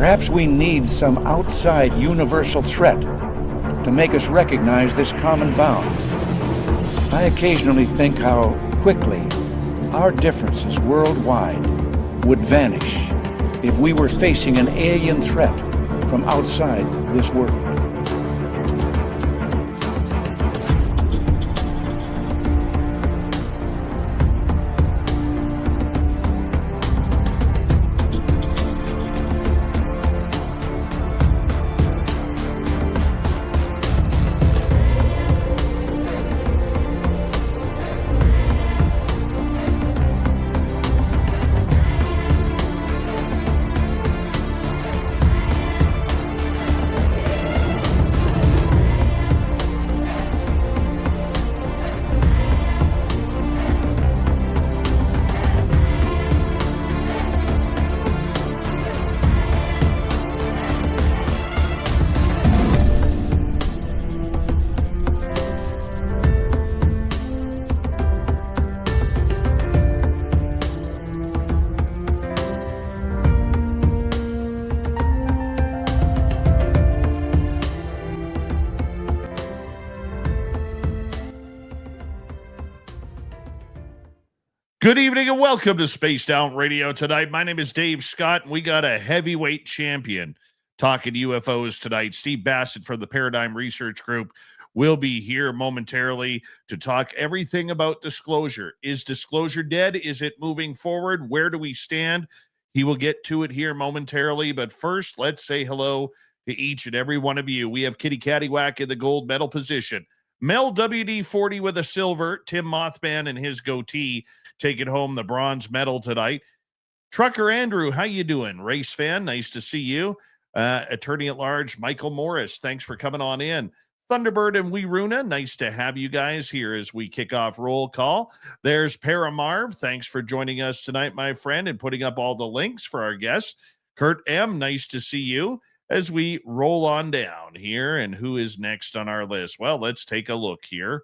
Perhaps we need some outside universal threat to make us recognize this common bound. I occasionally think how quickly our differences worldwide would vanish if we were facing an alien threat from outside this world. Good evening and welcome to Spaced Out Radio tonight. My name is Dave Scott, and we got a heavyweight champion talking UFOs tonight. Steve Bassett from the Paradigm Research Group will be here momentarily to talk everything about disclosure. Is disclosure dead? Is it moving forward? Where do we stand? He will get to it here momentarily, but first, let's say hello to each and every one of you. We have Kitty Caddywhack in the gold medal position. Mel WD-40 with a silver. Tim Mothman and his goatee taking home the bronze medal tonight. Trucker Andrew, how you doing? Race fan, nice to see you. Attorney at large, Michael Morris, thanks for coming on in. Thunderbird and Weeruna, nice to have you guys here as we kick off roll call. There's Paramarv, thanks for joining us tonight, my friend, and putting up all the links for our guests. Kurt M, nice to see you as we roll on down here. And who is next on our list? Well, let's take a look here.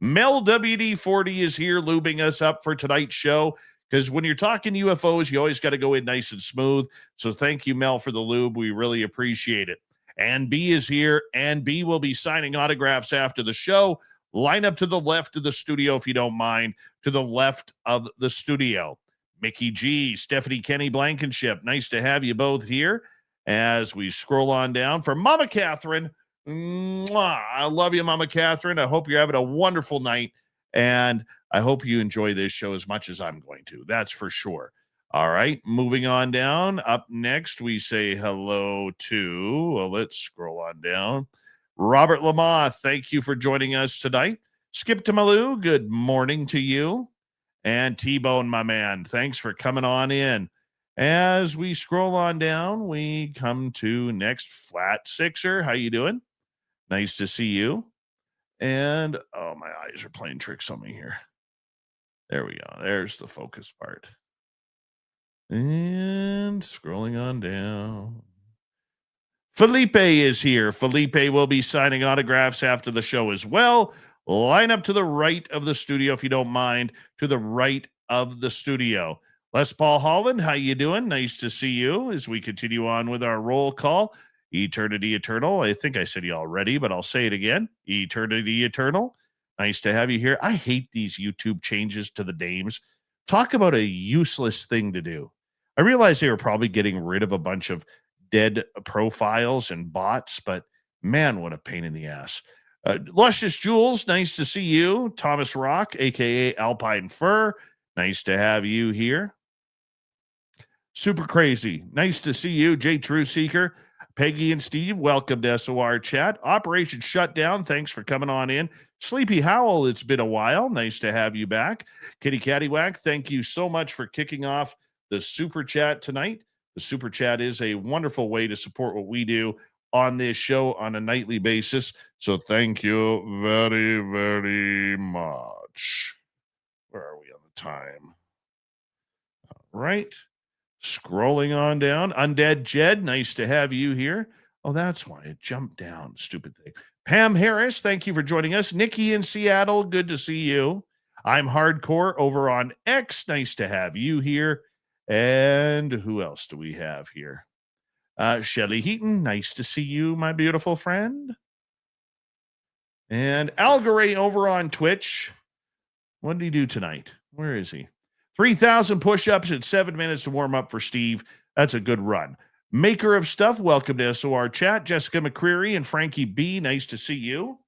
Mel WD-40 is here lubing us up for tonight's show, because when you're talking UFOs, you always got to go in nice and smooth. So thank you, Mel, for the lube. We really appreciate it. And B is here, and B will be signing autographs after the show. Line up to the left of the studio, if you don't mind, to the left of the studio. Mickey G, Stephanie Kenny Blankenship, nice to have you both here as we scroll on down. For Mama Catherine, mwah, I love you, Mama Catherine. I hope you're having a wonderful night, and I hope you enjoy this show as much as I'm going to. That's for sure. All right, moving on down. Up next, we say hello to, well, let's scroll on down. Robert Lamar, thank you for joining us tonight. Skip to Malou, good morning to you. And T-Bone, my man, thanks for coming on in. As we scroll on down, we come to next Flat Sixer. How you doing? Nice to see you. And, oh, my eyes are playing tricks on me here. There we go. There's the focus part. And scrolling on down. Felipe is here. Felipe will be signing autographs after the show as well. Line up to the right of the studio, if you don't mind, to the right of the studio. Les Paul Holland, how you doing? Nice to see you as we continue on with our roll call. Eternity Eternal. I think I said you already, but I'll say it again. Eternity Eternal. Nice to have you here. I hate these YouTube changes to the names. Talk about a useless thing to do. I realize they were probably getting rid of a bunch of dead profiles and bots, but man, what a pain in the ass. Luscious Jules, nice to see you. Thomas Rock, a.k.a. Alpine Fur. Nice to have you here. Super Crazy. Nice to see you. J. True Seeker. Peggy and Steve, welcome to SOR Chat. Operation Shutdown, thanks for coming on in. Sleepy Howl, it's been a while. Nice to have you back. Kitty Caddywhack, thank you so much for kicking off the Super Chat tonight. The Super Chat is a wonderful way to support what we do on this show on a nightly basis. So thank you very, very much. Where are we on the time? All right. Scrolling on down. Undead Jed, nice to have you here. Oh, that's why it jumped down. Stupid thing. Pam Harris, thank you for joining us. Nikki in Seattle, good to see you. I'm Hardcore over on X. Nice to have you here. And who else do we have here? Shelly Heaton, nice to see you, my beautiful friend. And Algaray over on Twitch. What did he do tonight? Where is he? 3,000 push-ups at 7 minutes to warm up for Steve. That's a good run. Maker of Stuff, welcome to SOR Chat. Jessica McCreary and Frankie B, nice to see you.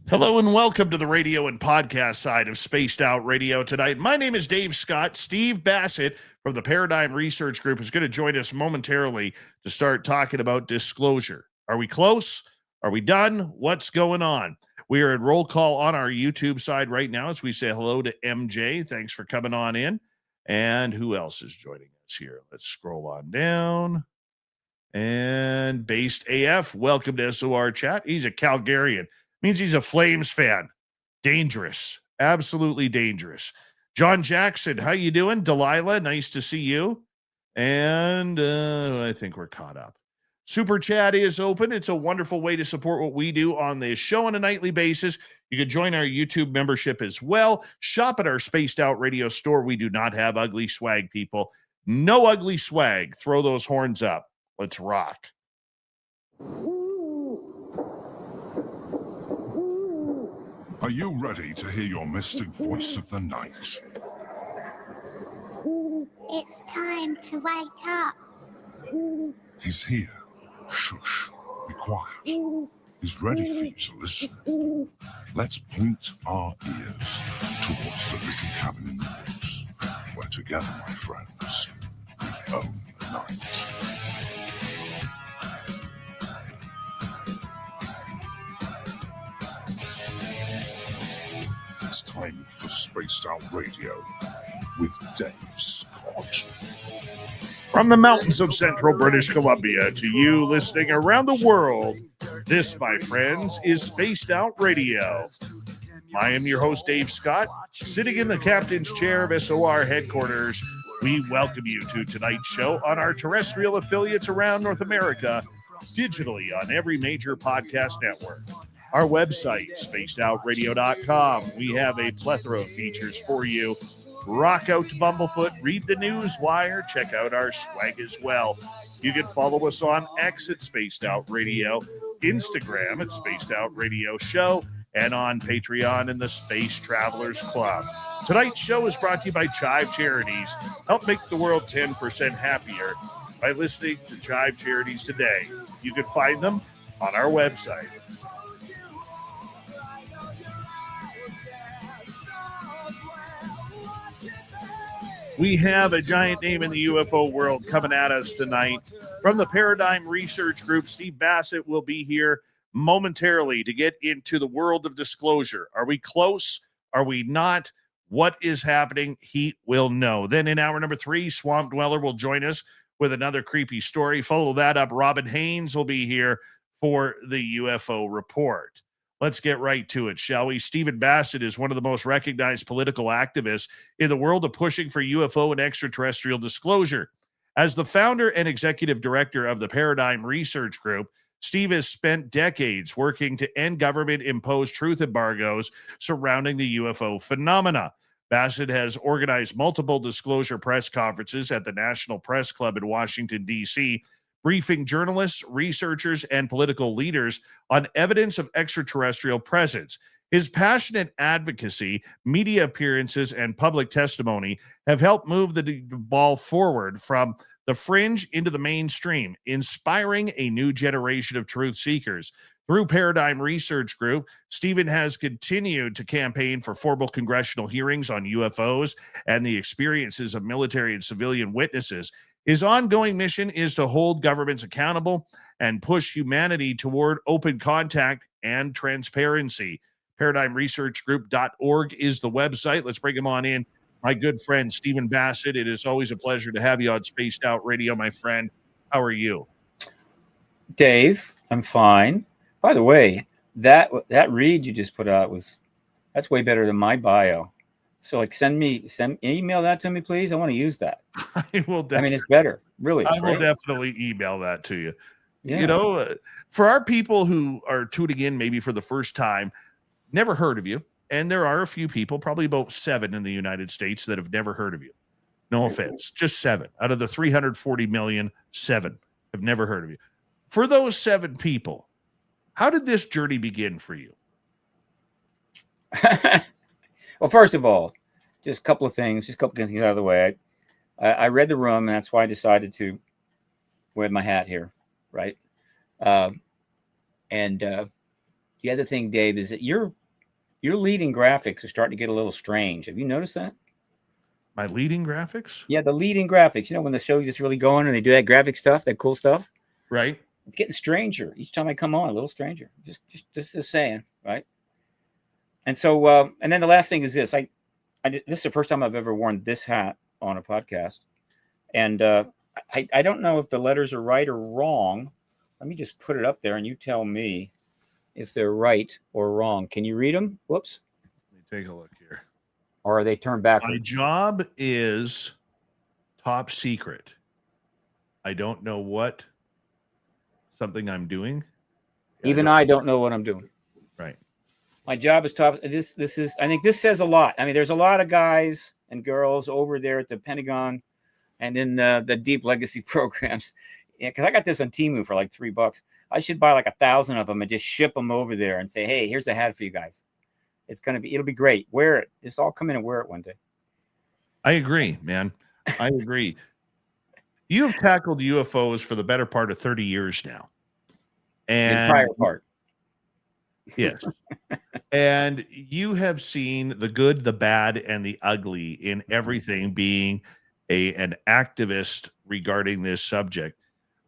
Hello and welcome to the radio and podcast side of Spaced Out Radio tonight. My name is Dave Scott. Steve Bassett from the Paradigm Research Group is going to join us momentarily to start talking about disclosure. Are we close? Are we done? What's going on? We are at roll call on our YouTube side right now as we say hello to MJ. Thanks for coming on in. And who else is joining us here? Let's scroll on down. And Based AF, welcome to SOR Chat. He's a Calgarian. Means he's a Flames fan. Dangerous. Absolutely dangerous. John Jackson, how you doing? Delilah, nice to see you. And I think we're caught up. Super Chat is open. It's a wonderful way to support what we do on this show on a nightly basis. You can join our YouTube membership as well. Shop at our Spaced Out Radio store. We do not have ugly swag, people. No ugly swag. Throw those horns up. Let's rock. Are you ready to hear your mystic voice of the night? It's time to wake up. He's here. Shush. Be quiet. He's ready for you to listen. Let's point our ears towards the little cabin in the woods, where together, my friends, we own the night. It's time for Spaced Out Radio with Dave Scott. From the mountains of central British Columbia to you listening around the world, this, my friends, is Spaced Out Radio. I am your host, Dave Scott, sitting in the captain's chair of SOR headquarters. We welcome you to tonight's show on our terrestrial affiliates around North America, digitally on every major podcast network. Our website, spacedoutradio.com. We have a plethora of features for you. Rock out to Bumblefoot, read the news wire, check out our swag as well. You can follow us on X at Spaced Out Radio, Instagram at Spaced Out Radio Show, and on Patreon in the Space Travelers Club. Tonight's show is brought to you by Chive Charities. Help make the world 10% happier by listening to Chive Charities today. You can find them on our website. We have a giant name in the UFO world coming at us tonight. From the Paradigm Research Group, Steve Bassett will be here momentarily to get into the world of disclosure. Are we close? Are we not? What is happening? He will know. Then in hour number 3, Swamp Dweller will join us with another creepy story. Follow that up. Robin Haynes will be here for the UFO report. Let's get right to it, shall we? Stephen Bassett is one of the most recognized political activists in the world of pushing for UFO and extraterrestrial disclosure. As the founder and executive director of the Paradigm Research Group, Steve has spent decades working to end government-imposed truth embargoes surrounding the UFO phenomena. Bassett has organized multiple disclosure press conferences at the National Press Club in Washington, D.C., briefing journalists, researchers, and political leaders on evidence of extraterrestrial presence. His passionate advocacy, media appearances, and public testimony have helped move the ball forward from the fringe into the mainstream, inspiring a new generation of truth seekers. Through Paradigm Research Group, Stephen has continued to campaign for formal congressional hearings on UFOs and the experiences of military and civilian witnesses. His ongoing mission is to hold governments accountable and push humanity toward open contact and transparency. ParadigmResearchGroup.org is the website. Let's bring him on in. My good friend, Stephen Bassett. It is always a pleasure to have you on Spaced Out Radio, my friend. How are you? Dave, I'm fine. By the way, that read you just put out that's way better than my bio. So like email that to me, please. I want to use that. I will definitely. I mean, it's better. Really. I will definitely email that to you. Yeah. You know, for our people who are tuning in maybe for the first time, never heard of you. And there are a few people, probably about 7 in the United States, that have never heard of you. No offense, just 7 out of the 340 million. 7 have never heard of you. For those 7 people, how did this journey begin for you? Well, first of all, just a couple of things out of the way. I read the room, and that's why I decided to wear my hat here, right? The other thing, Dave, is that your leading graphics are starting to get a little strange. Have you noticed that? My leading graphics? Yeah, the leading graphics. You know, when the show gets really going and they do that graphic stuff, that cool stuff. Right. It's getting stranger each time I come on. A little stranger. Just saying, right? And so, and then the last thing is this. This is the first time I've ever worn this hat on a podcast, and I don't know if the letters are right or wrong. Let me just put it up there, and you tell me if they're right or wrong. Can you read them? Whoops. Let me take a look here. Or are they turned backwards? My job is top secret. I don't know what something I'm doing. Even I don't know what I'm doing. Right. My job is top. This is. I think this says a lot. I mean, there's a lot of guys and girls over there at the Pentagon and in the deep legacy programs. Yeah, because I got this on Temu for like $3. I should buy like 1,000 of them and just ship them over there and say, hey, here's a hat for you guys. It'll be great. Wear it. Just all come in and wear it one day. I agree, man. I agree. You have tackled UFOs for the better part of 30 years now. And the prior part. Yes. And you have seen the good, the bad, and the ugly in everything, being an activist regarding this subject.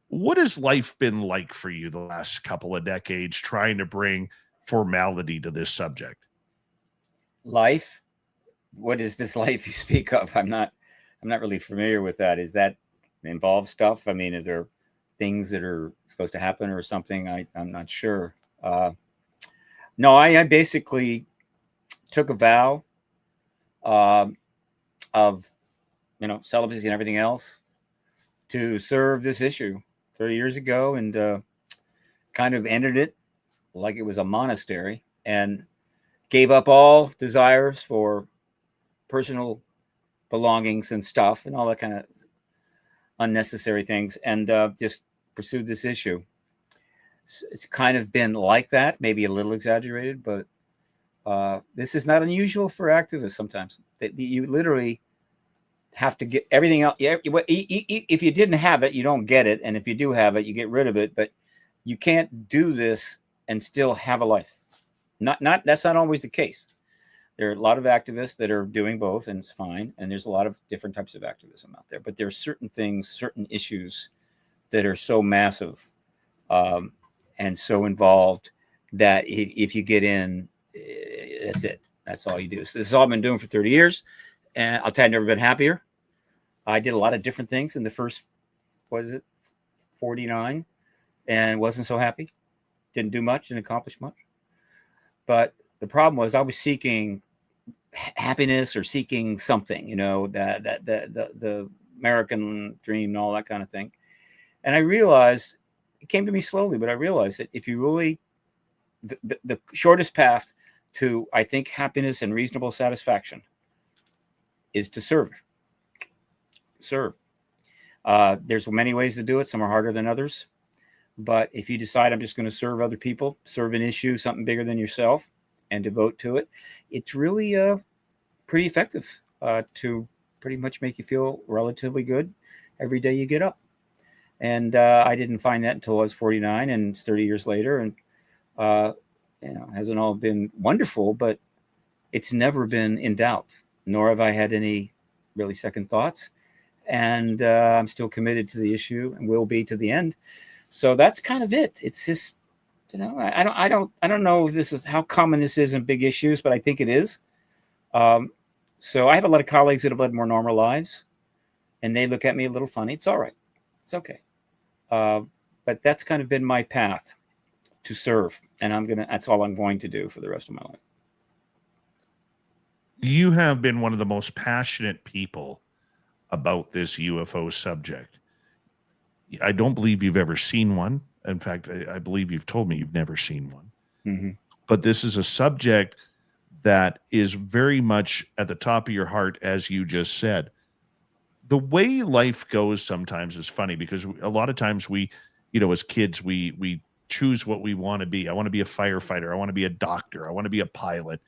What has life been like for you the last couple of decades trying to bring formality to this subject? Life? What is this life you speak of? I'm not really familiar with that. Is that involved stuff? I mean, are there things that are supposed to happen or something? I'm not sure. No, I basically took a vow of, celibacy and everything else to serve this issue 30 years ago, and kind of ended it like it was a monastery, and gave up all desires for personal belongings and stuff and all that kind of unnecessary things, and just pursued this issue. It's kind of been like that, maybe a little exaggerated, but this is not unusual for activists sometimes. That you literally have to get everything else. Yeah, if you didn't have it, you don't get it, and if you do have it, you get rid of it. But you can't do this and still have a life. That's not always the case. There are a lot of activists that are doing both, and it's fine. And there's a lot of different types of activism out there. But there are certain things, certain issues that are so massive and so involved that if you get in, that's it. That's all you do. So this is all I've been doing for 30 years. And I'll tell you, I've never been happier. I did a lot of different things in the first, 49, and wasn't so happy. Didn't do much, didn't accomplish much. But the problem was I was seeking happiness or seeking something, the American dream and all that kind of thing. And I realized, it came to me slowly, but I realized that if you really, the shortest path to, I think, happiness and reasonable satisfaction is to serve. There's many ways to do it. Some are harder than others. But if you decide I'm just going to serve other people, serve an issue, something bigger than yourself, and devote to it, it's really pretty effective to pretty much make you feel relatively good every day you get up. And I didn't find that until I was 49 and 30 years later. And, it hasn't all been wonderful, but it's never been in doubt, nor have I had any really second thoughts. And I'm still committed to the issue and will be to the end. So that's kind of it. It's just, I don't know if this is how common this is in big issues, but I think it is. So I have a lot of colleagues that have led more normal lives, and they look at me a little funny. It's all right. It's okay. But that's kind of been my path to serve. And that's all I'm going to do for the rest of my life. You have been one of the most passionate people about this UFO subject. I don't believe you've ever seen one. In fact, I believe you've told me you've never seen one. Mm-hmm. But this is a subject that is very much at the top of your heart, as you just said. the way life goes sometimes is funny because a lot of times we, as kids, we choose what we want to be. I want to be a firefighter. I want to be a doctor. I want to be a pilot,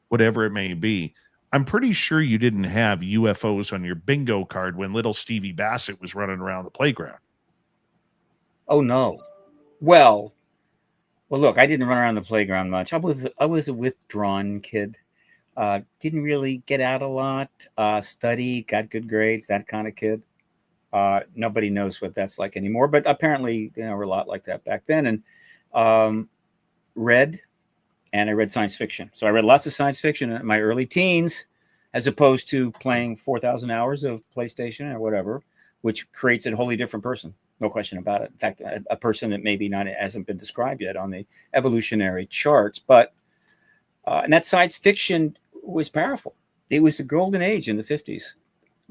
whatever it may be. I'm pretty sure you didn't have UFOs on your bingo card when little Stevie Bassett was running around the playground. Oh no. Well, look, I didn't run around the playground much. I was a withdrawn kid. Didn't really get out a lot. Studied, got good grades, that kind of kid. Nobody knows what that's like anymore, but apparently, we're a lot like that back then. And read, and I read science fiction. So I read lots of science fiction in my early teens, as opposed to playing 4,000 hours of PlayStation or whatever, which creates a wholly different person. No question about it. In fact, a person that maybe hasn't been described yet on the evolutionary charts. But and that science fiction was powerful. It was the golden age in the 50s.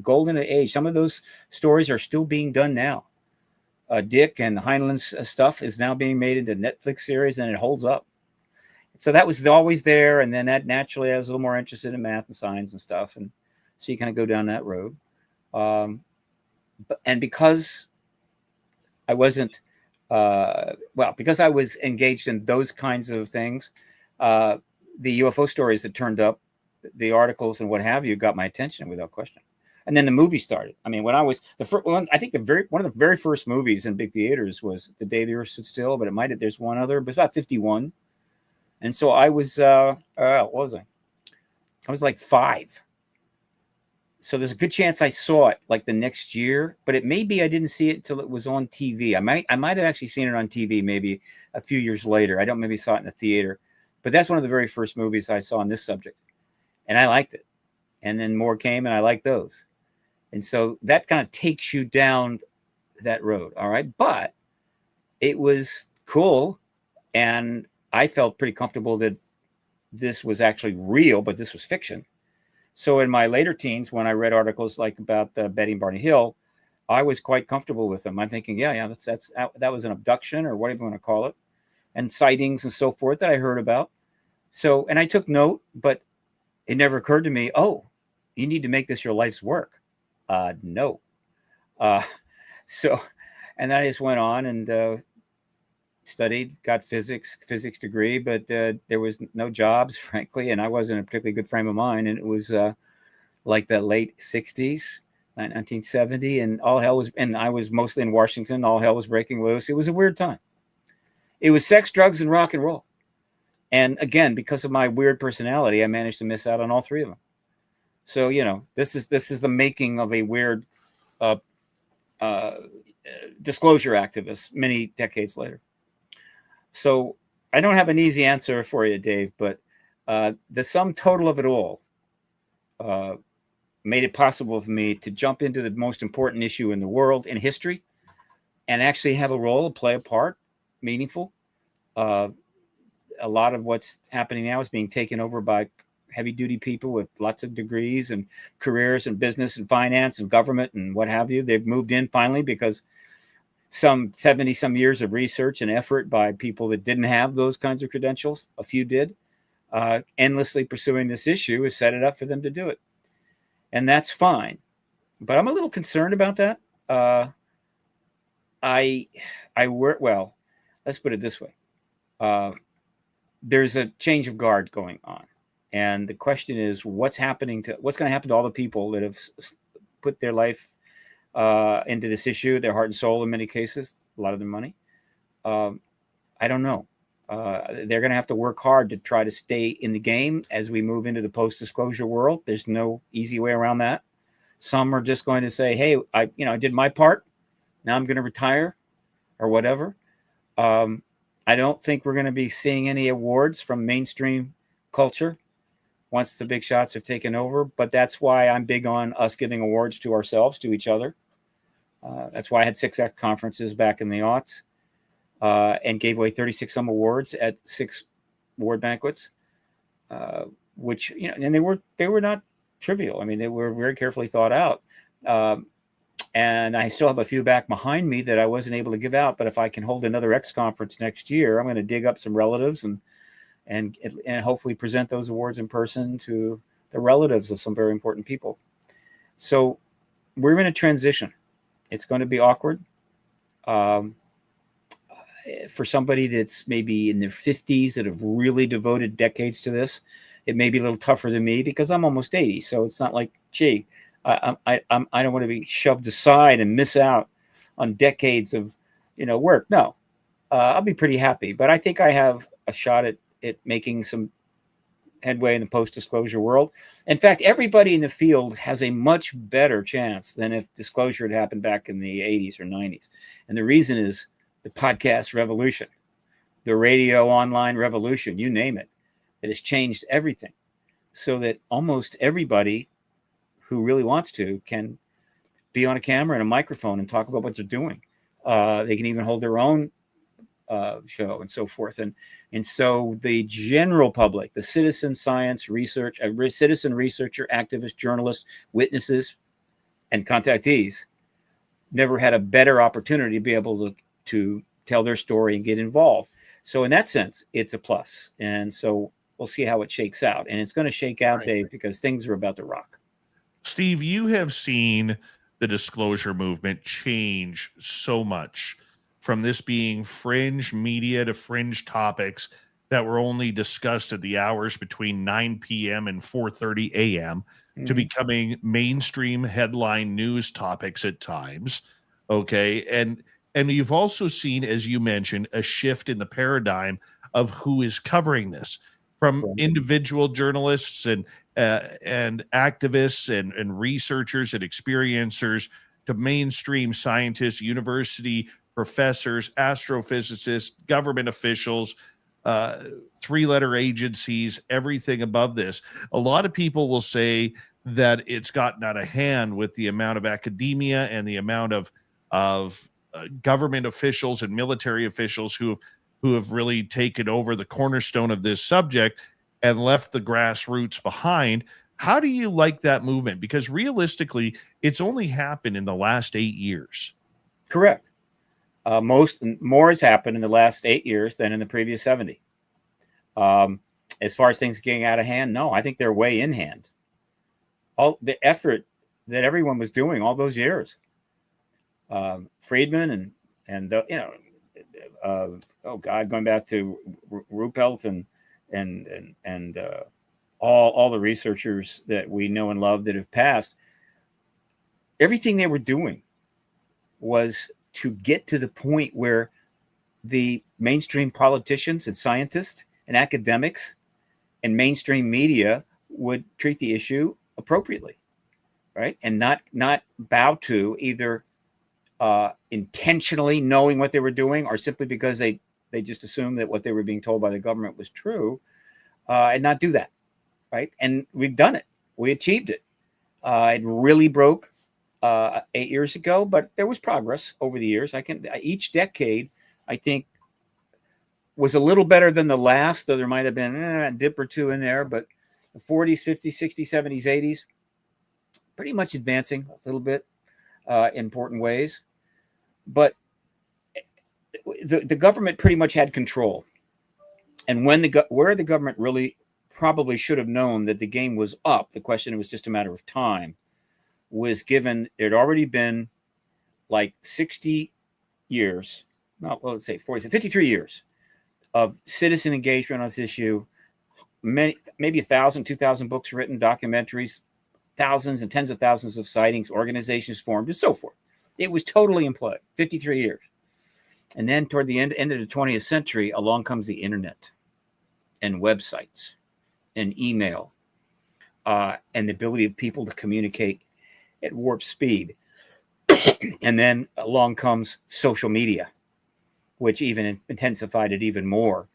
Golden age. Some of those stories are still being done now. Dick and Heinlein's stuff is now being made into Netflix series, and it holds up. So that was always there. And then that naturally, I was a little more interested in math and science and stuff. And so you kind of go down that road. And because I wasn't, because I was engaged in those kinds of things, the UFO stories that turned up, the articles and what have you, got my attention without question. And then the movie started. I mean, when I was the first one, I think one of the very first movies in big theaters was The Day the Earth Stood Still, but there's one other, but it's about 51. And so I was, what was I? I was like 5. So there's a good chance I saw it like the next year, but it may be I didn't see it until it was on TV. I might have actually seen it on TV maybe a few years later. I don't maybe saw it in the theater, but that's one of the very first movies I saw on this subject, and I liked it. And then more came, and I liked those. And so that kind of takes you down that road. All right. But it was cool. And I felt pretty comfortable that this was actually real, but this was fiction. So in my later teens, when I read articles like about Betty and Barney Hill, I was quite comfortable with them. I'm thinking, that was an abduction or whatever you want to call it, and sightings and so forth that I heard about. So, and I took note, but it never occurred to me, you need to make this your life's work. No. So, and then I just went on and studied, got physics degree, but there was no jobs, frankly, and I wasn't in a particularly good frame of mind. And it was like the late 60s, 1970, and all hell was, and I was mostly in Washington. All hell was breaking loose. It was a weird time. It was sex, drugs, and rock and roll. And again, because of my weird personality, I managed to miss out on all 3 of them. So, this is the making of a weird disclosure activist many decades later. So I don't have an easy answer for you, Dave, but the sum total of it all made it possible for me to jump into the most important issue in the world in history and actually have a role, play a part, meaningful. A lot of what's happening now is being taken over by heavy duty people with lots of degrees and careers in business and finance and government and what have you. They've moved in finally because some 70 some years of research and effort by people that didn't have those kinds of credentials. A few did. Endlessly pursuing this issue has set it up for them to do it. And that's fine. But I'm a little concerned about that. Let's put it this way. There's a change of guard going on. And the question is, what's going to happen to all the people that have put their life into this issue, their heart and soul in many cases, a lot of their money? I don't know. They're going to have to work hard to try to stay in the game as we move into the post-disclosure world. There's no easy way around that. Some are just going to say, hey, I did my part. Now I'm going to retire or whatever. I don't think we're going to be seeing any awards from mainstream culture once the big shots have taken over. But that's why I'm big on us giving awards to ourselves, to each other. That's why I had 6X conferences back in the aughts and gave away 36 some awards at 6 award banquets, which, and they were not trivial. I mean, they were very carefully thought out. And I still have a few back behind me that I wasn't able to give out. But if I can hold another X conference next year, I'm going to dig up some relatives and hopefully present those awards in person to the relatives of some very important people. So we're in a transition. It's going to be awkward. For somebody that's maybe in their 50s that have really devoted decades to this, it may be a little tougher than me because I'm almost 80. So it's not like, gee, I don't want to be shoved aside and miss out on decades of, work. No, I'll be pretty happy. But I think I have a shot at making some headway in the post-disclosure world. In fact, everybody in the field has a much better chance than if disclosure had happened back in the 80s or 90s. And the reason is the podcast revolution, the radio online revolution, you name it. It has changed everything so that almost everybody who really wants to can be on a camera and a microphone and talk about what they're doing. They can even hold their own show and so forth. And so the general public, the citizen science research, citizen researcher, activist, journalist, witnesses, and contactees never had a better opportunity to be able to tell their story and get involved. So in that sense, it's a plus. And so we'll see how it shakes out. And it's going to shake out, Dave, because things are about to rock. Steve, you have seen the disclosure movement change so much, from this being fringe media to fringe topics that were only discussed at the hours between 9 p.m. and 4:30 a.m. to becoming mainstream headline news topics at times. Okay. And you've also seen, as you mentioned, a shift in the paradigm of who is covering this, from individual journalists and activists and researchers and experiencers to mainstream scientists, university professors, astrophysicists, government officials, three-letter agencies, everything above this. A lot of people will say that it's gotten out of hand with the amount of academia and the amount of government officials and military officials who have really taken over the cornerstone of this subject and left the grassroots behind. How do you like that movement? Because realistically, it's only happened in the last 8 years. Correct. More has happened in the last 8 years than in the previous 70. As far as things getting out of hand, no, I think they're way in hand. All the effort that everyone was doing all those years, Friedman and going back to Ruppelt and all the researchers that we know and love that have passed, everything they were doing was to get to the point where the mainstream politicians and scientists and academics and mainstream media would treat the issue appropriately, right? And not bow to either intentionally knowing what they were doing or simply because they just assumed that what they were being told by the government was true, and not do that, right? And we've done it. We achieved it. It really broke 8 years ago, but there was progress over the years. Each decade, I think, was a little better than the last, though there might have been a dip or two in there, but the 40s, 50s, 60s, 70s, 80s, pretty much advancing a little bit in important ways. But the government pretty much had control. And where the government really probably should have known that the game was up, the question was just a matter of time, was given. It had already been like 60 years, let's say 53 years of citizen engagement on this issue, maybe 1,000, 2,000 books written, documentaries, thousands and tens of thousands of sightings, organizations formed, and so forth. It was totally in play, 53 years. And then toward the end of the 20th century, along comes the internet and websites and email and the ability of people to communicate at warp speed. And then along comes social media, which even intensified it even more,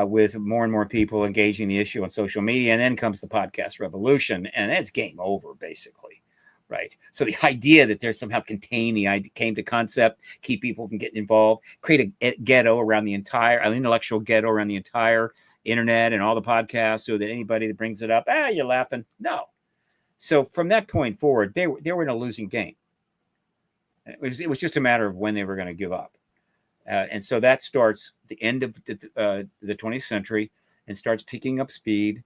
with more and more people engaging the issue on social media. And then comes the podcast revolution, and it's game over, basically, right? So the idea that there's somehow contain the idea, came to concept, keep people from getting involved, create a ghetto around the entire, an intellectual ghetto around the entire internet and all the podcasts, so that anybody that brings it up, you're laughing. No. So from that point forward, they were in a losing game. It was just a matter of when they were going to give up. And so that starts the end of the 20th century and starts picking up speed,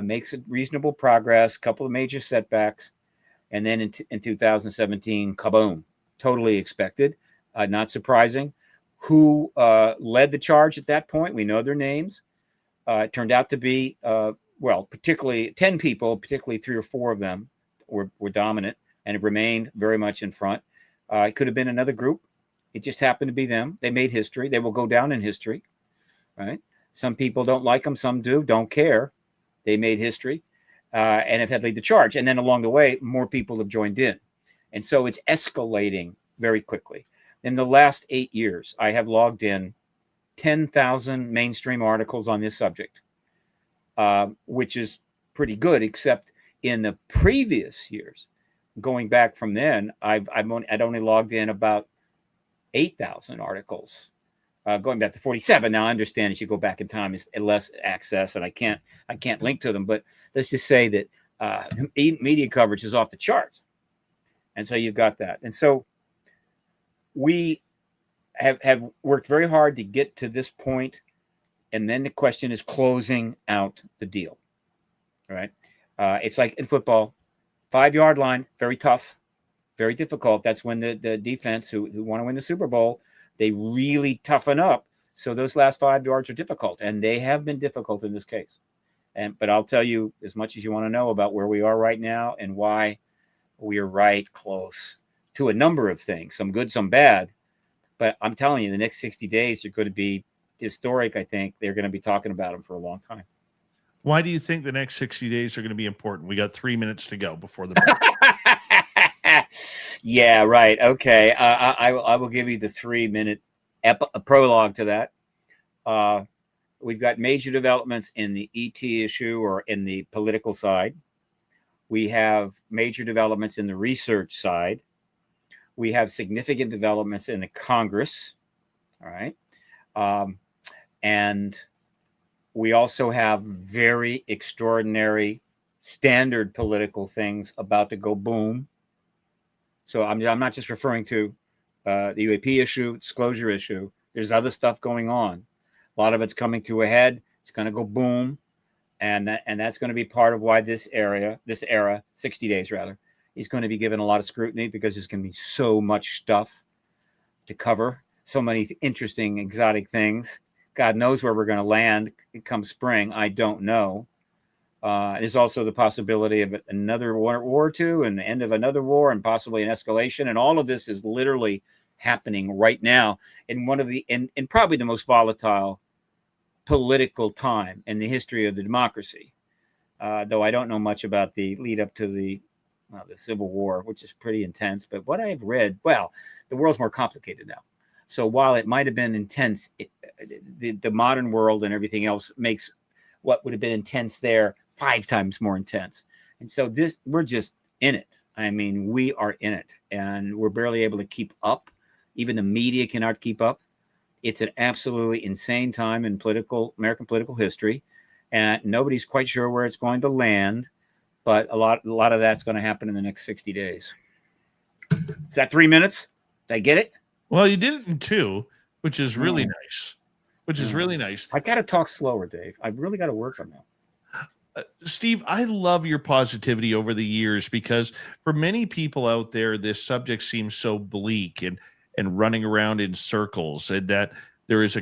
makes reasonable progress, a couple of major setbacks. And then in 2017, kaboom, totally expected, not surprising. Who led the charge at that point? We know their names. It turned out to be, particularly 10 people, particularly 3 or 4 of them were dominant and have remained very much in front. It could have been another group. It just happened to be them. They made history. They will go down in history, right? Some people don't like them. Some do. Don't care. They made history and have had led the charge. And then along the way, more people have joined in. And so it's escalating very quickly. In the last 8 years, I have logged in 10,000 mainstream articles on this subject, which is pretty good, except in the previous years, going back from then, I'd only logged in about 8,000 articles, going back to 47. Now I understand as you go back in time is less access, and I can't link to them. But let's just say that media coverage is off the charts, and so you've got that. And so we have worked very hard to get to this point, and then the question is closing out the deal. All right, it's like in football, 5-yard line, very tough. Very difficult. That's when the defense who want to win the Super Bowl, they really toughen up. So those last 5 yards are difficult, and they have been difficult in this case. But I'll tell you as much as you want to know about where we are right now and why we are right close to a number of things, some good, some bad. But I'm telling you, the next 60 days are going to be historic. I think they're going to be talking about them for a long time. Why do you think the next 60 days are going to be important? We got 3 minutes to go before the break. Yeah, right. Okay. I will give you the 3-minute prologue to that. We've got major developments in the ET issue or in the political side. We have major developments in the research side. We have significant developments in the Congress. All right. And we also have very extraordinary standard political things about to go boom. So I'm not just referring to the UAP issue, disclosure issue. There's other stuff going on. A lot of it's coming to a head. It's going to go boom. And that's going to be part of why this era, 60 days rather, is going to be given a lot of scrutiny because there's going to be so much stuff to cover. So many interesting, exotic things. God knows where we're going to land come spring. I don't know. There's also the possibility of another war or two and the end of another war and possibly an escalation. And all of this is literally happening right now in one of the in probably the most volatile political time in the history of the democracy. Though I don't know much about the lead up to the Civil War, which is pretty intense. But what I've read, well, the world's more complicated now. So while it might have been intense, the modern world and everything else makes what would have been intense there 5 times more intense. And so we're just in it. I mean, we are in it and we're barely able to keep up. Even the media cannot keep up. It's an absolutely insane time in American political history. And nobody's quite sure where it's going to land. But a lot of that's going to happen in the next 60 days. Is that 3 minutes? Did I get it? Well, you did it in 2, which is really nice. Really nice. I got to talk slower, Dave. I've really got to work on that. Steve, I love your positivity over the years because for many people out there, this subject seems so bleak and running around in circles, and that there is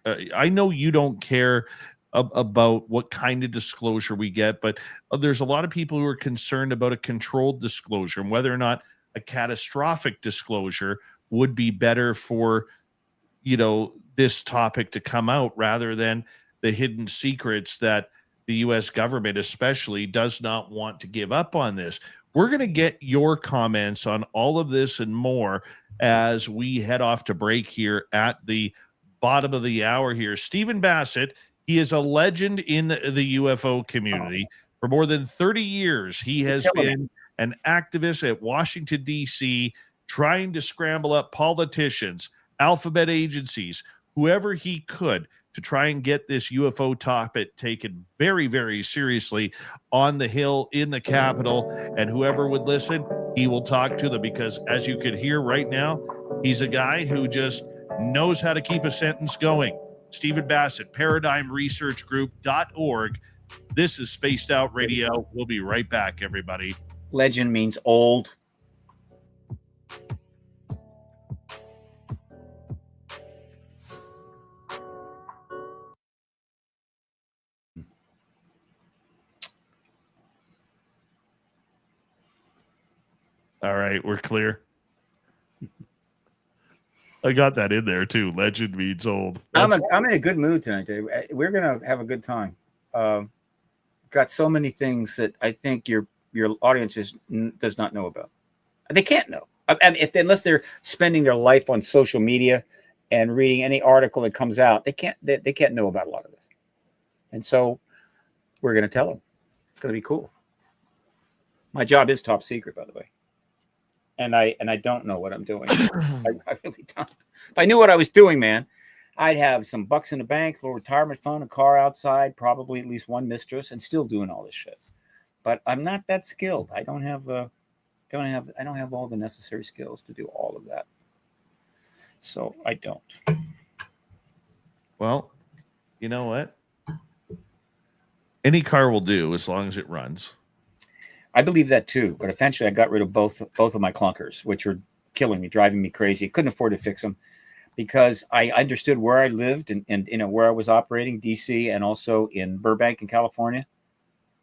I know you don't care about what kind of disclosure we get, but there's a lot of people who are concerned about a controlled disclosure and whether or not a catastrophic disclosure would be better for, this topic to come out rather than the hidden secrets that the U.S. government especially does not want to give up on this. We're going to get your comments on all of this and more as we head off to break here at the bottom of the hour here. Stephen Bassett, he is a legend in the UFO community. For more than 30 years, he has been an activist at Washington, D.C., trying to scramble up politicians, alphabet agencies, whoever he could to try and get this UFO topic taken very, very seriously on the Hill in the Capitol. And whoever would listen, he will talk to them because, as you could hear right now, he's a guy who just knows how to keep a sentence going. Stephen Bassett, ParadigmResearchGroup.org. This is Spaced Out Radio. We'll be right back, everybody. Legend means old. All right, we're clear. I got that in there too. Legend means old. I'm in a good mood tonight, Dave. We're gonna have a good time. Got so many things that I think your audience does not know about. They can't know. I mean, unless they're spending their life on social media and reading any article that comes out, they can't know about a lot of this. And so we're gonna tell them. It's gonna be cool. My job is top secret, by the way. And I don't know what I'm doing. I really don't. If I knew what I was doing, man, I'd have some bucks in the bank, little retirement fund, a car outside, probably at least one mistress, and still doing all this shit. But I'm not that skilled. I don't have all the necessary skills to do all of that. So I don't. Well, you know what? Any car will do as long as it runs. I believe that too, but eventually I got rid of both of my clunkers, which were killing me, driving me crazy. I couldn't afford to fix them because I understood where I lived and where I was operating, DC, and also in Burbank in California.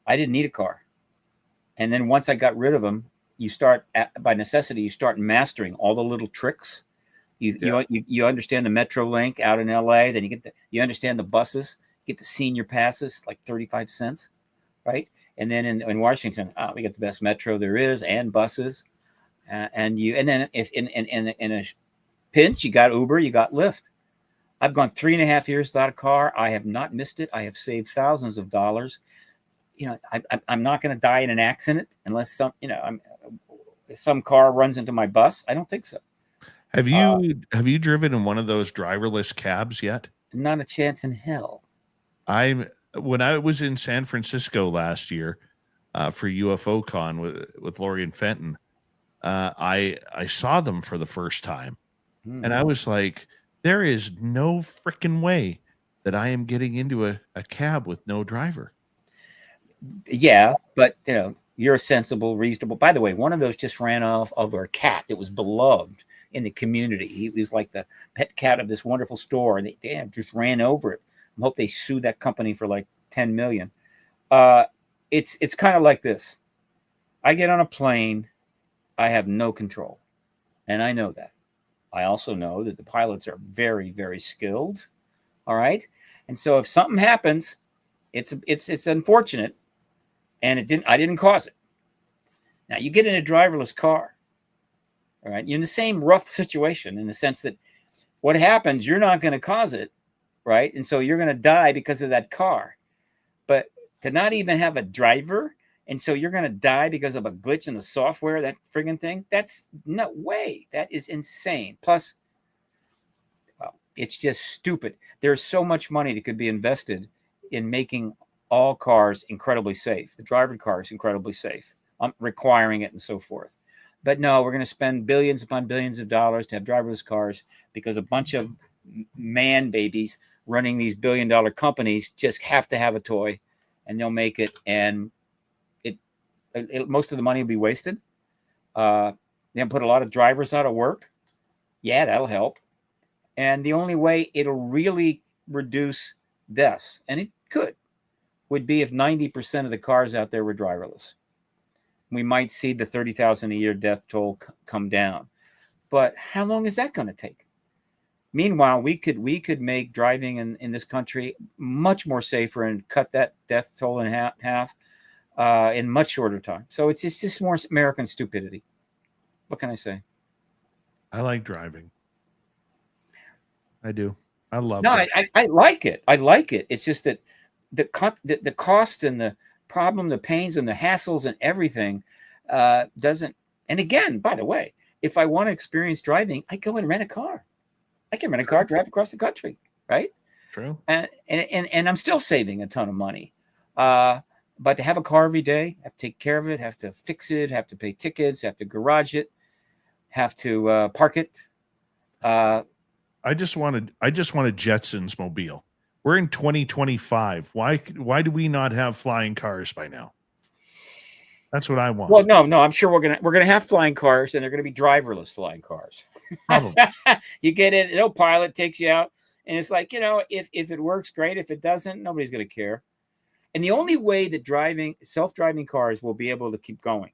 I didn't need a car. And then once I got rid of them, you start by necessity, you start mastering all the little tricks. You understand the Metro Link out in LA, then you understand the buses, you get the senior passes, like 35 cents, right? And then in Washington, we got the best metro there is, and buses. And then if in a pinch, you got Uber, you got Lyft. I've gone 3.5 years without a car. I have not missed it. I have saved thousands of dollars. I'm not going to die in an accident unless some car runs into my bus. I don't think so. Have you driven in one of those driverless cabs yet? Not a chance in hell. When I was in San Francisco last year for UFO Con with Lori and Fenton, I saw them for the first time. And I was like, there is no freaking way that I am getting into a cab with no driver. Yeah, but you're sensible, reasonable. By the way, one of those just ran off of our cat. It was beloved in the community. He was like the pet cat of this wonderful store, and they just ran over it. I hope they sue that company for like $10 million. It's kind of like this. I get on a plane. I have no control. And I know that. I also know that the pilots are very, very skilled. All right. And so if something happens, it's unfortunate. And I didn't cause it. Now you get in a driverless car. All right. You're in the same rough situation in the sense that what happens, you're not going to cause it. Right. And so you're going to die because of that car. But to not even have a driver, and so you're going to die because of a glitch in the software, that friggin' thing, that's no way. That is insane. Plus, well, it's just stupid. There's so much money that could be invested in making all cars incredibly safe. The driver car is incredibly safe, requiring it and so forth. But no, we're going to spend billions upon billions of dollars to have driverless cars because a bunch of man babies running these billion-dollar companies just have to have a toy, and they'll make it, and most of the money will be wasted. They'll put a lot of drivers out of work. Yeah, that'll help. And the only way it'll really reduce deaths, and it could, would be if 90% of the cars out there were driverless. We might see the 30,000 a year death toll come down. But how long is that going to take? Meanwhile, we could make driving in this country much more safer and cut that death toll in half in much shorter time. So it's just more American stupidity. What can I say? I like driving. I do. I love it. I like it. I like it. It's just that the cost and the problem, the pains and the hassles and everything doesn't. And again, by the way, if I want to experience driving, I go and rent a car. I can rent a car, drive across the country, right? True. And I'm still saving a ton of money. But to have a car every day, have to take care of it, have to fix it, have to pay tickets, have to garage it, have to park it. I just wanted Jetsons mobile. We're in 2025. Why do we not have flying cars by now? That's what I want. Well, no, I'm sure we're gonna have flying cars, and they're gonna be driverless flying cars. Probably. You get in, no pilot takes you out, and it's like, if it works, great. If it doesn't, nobody's gonna care. And the only way that self-driving cars will be able to keep going,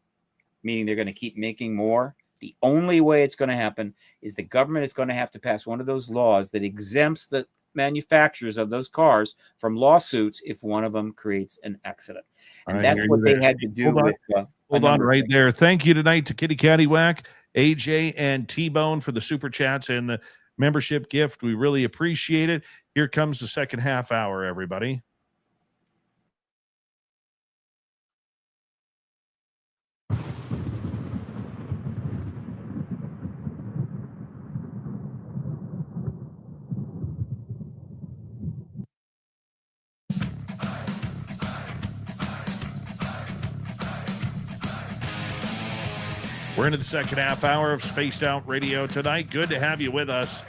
meaning they're going to keep making more, the only way it's going to happen is the government is going to have to pass one of those laws that exempts the manufacturers of those cars from lawsuits if one of them creates an accident. And that's what they had to do with. Hold on right there. Thank you tonight to Kitty Caddywhack, AJ, and T-Bone for the super chats and the membership gift. We really appreciate it. Here comes the second half hour, everybody. We're into the second half hour of Spaced Out Radio tonight. Good to have you with us.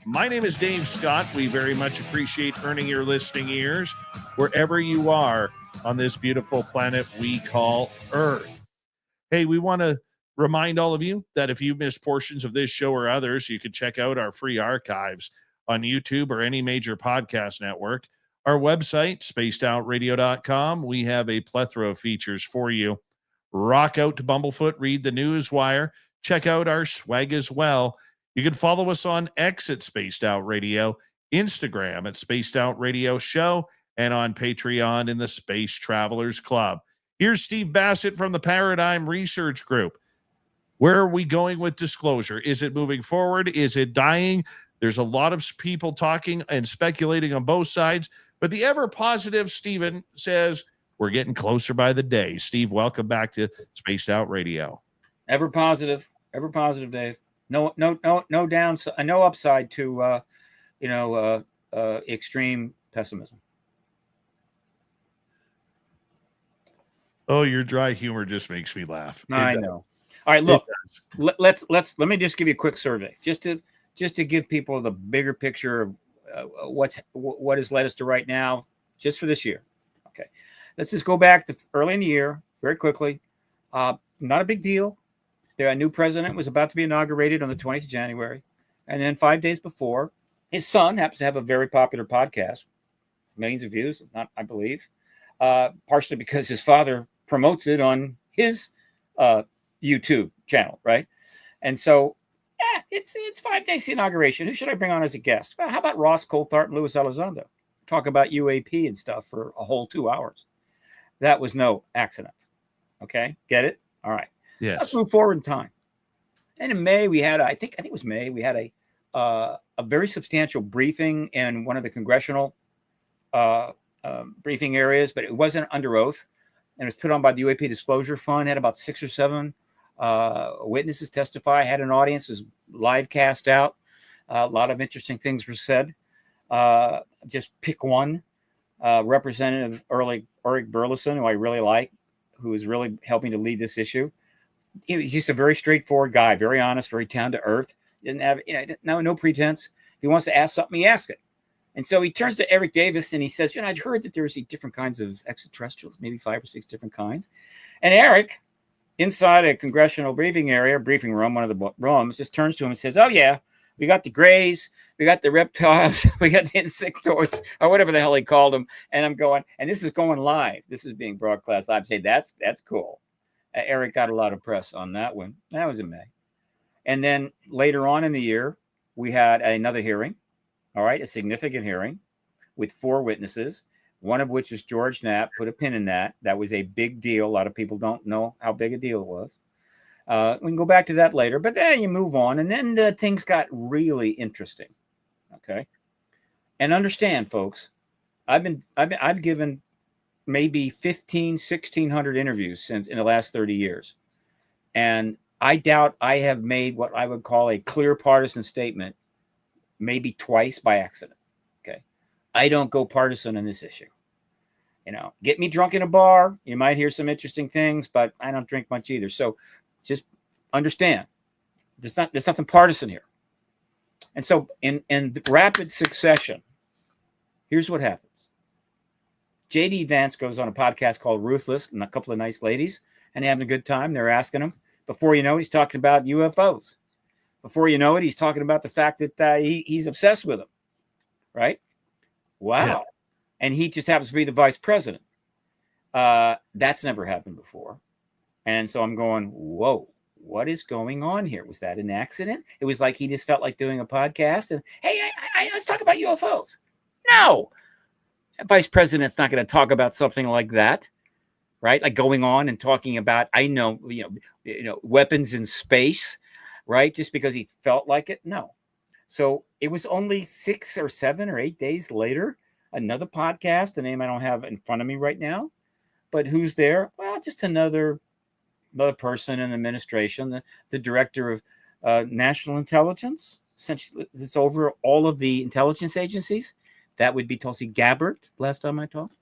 My name is Dave Scott. We very much appreciate earning your listening ears wherever you are on this beautiful planet we call Earth. Hey, we want to remind all of you that if you missed portions of this show or others, you can check out our free archives on YouTube or any major podcast network. Our website, spacedoutradio.com, we have a plethora of features for you. Rock out to Bumblefoot, read the Newswire, check out our swag as well. You can follow us on X at Spaced Out Radio, Instagram at Spaced Out Radio Show, and on Patreon in the Space Travelers Club. Here's Steve Bassett from the Paradigm Research Group. Where are we going with disclosure? Is it moving forward? Is it dying? There's a lot of people talking and speculating on both sides, but the ever positive Stephen says we're getting closer by the day. Steve, welcome back to Spaced Out Radio. Ever positive, Dave. No downside, no upside to extreme pessimism. Oh, your dry humor just makes me laugh. I know. All right, look. Let me just give you a quick survey, just to give people the bigger picture of what has led us to right now, just for this year. Okay, let's just go back to early in the year, very quickly. Not a big deal. A new president was about to be inaugurated on the 20th of January, and then 5 days before, his son happens to have a very popular podcast, millions of views, not I believe, partially because his father promotes it on his YouTube channel, right? And so, it's 5 days to inauguration. Who should I bring on as a guest? Well, how about Ross Coulthart and Luis Elizondo? Talk about UAP and stuff for a whole 2 hours. That was no accident. Okay, get it? All right. Yes. Let's move forward in time. And in May, we had, I think it was May, we had a very substantial briefing in one of the congressional briefing areas, but it wasn't under oath. And it was put on by the UAP Disclosure Fund, had about 6 or 7 witnesses testify, had an audience, was live cast out. A lot of interesting things were said. Just pick one. Representative Eric Burleson, who I really like, who is really helping to lead this issue. He's just a very straightforward guy, very honest, very down to earth. Didn't have, no pretense. If he wants to ask something, he asks it. And so he turns to Eric Davis and he says, I'd heard that there's different kinds of extraterrestrials, maybe 5 or 6 different kinds. And Eric, inside a congressional briefing room, one of the rooms, just turns to him and says, oh yeah, we got the grays, we got the reptiles, we got the insectoids, or whatever the hell he called them. And I'm going, and this is going live. This is being broadcast live. Say that's cool. Eric got a lot of press on that one. That was in May. And then later on in the year, we had another hearing. All right, a significant hearing with 4 witnesses, one of which is George Knapp. Put a pin in that. That was a big deal. A lot of people don't know how big a deal it was. We can go back to that later, but you move on. And then things got really interesting. Okay. And understand, folks, I've given maybe 1,600 interviews in the last 30 years. And I doubt I have made what I would call a clear partisan statement maybe twice by accident. Okay. I don't go partisan in this issue. Get me drunk in a bar. You might hear some interesting things, but I don't drink much either. So just understand there's nothing partisan here. And so in rapid succession, here's what happens. J.D. Vance goes on a podcast called Ruthless and a couple of nice ladies, and having a good time. They're asking him. Before you know it, he's talking about UFOs. Before you know it, he's talking about the fact that he's obsessed with them, right? Wow. Yeah. And he just happens to be the vice president. That's never happened before. And so I'm going, whoa, what is going on here? Was that an accident? It was like he just felt like doing a podcast and, hey, let's talk about UFOs. No, a vice president's not going to talk about something like that, right? Like going on and talking about, weapons in space, right? Just because he felt like it. No. So it was only 6 or 7 or 8 days later, another podcast, the name I don't have in front of me right now, but who's there? Well, just another person in the administration, the director of national intelligence, essentially it's over all of the intelligence agencies. That would be Tulsi Gabbard, last time I talked.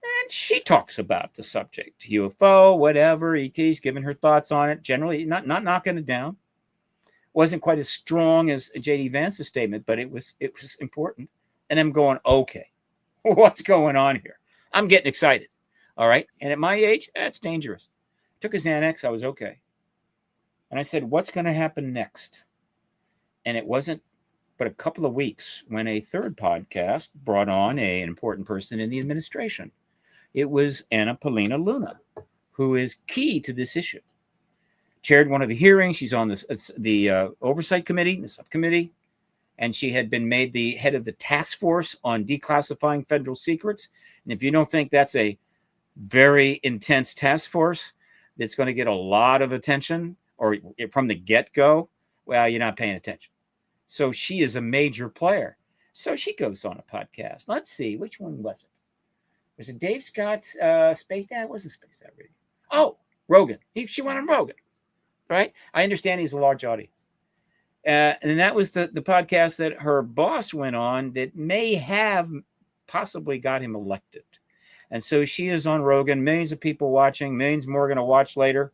And she talks about the subject, UFO, whatever, ET's, giving her thoughts on it, generally not knocking it down. Wasn't quite as strong as J.D. Vance's statement, but it was important. And I'm going, okay, what's going on here? I'm getting excited. All right. And at my age, that's dangerous. Took a Xanax. I was okay. And I said, what's going to happen next? And it wasn't but a couple of weeks when a third podcast brought on an important person in the administration. It was Anna Paulina Luna, who is key to this issue. Chaired one of the hearings. She's on the oversight committee, the subcommittee, and she had been made the head of the task force on declassifying federal secrets. And if you don't think that's a very intense task force that's going to get a lot of attention or from the get-go, well, you're not paying attention. So she is a major player. So she goes on a podcast. Let's see, which one was it? Was it Dave Scott's Space Dad? It wasn't Space Dad Radio. Oh, Rogan. She went on Rogan, right? I understand he's a large audience. And that was the podcast that her boss went on that may have possibly got him elected. And so she is on Rogan, millions of people watching, millions more going to watch later.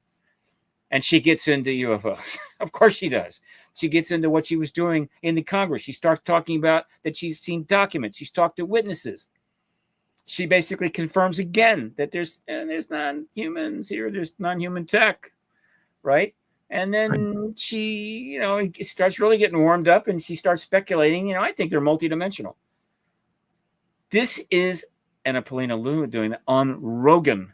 And she gets into UFOs. Of course she does. She gets into what she was doing in the Congress. She starts talking about that she's seen documents. She's talked to witnesses. She basically confirms again that there's non-humans here. There's non-human tech, right? And then she, starts really getting warmed up and she starts speculating, I think they're multidimensional. This is Anna Paulina Luna doing that on Rogan.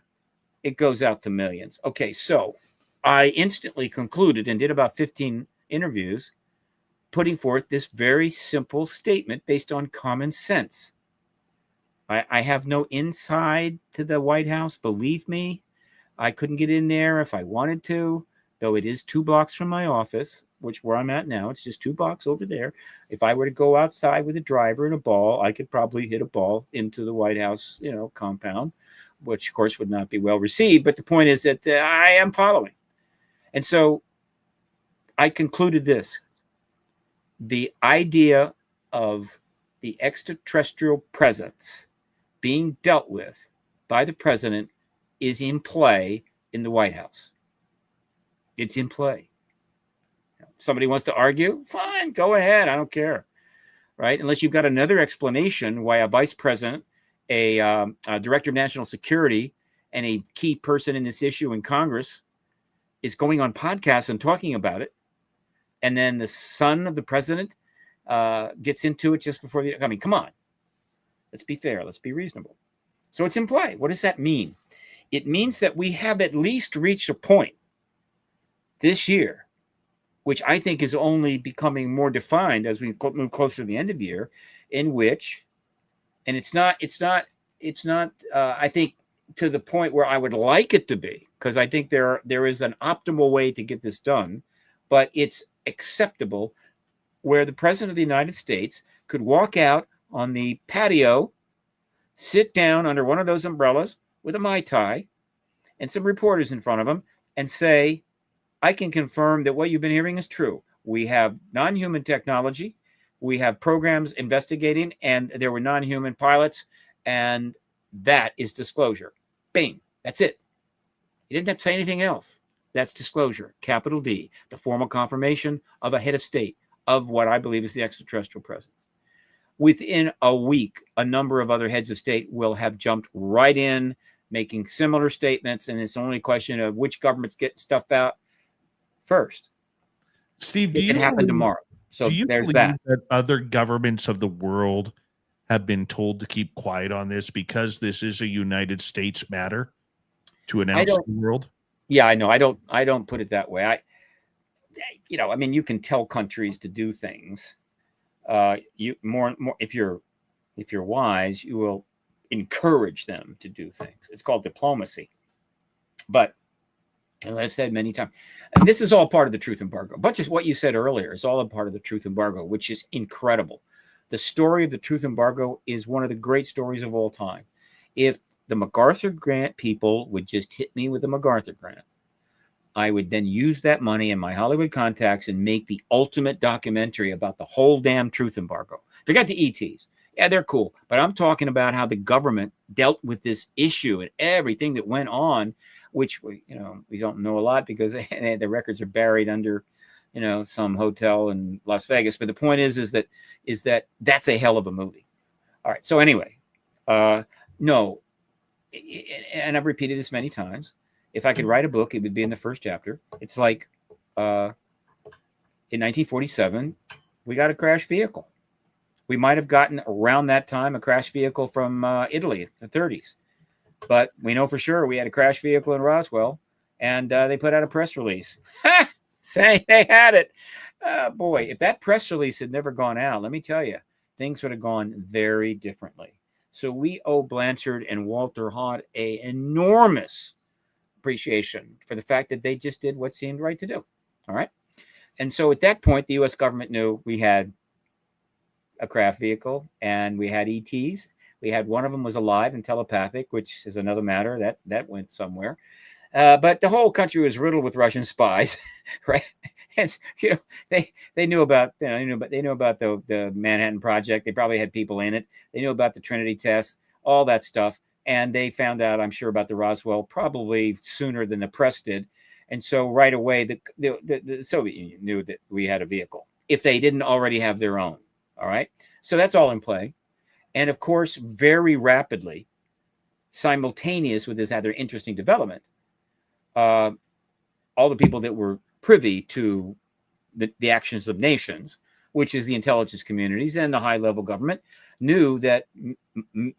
It goes out to millions. Okay, so I instantly concluded and did about 15 interviews putting forth this very simple statement based on common sense. I have no inside to the White House. Believe me, I couldn't get in there if I wanted to, though it is 2 blocks from my office, which where I'm at now. It's just 2 blocks over there. If I were to go outside with a driver and a ball, I could probably hit a ball into the White House, compound, which of course would not be well received. But the point is that I am following. And so I concluded this. The idea of the extraterrestrial presence being dealt with by the president is in play in the White House. It's in play. Somebody wants to argue? Fine, go ahead. I don't care. Right? Unless you've got another explanation why a vice president, a director of national security, and a key person in this issue in Congress is going on podcasts and talking about it. And then the son of the president gets into it just before come on. Let's be fair. Let's be reasonable. So it's in play. What does that mean? It means that we have at least reached a point this year, which I think is only becoming more defined as we move closer to the end of the year, in which, and it's not, I think, to the point where I would like it to be, because I think there is an optimal way to get this done, but it's acceptable where the president of the United States could walk out on the patio, sit down under one of those umbrellas with a Mai Tai and some reporters in front of him and say, I can confirm that what you've been hearing is true. We have non-human technology. We have programs investigating, and there were non-human pilots, and that is disclosure. Bing. That's it. He didn't have to say anything else. That's disclosure, capital D, the formal confirmation of a head of state of what I believe is the extraterrestrial presence. Within a week, a number of other heads of state will have jumped right in, making similar statements, and it's only a question of which government's getting stuff out first. Steve, do It you can happen believe, tomorrow. So do you there's believe that. other governments of the world have been told to keep quiet on this because this is a United States matter to announce to the world? Yeah, I know. I don't put it that way. I mean, you can tell countries to do things. You more if you're wise, you will encourage them to do things. It's called diplomacy. But as I've said many times, and this is all part of the truth embargo. A bunch of what you said earlier is all a part of the truth embargo, which is incredible. The story of the truth embargo is one of the great stories of all time. If the MacArthur grant people would just hit me with a MacArthur grant, I would then use that money in my Hollywood contacts and make the ultimate documentary about the whole damn truth embargo. Forget the ETs. Yeah, they're cool. But I'm talking about how the government dealt with this issue and everything that went on, which we don't know a lot because the records are buried under, some hotel in Las Vegas. But the point is that that's a hell of a movie. All right. So anyway, no, and I've repeated this many times. If I could write a book, it would be in the first chapter. It's like in 1947, we got a crash vehicle. We might have gotten around that time a crash vehicle from Italy in the 30s. But we know for sure we had a crash vehicle in Roswell, and they put out a press release saying they had it. Boy, if that press release had never gone out, let me tell you, things would have gone very differently. So we owe Blanchard and Walter Haut an enormous appreciation for the fact that they just did what seemed right to do. All right. And so at that point, the U.S. government knew we had a craft vehicle and we had ETs. We had one of them was alive and telepathic, which is another matter that went somewhere. But the whole country was riddled with Russian spies, right? And they knew about they knew about the Manhattan Project. They probably had people in it. They knew about the Trinity test, all that stuff, and they found out, I'm sure, about the Roswell probably sooner than the press did. And so right away, the Soviet Union knew that we had a vehicle if they didn't already have their own. All right, so that's all in play, and of course, very rapidly, simultaneous with this other interesting development, all the people that were privy to the actions of nations, which is the intelligence communities and the high-level government, knew that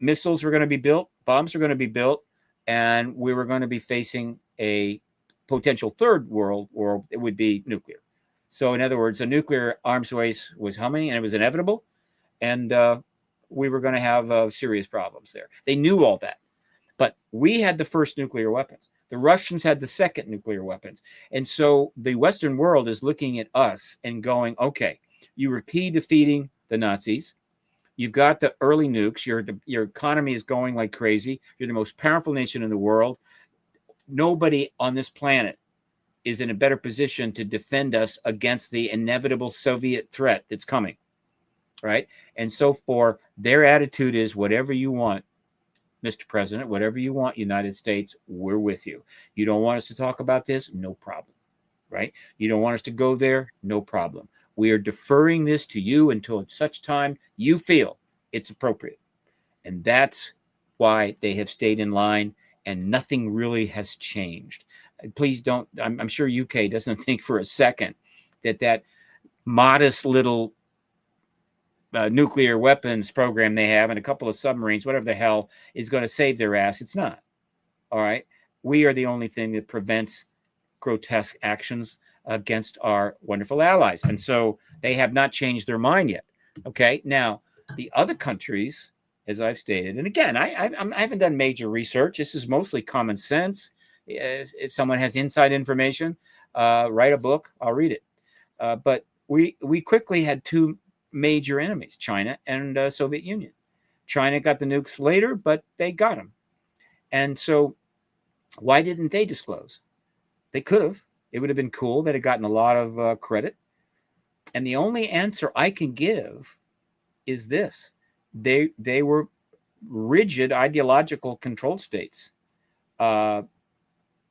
missiles were going to be built, bombs were going to be built, and we were going to be facing a potential third world war. It would be nuclear. So, in other words, a nuclear arms race was humming, and it was inevitable, and we were going to have serious problems there. They knew all that, but we had the first nuclear weapons. The Russians had the second nuclear weapons. And so the Western world is looking at us and going, okay, you were key defeating the Nazis. You've got the early nukes. Your economy is going like crazy. You're the most powerful nation in the world. Nobody on this planet is in a better position to defend us against the inevitable Soviet threat that's coming, right? And so for their attitude is whatever you want, Mr. President, whatever you want, United States, we're with you. You don't want us to talk about this? No problem, right? You don't want us to go there? No problem. We are deferring this to you until at such time you feel it's appropriate. And that's why they have stayed in line and nothing really has changed. Please don't, I'm sure UK doesn't think for a second that modest little nuclear weapons program they have and a couple of submarines, whatever the hell, is going to save their ass. It's not. All right. We are the only thing that prevents grotesque actions against our wonderful allies. And so they have not changed their mind yet. Okay. Now, the other countries, as I've stated, and again, I haven't done major research. This is mostly common sense. If someone has inside information, write a book, I'll read it. But we quickly had two major enemies, China and Soviet Union. China got the nukes later, but they got them. And so why didn't they disclose? They could have. It would have been cool. They'd have gotten a lot of credit. And the only answer I can give is this. They were rigid ideological control states.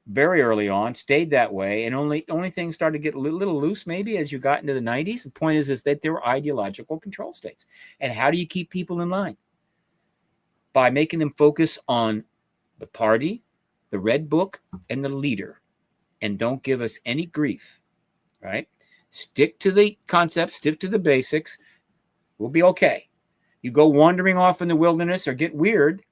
Very early on, stayed that way, and only things started to get a little loose maybe as you got into the 90s. The point is that they were ideological control states. And how do you keep people in line? By making them focus on the party, the red book, and the leader, and don't give us any grief, right? Stick to the concepts, stick to the basics. We'll be okay. You go wandering off in the wilderness or get weird,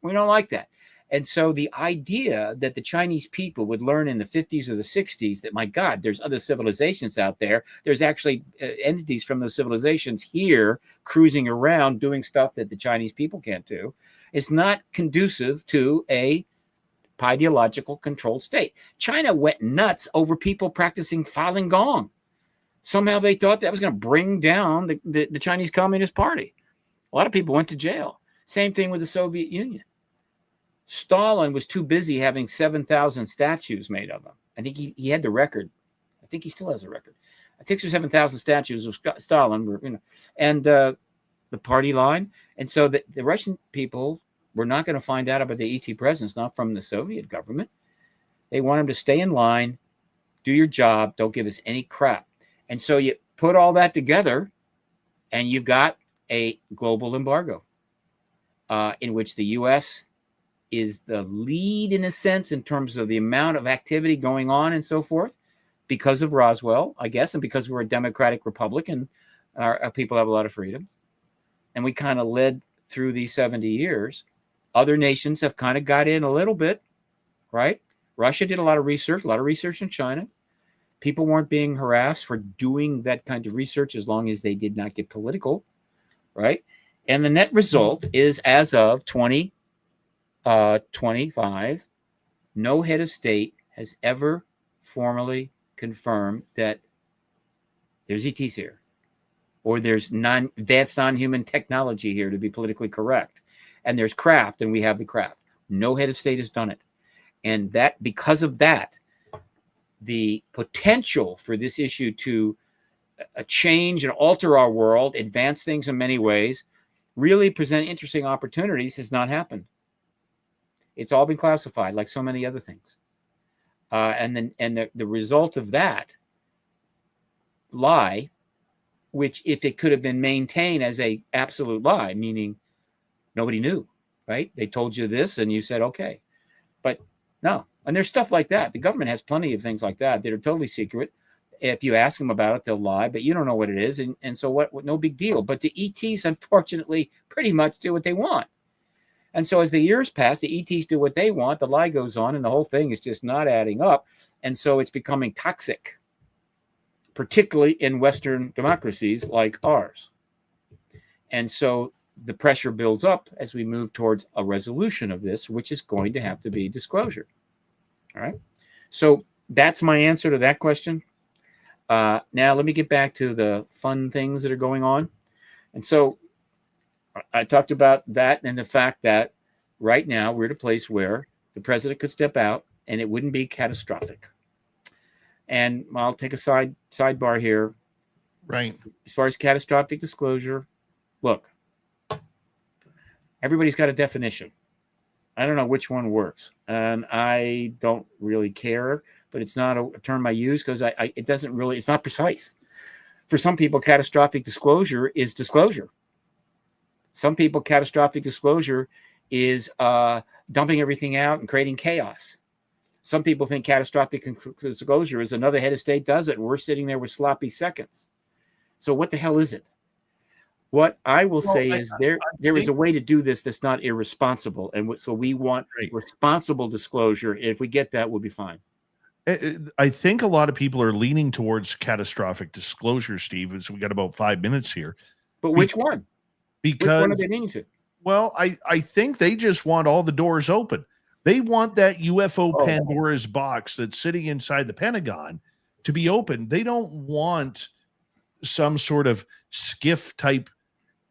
we don't like that. And so the idea that the Chinese people would learn in the 50s or the 60s that, my God, there's other civilizations out there. There's actually entities from those civilizations here cruising around doing stuff that the Chinese people can't do. It's not conducive to a ideological controlled state. China went nuts over people practicing Falun Gong. Somehow they thought that was going to bring down the Chinese Communist Party. A lot of people went to jail. Same thing with the Soviet Union. Stalin was too busy having 7,000 statues made of him. I think he had the record. I think he still has a record. 6,000 or 7,000 statues of Stalin were, and the party line. And so the Russian people were not going to find out about the ET presence, not from the Soviet government. They want them to stay in line, do your job, don't give us any crap. And so you put all that together, and you've got a global embargo in which the U.S. is the lead in a sense in terms of the amount of activity going on and so forth because of Roswell, I guess, and because we're a democratic republic and our people have a lot of freedom. And we kind of led through these 70 years. Other nations have kind of got in a little bit, right? Russia did a lot of research in China. People weren't being harassed for doing that kind of research as long as they did not get political, right? And the net result is, as of 2025, no head of state has ever formally confirmed that there's ETs here or there's advanced non-human technology here, to be politically correct. And there's craft, and we have the craft. No head of state has done it. And that, because of that, the potential for this issue to change and alter our world, advance things in many ways, really present interesting opportunities has not happened. It's all been classified like so many other things. And the result of that lie, which if it could have been maintained as a absolute lie, meaning nobody knew, right? They told you this and you said, okay. But no. And there's stuff like that. The government has plenty of things like that are totally secret. If you ask them about it, they'll lie, but you don't know what it is. And so what no big deal. But the ETs, unfortunately, pretty much do what they want. And so as the years pass, the ETs do what they want, the lie goes on, and the whole thing is just not adding up. And so it's becoming toxic, particularly in Western democracies like ours. And so the pressure builds up as we move towards a resolution of this, which is going to have to be disclosure. All right. So that's my answer to that question. Now let me get back to the fun things that are going on. And so I talked about that and the fact that right now we're at a place where the president could step out and it wouldn't be catastrophic. And I'll take a sidebar here. Right. As far as catastrophic disclosure, look, everybody's got a definition. I don't know which one works, and I don't really care, but it's not a term I use because it's not precise. For some people, catastrophic disclosure is disclosure. Some people, catastrophic disclosure is dumping everything out and creating chaos. Some people think catastrophic disclosure is another head of state does it, and we're sitting there with sloppy seconds. So what the hell is it? What I will say is there is a way to do this that's not irresponsible. And so we want responsible disclosure. If we get that, we'll be fine. I think a lot of people are leaning towards catastrophic disclosure, Steve, so we got about 5 minutes here. But which one? Because which one are they leaning to? Well, I think they just want all the doors open. They want that UFO Pandora's box that's sitting inside the Pentagon to be open. They don't want some sort of skiff type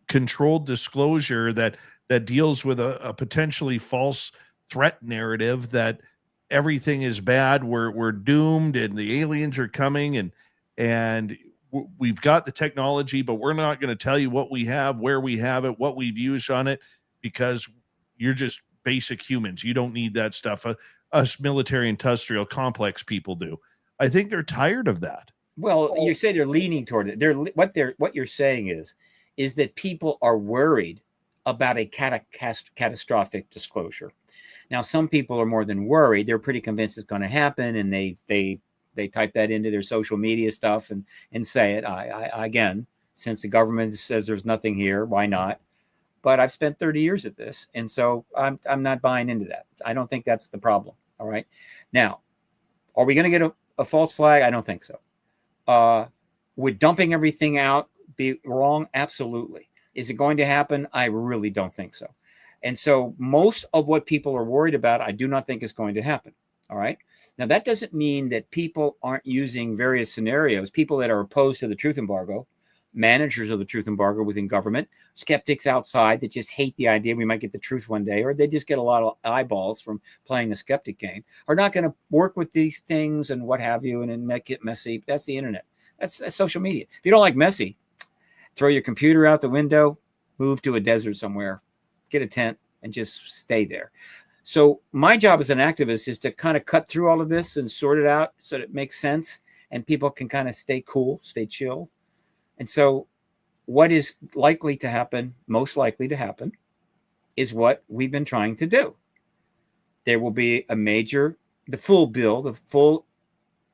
controlled disclosure that deals with a potentially false threat narrative that everything is bad, we're doomed and the aliens are coming and we've got the technology, but we're not going to tell you what we have, where we have it, what we've used on it, because you're just basic humans. You don't need that stuff. Us military industrial complex people do. I think they're tired of that. Well, you say they're leaning toward it. What you're saying is that people are worried about a catastrophic disclosure. Now, some people are more than worried. They're pretty convinced it's going to happen, and they type that into their social media stuff and say it. I again, since the government says there's nothing here, why not? But I've spent 30 years at this, and so I'm not buying into that. I don't think that's the problem. All right. Now, are we going to get a false flag? I don't think so. Would dumping everything out be wrong? Absolutely. Is it going to happen? I really don't think so. And so most of what people are worried about, I do not think is going to happen. All right. Now, that doesn't mean that people aren't using various scenarios. People that are opposed to the truth embargo, managers of the truth embargo within government, skeptics outside that just hate the idea we might get the truth one day, or they just get a lot of eyeballs from playing the skeptic game, are not going to work with these things and what have you and make it messy. That's the internet. That's social media. If you don't like messy, throw your computer out the window, move to a desert somewhere, get a tent, and just stay there. So my job as an activist is to kind of cut through all of this and sort it out so that it makes sense and people can kind of stay cool, stay chill. And so what is likely to happen, most likely to happen, is what we've been trying to do. There will be the full bill, the full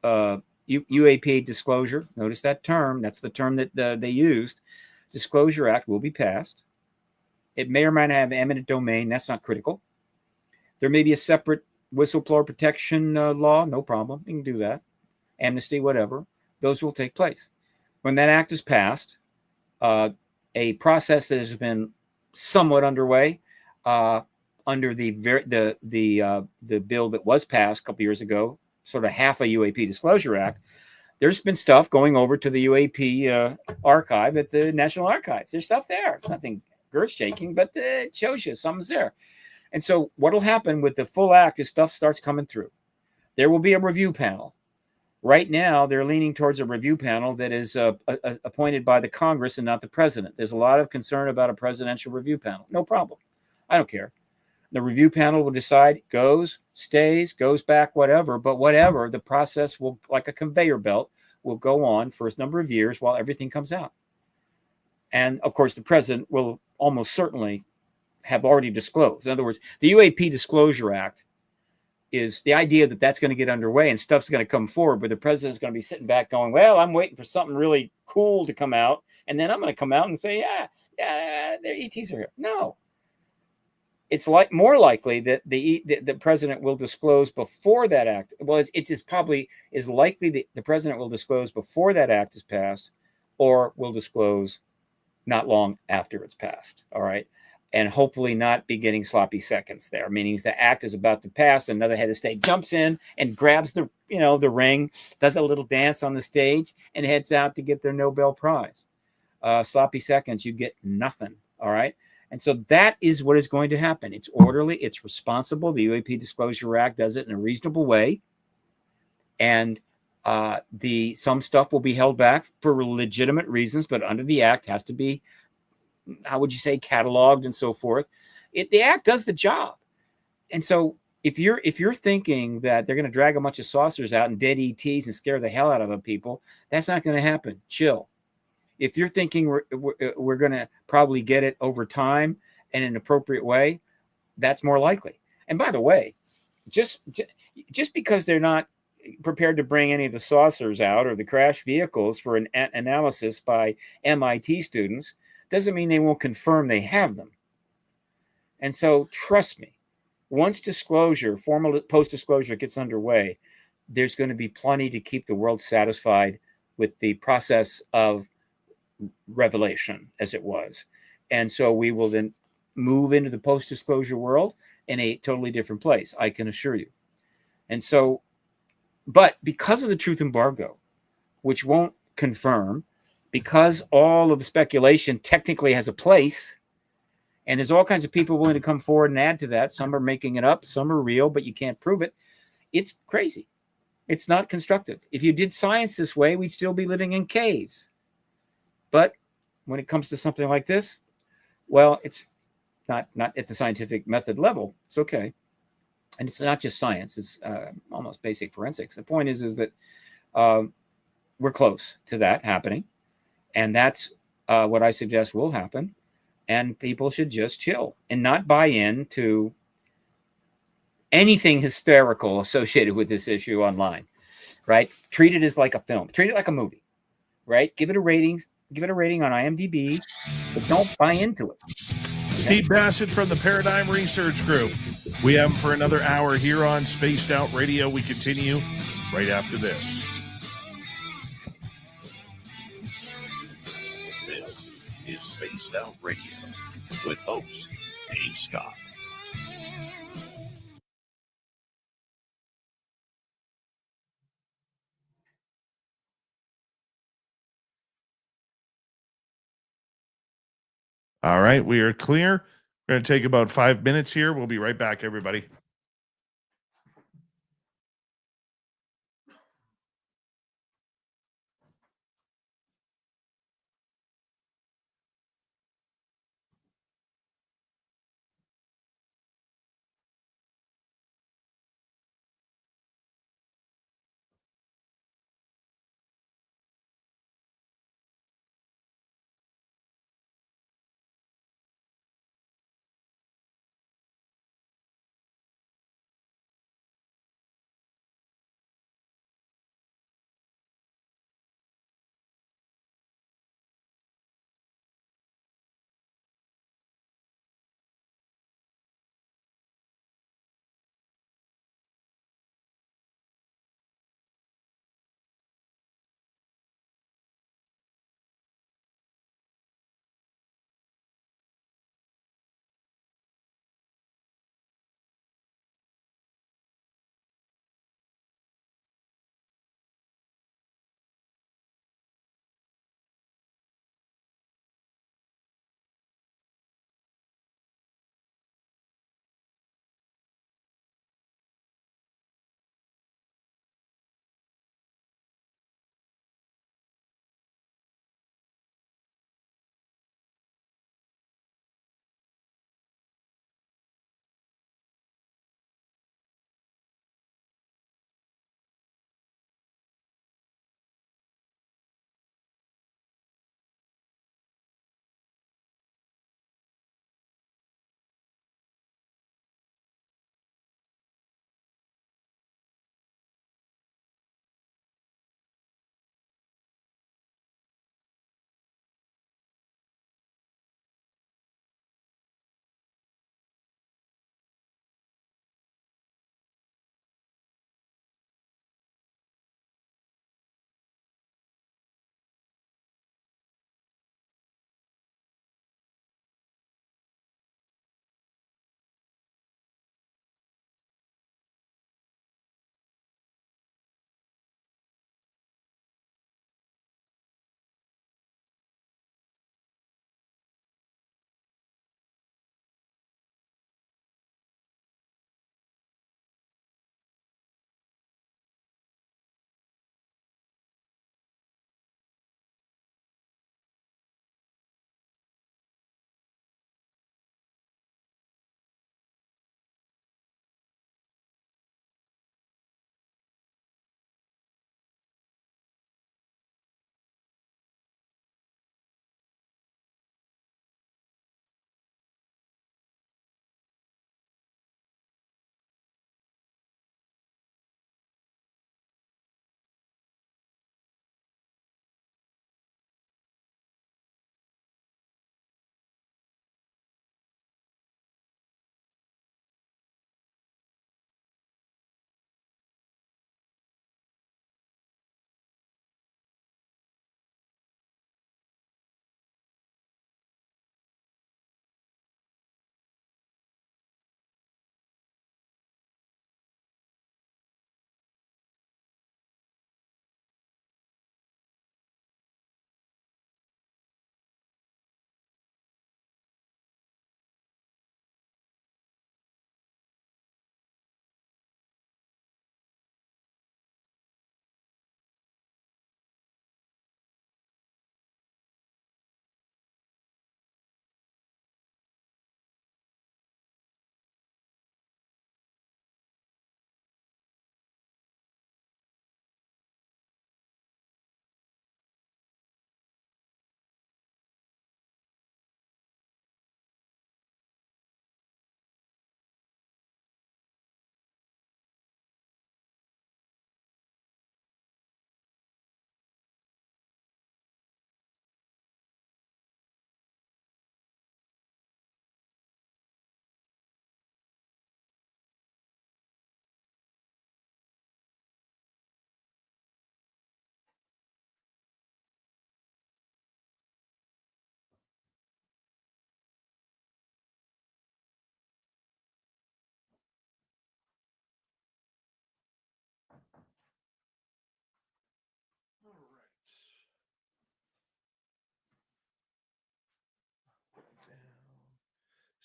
UAP disclosure. Notice that term. That's the term that they used. Disclosure Act will be passed. It may or may not have eminent domain. That's not critical. There may be a separate whistleblower protection law. No problem. You can do that. Amnesty, whatever. Those will take place. When that act is passed, a process that has been somewhat underway under the bill that was passed a couple years ago, sort of half a UAP Disclosure Act, there's been stuff going over to the UAP archive at the National Archives. There's stuff there. It's nothing earth-shaking, but it shows you something's there. And so what will happen with the full act is stuff starts coming through. There will be a review panel. Right now, they're leaning towards a review panel that is appointed by the Congress and not the president. There's a lot of concern about a presidential review panel. No problem. I don't care. The review panel will decide, goes, stays, goes back, whatever. But whatever, the process will, like a conveyor belt, will go on for a number of years while everything comes out. And, of course, the president will almost certainly have already disclosed. In other words, the UAP Disclosure Act is the idea that that's going to get underway and stuff's going to come forward, but the president's going to be sitting back going, well, I'm waiting for something really cool to come out. And then I'm going to come out and say, yeah, their ETs are here. No. It's more likely that the president will disclose before that act. Well, it's probably is likely that the president will disclose before that act is passed, or will disclose not long after it's passed. All right. And hopefully not be getting sloppy seconds there, meaning the act is about to pass. Another head of state jumps in and grabs the ring, does a little dance on the stage, and heads out to get their Nobel Prize. Sloppy seconds, you get nothing. All right. And so that is what is going to happen. It's orderly. It's responsible. The UAP Disclosure Act does it in a reasonable way. And some stuff will be held back for legitimate reasons, but under the act has to be, how would you say, cataloged and so forth. The act does the job. And so if you're thinking that they're going to drag a bunch of saucers out and dead ETs and scare the hell out of people, that's not going to happen. Chill. If you're thinking we're going to probably get it over time and in an appropriate way, that's more likely. And by the way, just because they're not prepared to bring any of the saucers out or the crash vehicles for an analysis by MIT students doesn't mean they won't confirm they have them. And so trust me, once formal post-disclosure gets underway, there's going to be plenty to keep the world satisfied with the process of revelation as it was. And so we will then move into the post-disclosure world in a totally different place, I can assure you. And so, but because of the truth embargo, which won't confirm, because all of the speculation technically has a place, and there's all kinds of people willing to come forward and add to that. Some are making it up, some are real, but you can't prove it. It's crazy. It's not constructive. If you did science this way, we'd still be living in caves. But when it comes to something like this, well, it's not at the scientific method level. It's okay. And it's not just science. It's almost basic forensics. The point is that we're close to that happening. And that's what I suggest will happen. And people should just chill and not buy into anything hysterical associated with this issue online, right? Treat it as like a film. Treat it like a movie, right? Give it a rating. Give it a rating on IMDb, but don't buy into it. Steve Bassett from the Paradigm Research Group. We have him for another hour here on Spaced Out Radio. We continue right after this. This is Spaced Out Radio with host Dave Scott. All right, we are clear. We're going to take about 5 minutes here. We'll be right back, everybody.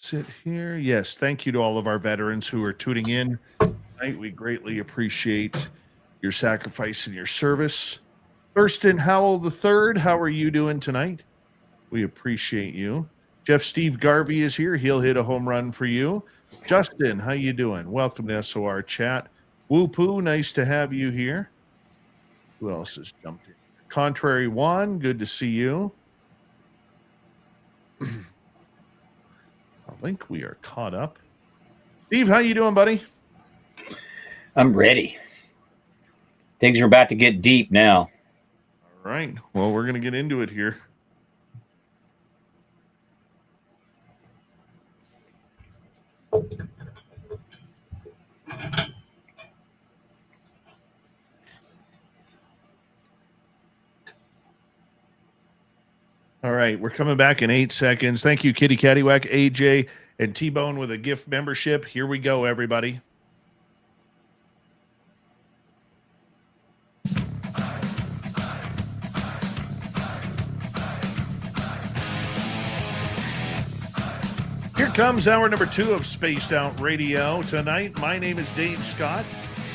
Sit here. Yes, thank you to all of our veterans who are tuning in tonight. We greatly appreciate your sacrifice and your service. Thurston Howell III, how are you doing tonight? We appreciate you. Jeff Steve Garvey is here. He'll hit a home run for you. Justin, how you doing? Welcome to SOR Chat. Woo Poo, nice to have you here. Who else has jumped in? Contrary Juan, good to see you. I think we are caught up. Steve, how you doing, buddy? I'm ready. Things are about to get deep now. All right. Well, we're going to get into it here. All right, we're coming back in 8 seconds. Thank you, Kitty Caddywhack, AJ, and T-Bone with a gift membership. Here we go, everybody. Here comes hour number 2 of Spaced Out Radio tonight. My name is Dave Scott.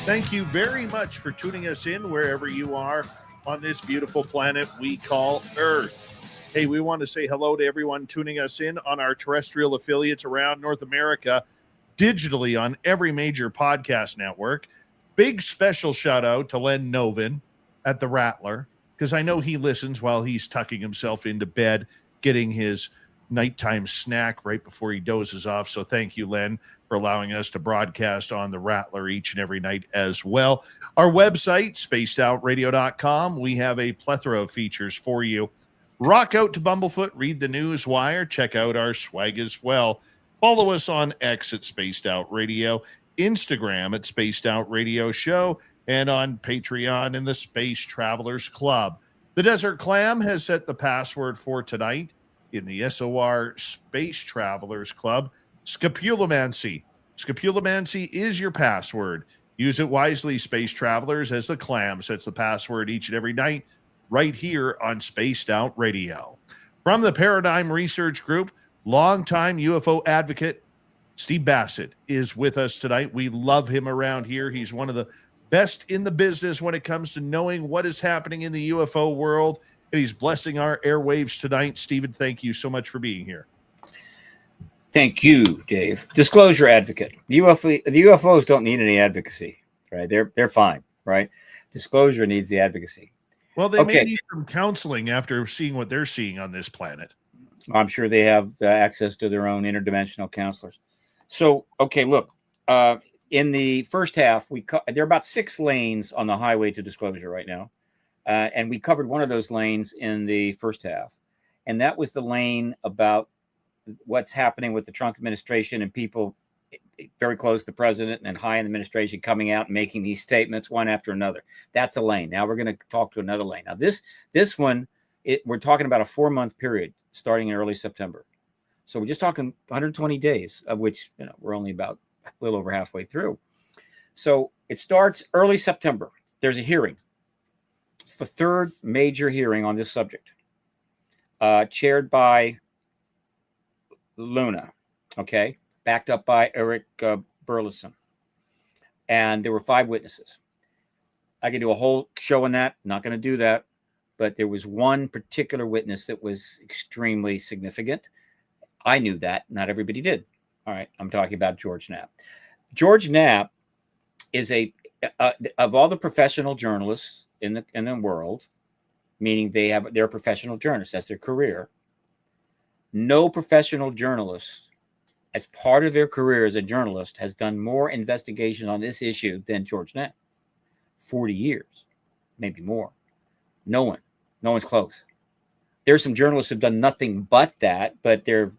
Thank you very much for tuning us in wherever you are on this beautiful planet we call Earth. Hey, we want to say hello to everyone tuning us in on our terrestrial affiliates around North America, digitally on every major podcast network. Big special shout out to Len Novin at the Rattler, because I know he listens while he's tucking himself into bed, getting his nighttime snack right before he dozes off. So thank you, Len, for allowing us to broadcast on the Rattler each and every night as well. Our website, spacedoutradio.com, we have a plethora of features for you. Rock out to Bumblefoot, read the news wire, check out our swag as well. Follow us on X at Spaced Out Radio, Instagram at Spaced Out Radio Show, and on Patreon in the Space Travelers Club. The Desert Clam has set the password for tonight in the SOR Space Travelers Club, Scapulomancy. Scapulomancy is your password. Use it wisely, Space Travelers, as the Clam sets the password each and every night right here on Spaced Out Radio. From the Paradigm Research Group, longtime UFO advocate Steve Bassett is with us tonight. We love him around here. He's one of the best in the business when it comes to knowing what is happening in the UFO world, and he's blessing our airwaves tonight. Stephen, thank you so much for being here. Thank you, Dave. Disclosure advocate. The UFOs don't need any advocacy, right? They're fine, right? Disclosure needs the advocacy. Well, they may need some counseling after seeing what they're seeing on this planet. I'm sure they have access to their own interdimensional counselors. So, okay, look, in the first half, there are about 6 lanes on the highway to disclosure right now. And we covered one of those lanes in the first half. And that was the lane about what's happening with the Trump administration and people very close to the president and high in the administration coming out and making these statements one after another. That's a lane. Now we're going to talk to another lane. Now this one, we're talking about a 4-month period starting in early September. So we're just talking 120 days, of which we're only about a little over halfway through. So it starts early September. There's a hearing. It's the 3rd major hearing on this subject, chaired by Luna, okay, backed up by Eric Burleson. And there were 5 witnesses. I could do a whole show on that. Not going to do that. But there was one particular witness that was extremely significant. I knew that. Not everybody did. All right. I'm talking about George Knapp. George Knapp is of all the professional journalists in the world, meaning they're professional journalists. That's their career. No professional journalist, as part of their career as a journalist, has done more investigation on this issue than George Knapp. 40 years, maybe more. No one's close. There's some journalists who've done nothing but that, but they're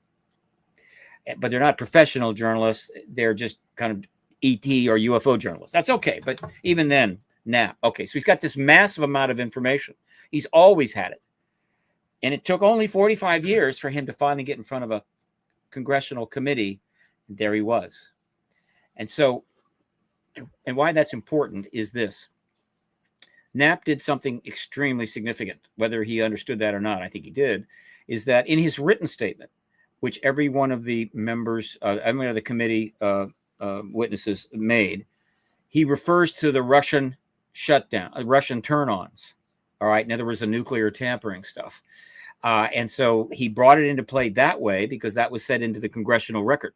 not professional journalists. They're just kind of ET or UFO journalists. That's okay. But even then, Knapp. Okay, so he's got this massive amount of information. He's always had it. And it took only 45 years for him to finally get in front of a congressional committee. And there he was. And so, and why that's important is this. Knapp did something extremely significant, whether he understood that or not. I think he did, is that in his written statement, which every one of the members, every one of the committee witnesses made, he refers to the Russian shutdown, Russian turn-ons. All right. In other words, the nuclear tampering stuff. And so he brought it into play that way because that was set into the congressional record.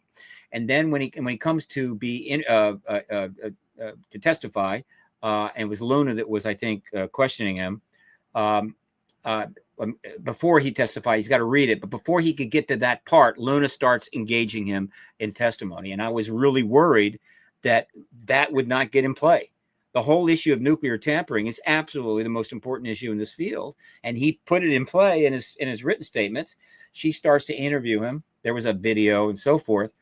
And then when he comes to be to testify, and it was Luna that was, I think, questioning him. Before he testified, he's got to read it. But before he could get to that part, Luna starts engaging him in testimony. And I was really worried that would not get in play. The whole issue of nuclear tampering is absolutely the most important issue in this field. And he put it in play in his written statements. She starts to interview him. There was a video and so forth.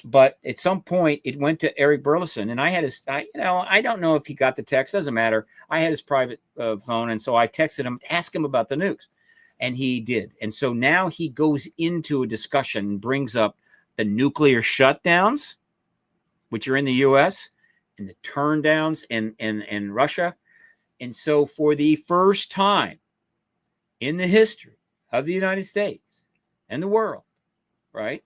But at some point, it went to Eric Burleson, and I had I don't know if he got the text. Doesn't matter. I had his private phone, and so I texted him to ask him about the nukes, and he did. And so now he goes into a discussion and brings up the nuclear shutdowns, which are in the U.S., and the turndowns in Russia. And so for the first time in the history of the United States and the world, right,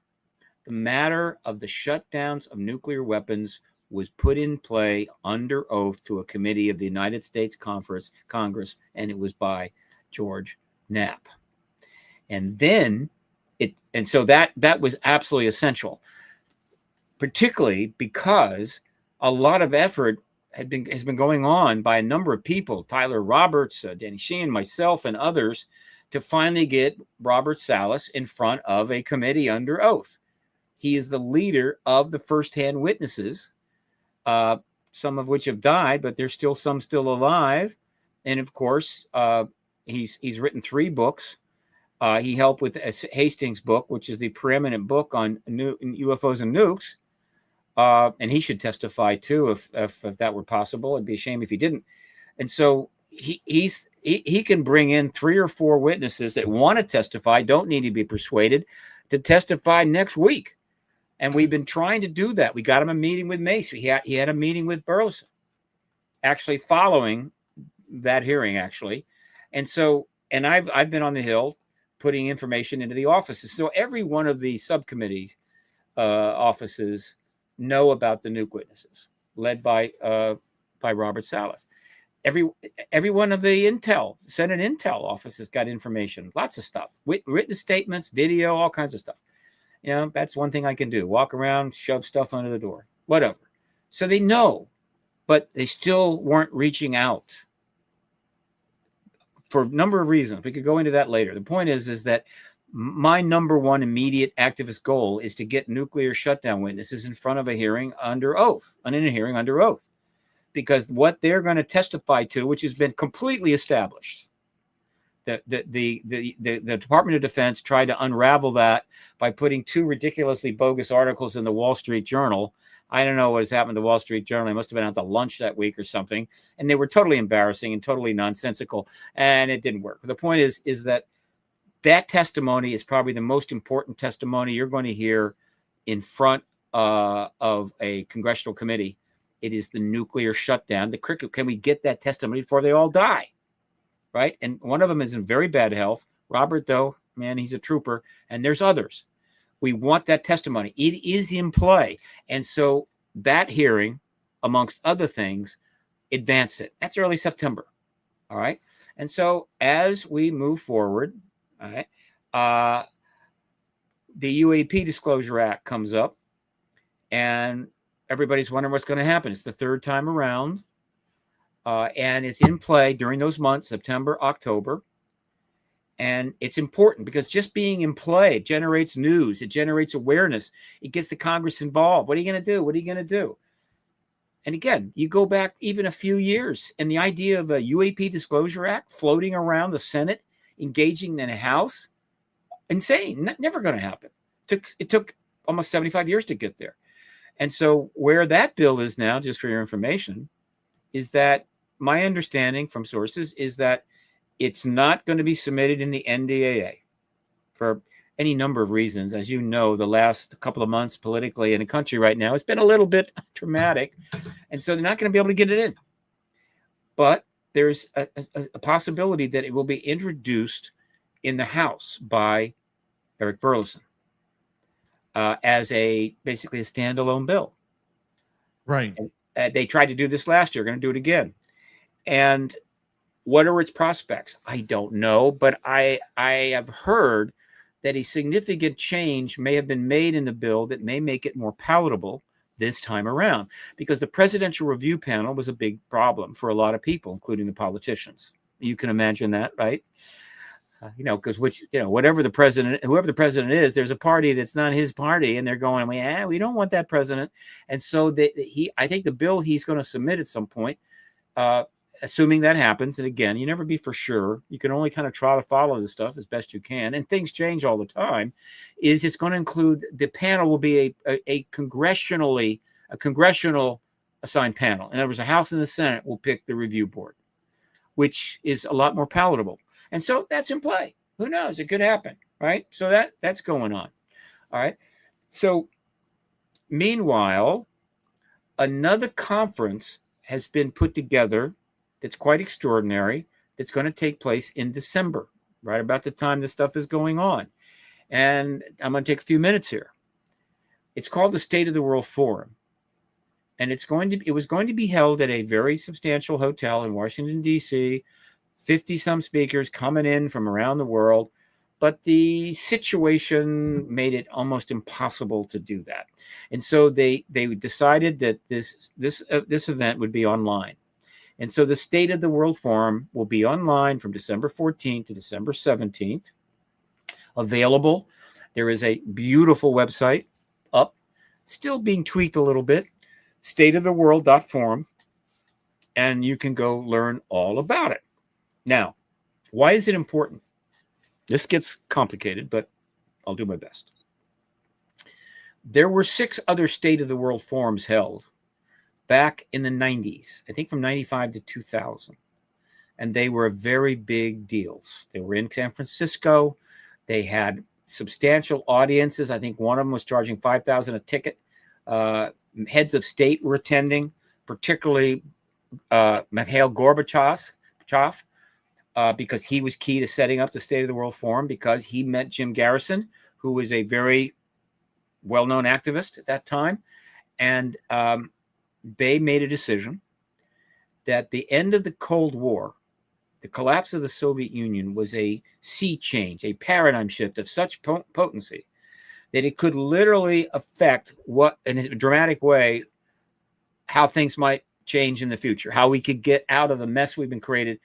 the matter of the shutdowns of nuclear weapons was put in play under oath to a committee of the United States Congress, and it was by George Knapp. And then so that was absolutely essential, particularly because a lot of effort has been going on by a number of people, Tyler Roberts, Danny Sheehan, myself, and others, to finally get Robert Salas in front of a committee under oath. He is the leader of the firsthand witnesses, some of which have died, but there's still some still alive. And of course, he's written 3 books. He helped with Hastings' book, which is the preeminent book on UFOs and nukes. And he should testify too, if that were possible. It'd be a shame if he didn't. And so he can bring in 3 or 4 witnesses that want to testify, don't need to be persuaded, to testify next week. And we've been trying to do that. We got him a meeting with Mace. He had a meeting with Burleson, actually following that hearing, actually. And so, and I've been on the Hill putting information into the offices. So every one of the subcommittee offices know about the nuke witnesses, led by Robert Salas. Every one of the Senate Intel offices got information, lots of stuff, written statements, video, all kinds of stuff. You know, that's one thing I can do. Walk around, shove stuff under the door, whatever. So they know, but they still weren't reaching out for a number of reasons. We could go into that later. The point is that my number one immediate activist goal is to get nuclear shutdown witnesses in front of a hearing under oath, because what they're going to testify to, which has been completely established, the Department of Defense tried to unravel that by putting 2 ridiculously bogus articles in the Wall Street Journal. I don't know what has happened to the Wall Street Journal. They must have been out to lunch that week or something. And they were totally embarrassing and totally nonsensical. And it didn't work. The point is that testimony is probably the most important testimony you're going to hear in front of a congressional committee. It is the nuclear shutdown. Can we get that testimony before they all die? Right. And one of them is in very bad health. Robert, though, man, he's a trooper. And there's others. We want that testimony. It is in play. And so that hearing, amongst other things, advanced it. That's early September. All right. And so as we move forward, all right, the UAP Disclosure Act comes up, and everybody's wondering what's going to happen. It's the 3rd time around. And it's in play during those months, September, October. And it's important because just being in play generates news. It generates awareness. It gets the Congress involved. What are you going to do? What are you going to do? And again, you go back even a few years, and the idea of a UAP Disclosure Act floating around the Senate, engaging in a House, insane. Never going to happen. It took almost 75 years to get there. And so where that bill is now, just for your information, is that my understanding from sources is that it's not going to be submitted in the NDAA for any number of reasons. As you know, the last couple of months politically in the country right now, it's been a little bit traumatic. And so they're not going to be able to get it in. But there's a possibility that it will be introduced in the House by Eric Burleson. as basically a standalone bill. Right. They tried to do this last year, going to do it again. And what are its prospects? I don't know, but I have heard that a significant change may have been made in the bill that may make it more palatable this time around, because the presidential review panel was a big problem for a lot of people, including the politicians. You can imagine that, right? Because whoever the president is, there's a party that's not his party, and they're going, we don't want that president. And so I think the bill he's going to submit at some point, assuming that happens, and again, you never be for sure. You can only kind of try to follow this stuff as best you can, and things change all the time. It's going to include, the panel will be a congressional assigned panel. In other words, the House and the Senate will pick the review board, which is a lot more palatable. And so that's in play. Who knows? It could happen, right? So that's going on. All right. So meanwhile, another conference has been put together that's quite extraordinary, that's going to take place in December, right about the time this stuff is going on. And I'm going to take a few minutes here. It's called the State of the World Forum. And it was going to be held at a very substantial hotel in Washington, D.C., 50-some speakers coming in from around the world, but the situation made it almost impossible to do that. And so they decided that this event would be online. And so the State of the World Forum will be online from December 14th to December 17th. Available. There is a beautiful website up, still being tweaked a little bit, stateoftheworld.forum, and you can go learn all about it. Now, why is it important? This gets complicated, but I'll do my best. There were 6 other State of the World forums held back in the 90s, I think from 95 to 2000. And they were very big deals. They were in San Francisco. They had substantial audiences. I think one of them was charging $5,000 a ticket. Heads of state were attending, particularly Mikhail Gorbachev, because he was key to setting up the State of the World Forum, because he met Jim Garrison, who was a very well-known activist at that time. And they made a decision that the end of the Cold War, the collapse of the Soviet Union, was a sea change, a paradigm shift of such potency that it could literally affect in a dramatic way, how things might change in the future, how we could get out of the mess we've been created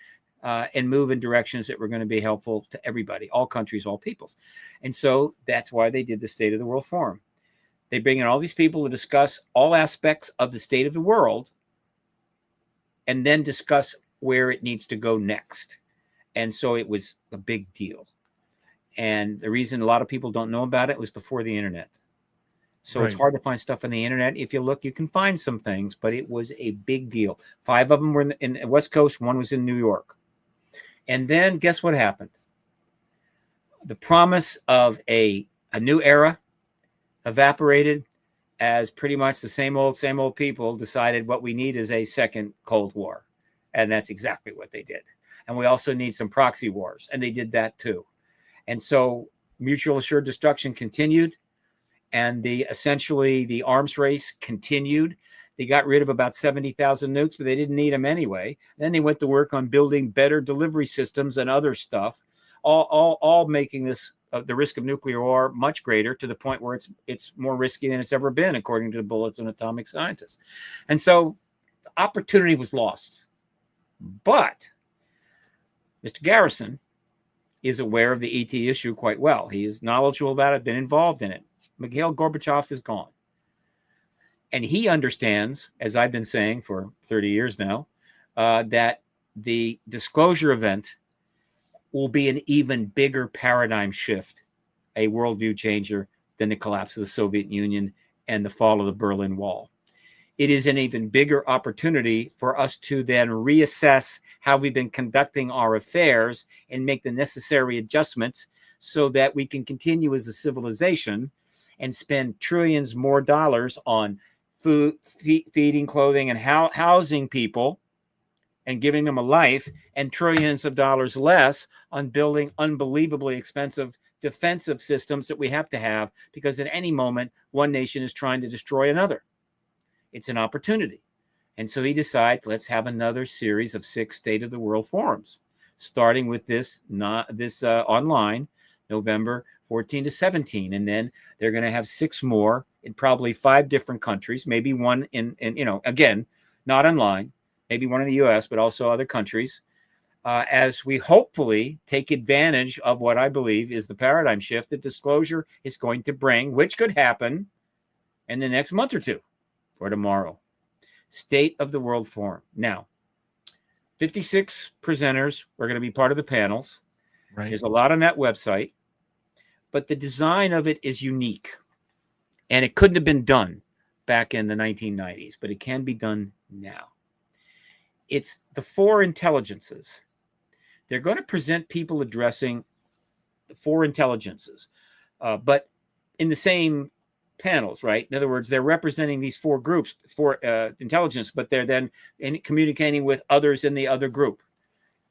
and move in directions that were going to be helpful to everybody, all countries, all peoples. And so that's why they did the State of the World Forum. They bring in all these people to discuss all aspects of the state of the world and then discuss where it needs to go next. And so it was a big deal. And the reason a lot of people don't know about it was before the internet. So It's hard to find stuff on the internet. If you look, you can find some things, but it was a big deal. 5 of them were in the West Coast. 1 was in New York. And then guess what happened? The promise of a new era evaporated as pretty much the same old people decided what we need is a second Cold War. And that's exactly what they did. And we also need some proxy wars. And they did that too. And so mutual assured destruction continued. And essentially the arms race continued. They got rid of about 70,000 nukes, but they didn't need them anyway. Then they went to work on building better delivery systems and other stuff, all making this the risk of nuclear war much greater, to the point where it's more risky than it's ever been, according to the Bulletin of Atomic Scientists. And so the opportunity was lost. But Mr. Garrison is aware of the ET issue quite well. He is knowledgeable about it, been involved in it. Mikhail Gorbachev is gone. And he understands, as I've been saying for 30 years now, that the disclosure event will be an even bigger paradigm shift, a worldview changer, than the collapse of the Soviet Union and the fall of the Berlin Wall. It is an even bigger opportunity for us to then reassess how we've been conducting our affairs and make the necessary adjustments so that we can continue as a civilization and spend trillions more dollars on food, feeding, clothing, and housing people and giving them a life, and trillions of dollars less on building unbelievably expensive defensive systems that we have to have, because at any moment, one nation is trying to destroy another. It's an opportunity. And so he decides, let's have another series of 6 State of the World forums, starting with this online, November 14 to 17. And then they're going to have 6 more in probably 5 different countries, maybe one in again, not online, maybe one in the US, but also other countries, as we hopefully take advantage of what I believe is the paradigm shift that disclosure is going to bring, which could happen in the next month or 2 or tomorrow. State of the World Forum. Now, 56 presenters are going to be part of the panels. Right. There's a lot on that website, but the design of it is unique. And it couldn't have been done back in the 1990s, but it can be done now. It's the 4 intelligences. They're going to present people addressing the 4 intelligences, but in the same panels, right? In other words, they're representing these 4 groups, 4 intelligence, but they're then communicating with others in the other group.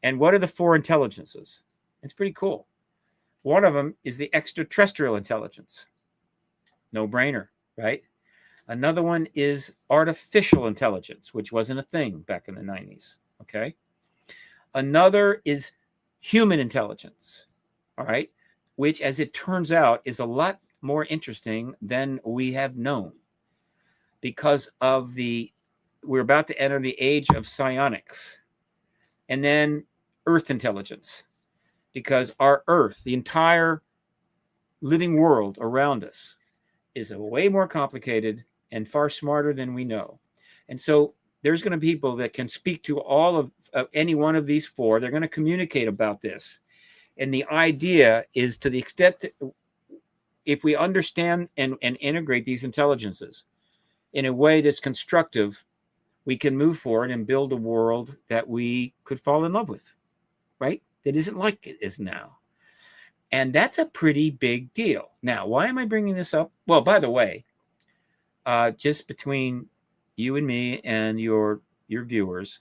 And what are the 4 intelligences? It's pretty cool. One of them is the extraterrestrial intelligence. No brainer, right? Another one is artificial intelligence, which wasn't a thing back in the 90s, okay? Another is human intelligence, all right? Which, as it turns out, is a lot more interesting than we have known, because of we're about to enter the age of psionics. And then Earth intelligence, because our Earth, the entire living world around us, is a way more complicated and far smarter than we know. And so there's going to be people that can speak to all of any one of these 4. They're going to communicate about this. And the idea is, to the extent that if we understand and integrate these intelligences in a way that's constructive, we can move forward and build a world that we could fall in love with, right? That isn't like it is now. And that's a pretty big deal. Now, why am I bringing this up? Well, by the way, just between you and me and your viewers,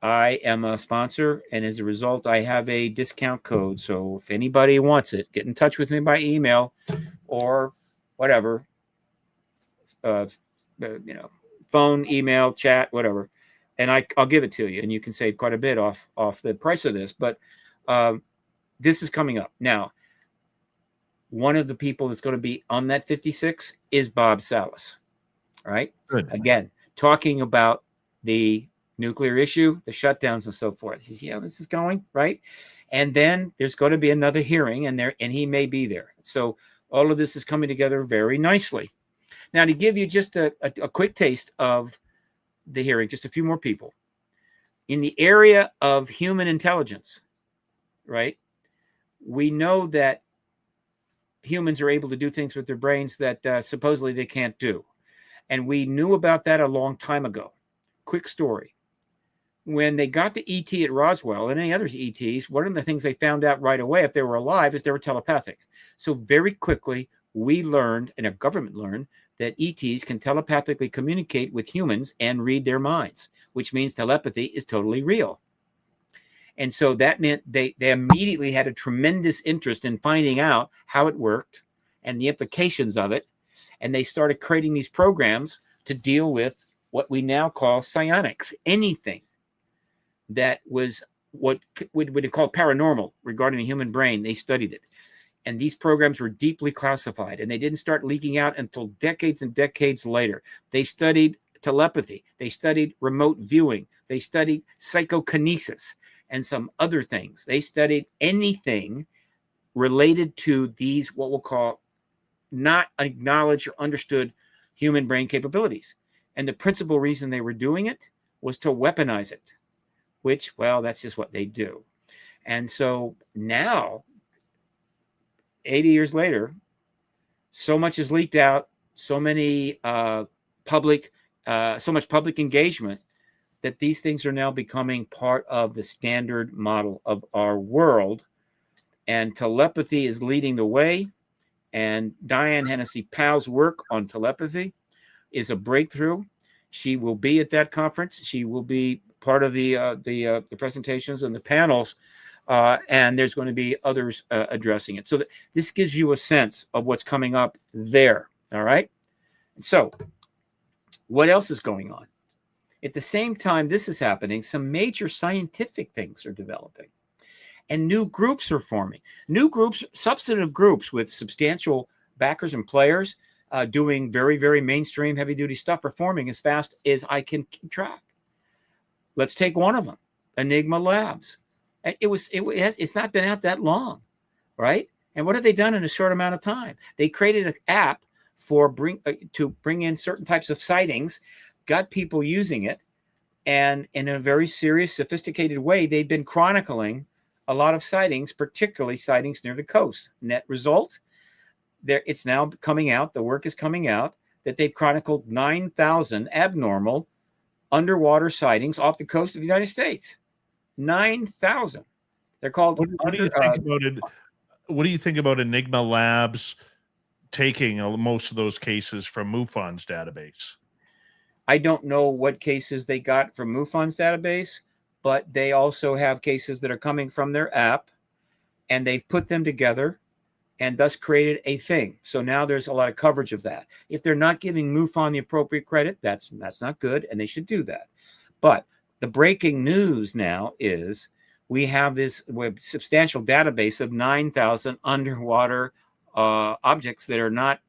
I am a sponsor, and as a result, I have a discount code. So if anybody wants it, get in touch with me by email or whatever, phone, email, chat, whatever, and I'll give it to you, and you can save quite a bit off the price of this. But this is coming up now. One of the people that's going to be on that 56 is Bob Salas. All right. Good. Again, talking about the nuclear issue, the shutdowns and so forth. He says, this is going right. And then there's going to be another hearing, and he may be there. So all of this is coming together very nicely. Now, to give you just a quick taste of the hearing, just a few more people in the area of human intelligence, right? We know that humans are able to do things with their brains that supposedly they can't do. And we knew about that a long time ago. Quick story. When they got the ET at Roswell and any other ETs, one of the things they found out right away, if they were alive, is they were telepathic. So very quickly, we learned, and our government learned, that ETs can telepathically communicate with humans and read their minds, which means telepathy is totally real. And so that meant they immediately had a tremendous interest in finding out how it worked and the implications of it. And they started creating these programs to deal with what we now call psionics, anything that was what would call paranormal regarding the human brain. They studied it. And these programs were deeply classified, and they didn't start leaking out until decades and decades later. They studied telepathy. They studied remote viewing. They studied psychokinesis and some other things. They studied anything related to these, what we'll call not acknowledged or understood human brain capabilities. And the principal reason they were doing it was to weaponize it, which, well, that's just what they do. And so now, 80 years later, so much is leaked out, so much public engagement, that these things are now becoming part of the standard model of our world. And telepathy is leading the way. And Diane Hennessy Powell's work on telepathy is a breakthrough. She will be at that conference. She will be part of the presentations and the panels and there's going to be others addressing it. So this gives you a sense of what's coming up there. All right. So what else is going on? At the same time this is happening, some major scientific things are developing. And new groups are forming. New groups, substantive groups with substantial backers and players doing very, very mainstream, heavy-duty stuff are forming as fast as I can keep track. Let's take one of them, Enigma Labs. It's not been out that long, right? And what have they done in a short amount of time? They created an app to bring in certain types of sightings, got people using it, and in a very serious, sophisticated way, they've been chronicling a lot of sightings, particularly sightings near the coast. Net result, it's now coming out, the work is coming out, that they've chronicled 9,000 abnormal underwater sightings off the coast of the United States. 9,000. They're called... What do you think about it? What do you think about Enigma Labs taking most of those cases from MUFON's database? I don't know what cases they got from MUFON's database, but they also have cases that are coming from their app, and they've put them together and thus created a thing. So now there's a lot of coverage of that. If they're not giving MUFON the appropriate credit, that's not good, and they should do that. But the breaking news now is we have this substantial database of 9,000 underwater objects that are not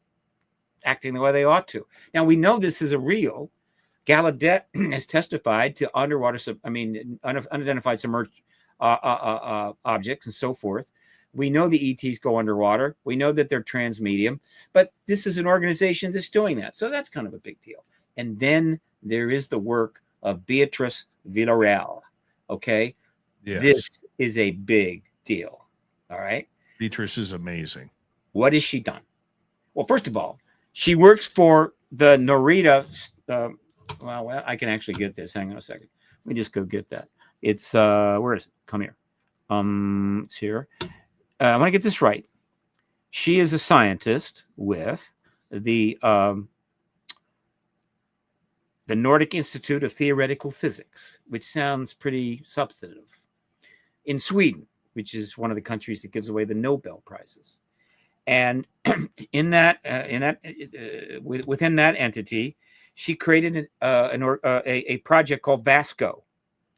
acting the way they ought to. Now, we know this is a real. Gallaudet has testified to unidentified submerged objects and so forth. We know the ETs go underwater. We know that they're transmedium, but this is an organization that's doing that. So that's kind of a big deal. And then there is the work of Beatrice Villarreal. Okay. Yes. This is a big deal. All right. Beatrice is amazing. What has she done? Well, first of all, she works for the Narita. Well, I can actually get this. Hang on a second. Let me just go get that. It's where is it? Come here. It's here. I want to get this right. She is a scientist with the Nordic Institute of Theoretical Physics, which sounds pretty substantive, in Sweden, which is one of the countries that gives away the Nobel Prizes. And within that entity, she created a project called VASCO,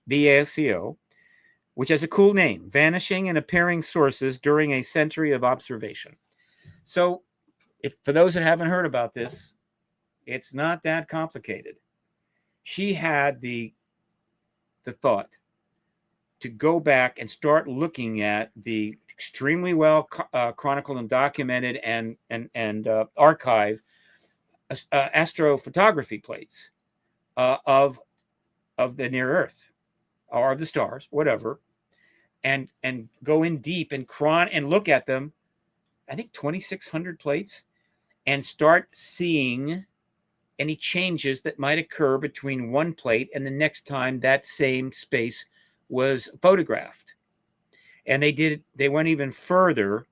VASCO, which has a cool name: Vanishing and Appearing Sources During a Century of Observation. So, for those that haven't heard about this, it's not that complicated. She had the thought to go back and start looking at the extremely well chronicled and documented and archived astrophotography plates of the near Earth or the stars, whatever, and go in deep and look at them. I think 2,600 plates, and start seeing any changes that might occur between one plate and the next time that same space was photographed. And they went even further.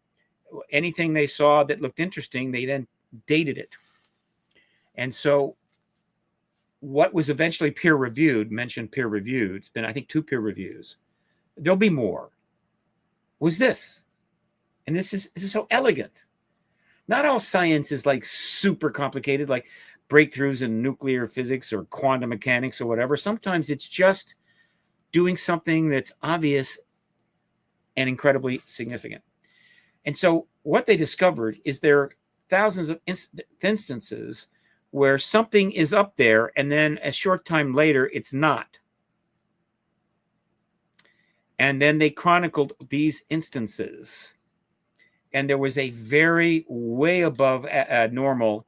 Anything they saw that looked interesting, they then dated it. And so what was eventually peer-reviewed, mentioned peer-reviewed, it's been, I think, 2 peer reviews, there'll be more, was this. And this is so elegant. Not all science is like super complicated, like breakthroughs in nuclear physics or quantum mechanics or whatever. Sometimes it's just doing something that's obvious and incredibly significant. And so what they discovered is there are thousands of instances where something is up there and then a short time later it's not. And then they chronicled these instances, and there was a very way above normal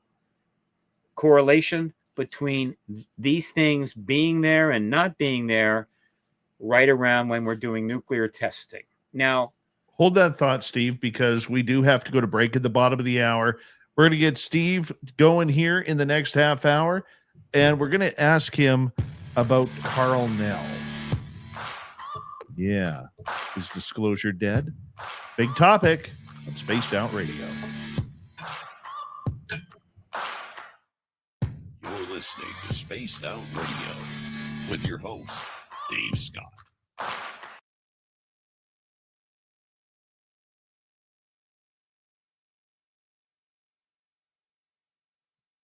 correlation between these things being there and not being there right around when we're doing nuclear testing. Now, hold that thought, Steve, because we do have to go to break at the bottom of the hour. We're going to get Steve going here in the next half hour, and we're going to ask him about Carl Nell. Yeah. Is disclosure dead? Big topic on Spaced Out Radio. You're listening to Spaced Out Radio with your host, Dave Scott.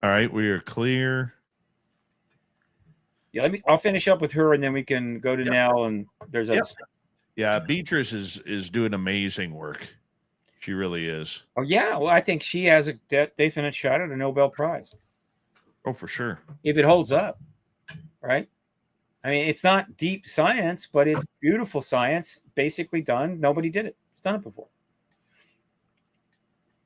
All right, we are clear. Yeah, I'll finish up with her, and then we can go to Nell. And there's other stuff. Yeah, Beatrice is doing amazing work. She really is. Oh yeah, well, I think she has a definite shot at a Nobel Prize. Oh, for sure. If it holds up, right? I mean, it's not deep science, but it's beautiful science, basically done. Nobody did it. It's done it before.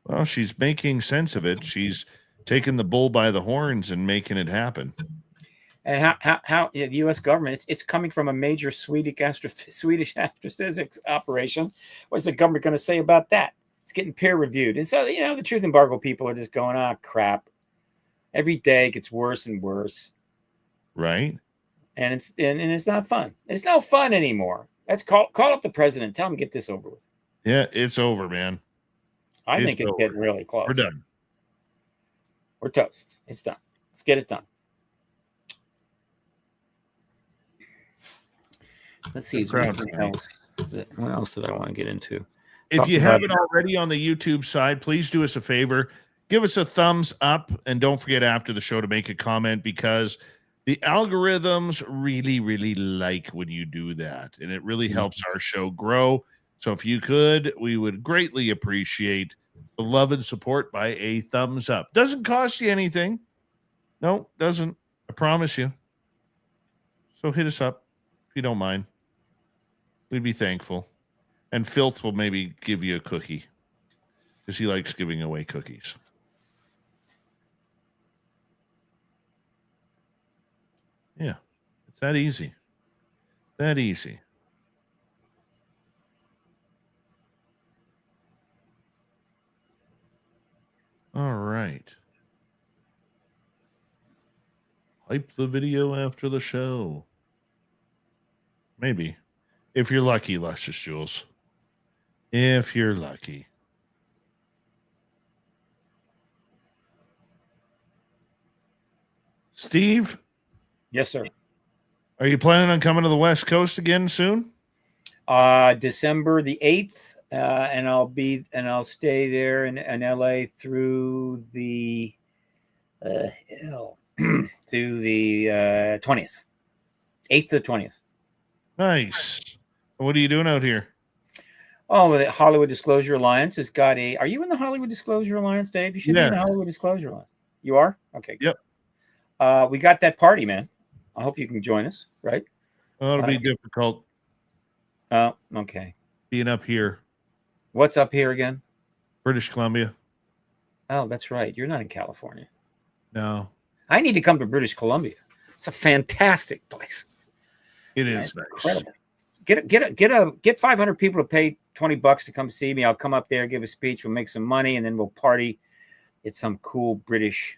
Well, she's making sense of it. She's taking the bull by the horns and making it happen. And how the U.S. government, it's coming from a major Swedish astrophysics operation. What's the government going to say about that? It's getting peer reviewed. And so, the truth embargo people are just going, crap. Every day it gets worse and worse. Right. And it's not fun. It's no fun anymore. Let's call up the president. Tell him to get this over with. Yeah, it's over, man. I think it's getting really close. We're done. We're toast. It's done. Let's get it done. Let's see. What else did I want to get into? If you haven't already on the YouTube side, please do us a favor. Give us a thumbs up. And don't forget after the show to make a comment, because the algorithms really, really like when you do that. And it really helps our show grow. So if you could, we would greatly appreciate the love and support by a thumbs up. Doesn't cost you anything. No, doesn't. I promise you. So hit us up if you don't mind. We'd be thankful. And Filth will maybe give you a cookie, because he likes giving away cookies. Yeah, it's that easy. That easy. All right. Hype the video after the show. Maybe. If you're lucky, Luscious Jules. If you're lucky. Steve? Yes, sir. Are you planning on coming to the West Coast again soon? December the 8th, and I'll stay there in LA through the to the 20th. 8th to the 20th. Nice. What are you doing out here? Oh, the Hollywood Disclosure Alliance has got a. Are you in the Hollywood Disclosure Alliance, Dave? You should be in the Hollywood Disclosure Alliance. You are? Okay. Good. Yep. We got that party, man. I hope you can join us, right? Well, it'll be difficult. Oh, okay. Being up here. What's up here again? British Columbia. Oh, that's right. You're not in California. No. I need to come to British Columbia. It's a fantastic place. It is nice. Incredible. Get 500 people to pay $20 to come see me. I'll come up there, give a speech, we'll make some money, and then we'll party at some cool British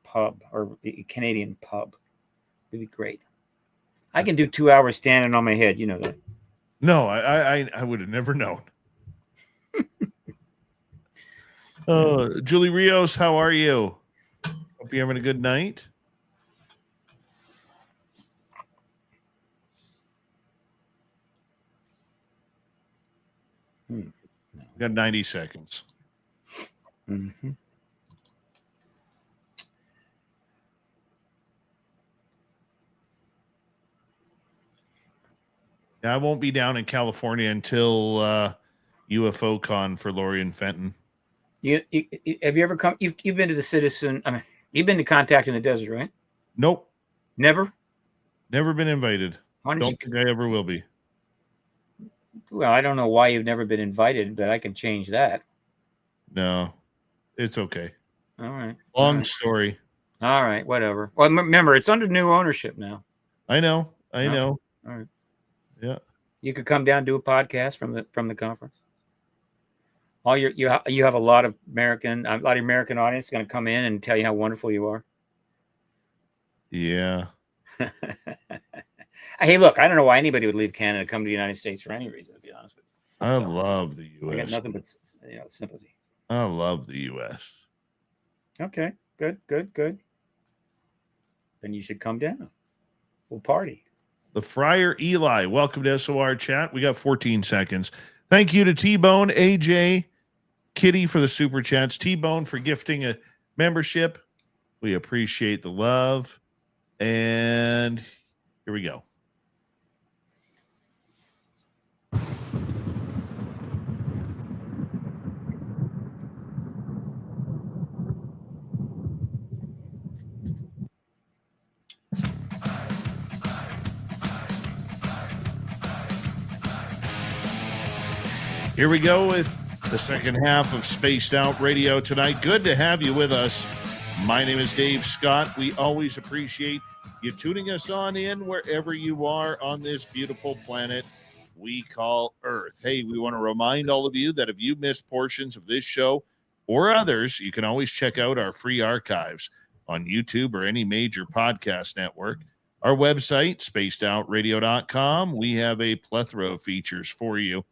pub or Canadian pub. It'd be great. I can do 2 hours standing on my head. You know that. No, I would have never known. Julie Rios, how are you? Hope you're having a good night. Got 90 seconds. Mm-hmm. I won't be down in California until UFO Con for Lori and Fenton. Have you ever come? You've been to the Citizen. I mean, you've been to Contact in the Desert, right? Nope. Never. Never been invited. Don't think I ever will be. Well, I don't know why you've never been invited, but I can change that. No, it's okay. All right. Long story. All right, whatever. Well, remember, it's under new ownership now. I know. All right. Yeah. You could come down and do a podcast from the conference. All you have a lot of American audience going to come in and tell you how wonderful you are. Yeah. Hey, look, I don't know why anybody would leave Canada to come to the United States for any reason, to be honest with you. I love the U.S. I got nothing but sympathy. I love the U.S. Okay, good. Then you should come down. We'll party. The Friar Eli, welcome to SOR Chat. We got 14 seconds. Thank you to T-Bone, AJ, Kitty for the super chats, T-Bone for gifting a membership, We appreciate the love. And here we go. Here we go with the second half of Spaced Out Radio tonight. Good to have you with us. My name is Dave Scott. We always appreciate you tuning us on in wherever you are on this beautiful planet we call Earth. Hey, we want to remind all of you that if you missed portions of this show or others, you can always check out our free archives on YouTube or any major podcast network. Our website, spacedoutradio.com, we have a plethora of features for you.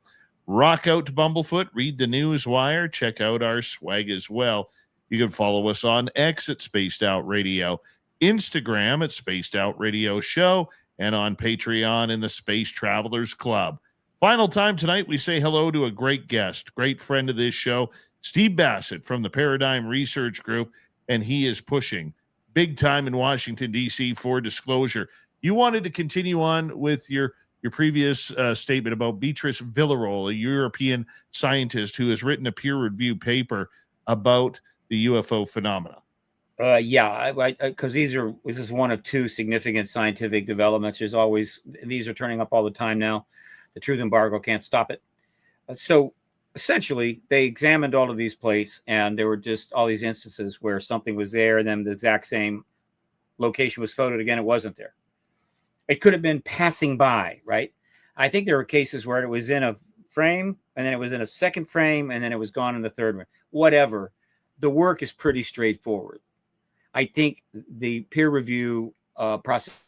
Rock out to Bumblefoot, read the news wire, check out our swag as well. You can follow us on X at Spaced Out Radio, Instagram at Spaced Out Radio Show, and on Patreon in the Space Travelers Club. Final time tonight, we say hello to a great guest, great friend of this show, Steve Bassett from the Paradigm Research Group, and he is pushing big time in Washington, D.C. for disclosure. You wanted to continue on with your previous statement about Beatrice Villarol, a European scientist who has written a peer-reviewed paper about the UFO phenomena. Yeah, because this is one of two significant scientific developments. These are turning up all the time now. The truth embargo can't stop it. So essentially, they examined all of these plates, and there were just all these instances where something was there, and then the exact same location was photoed again. It wasn't there. It could have been passing by, right? I think there were cases where it was in a frame, and then it was in a second frame, and then it was gone in the third one. Whatever. The work is pretty straightforward. I think the peer review process.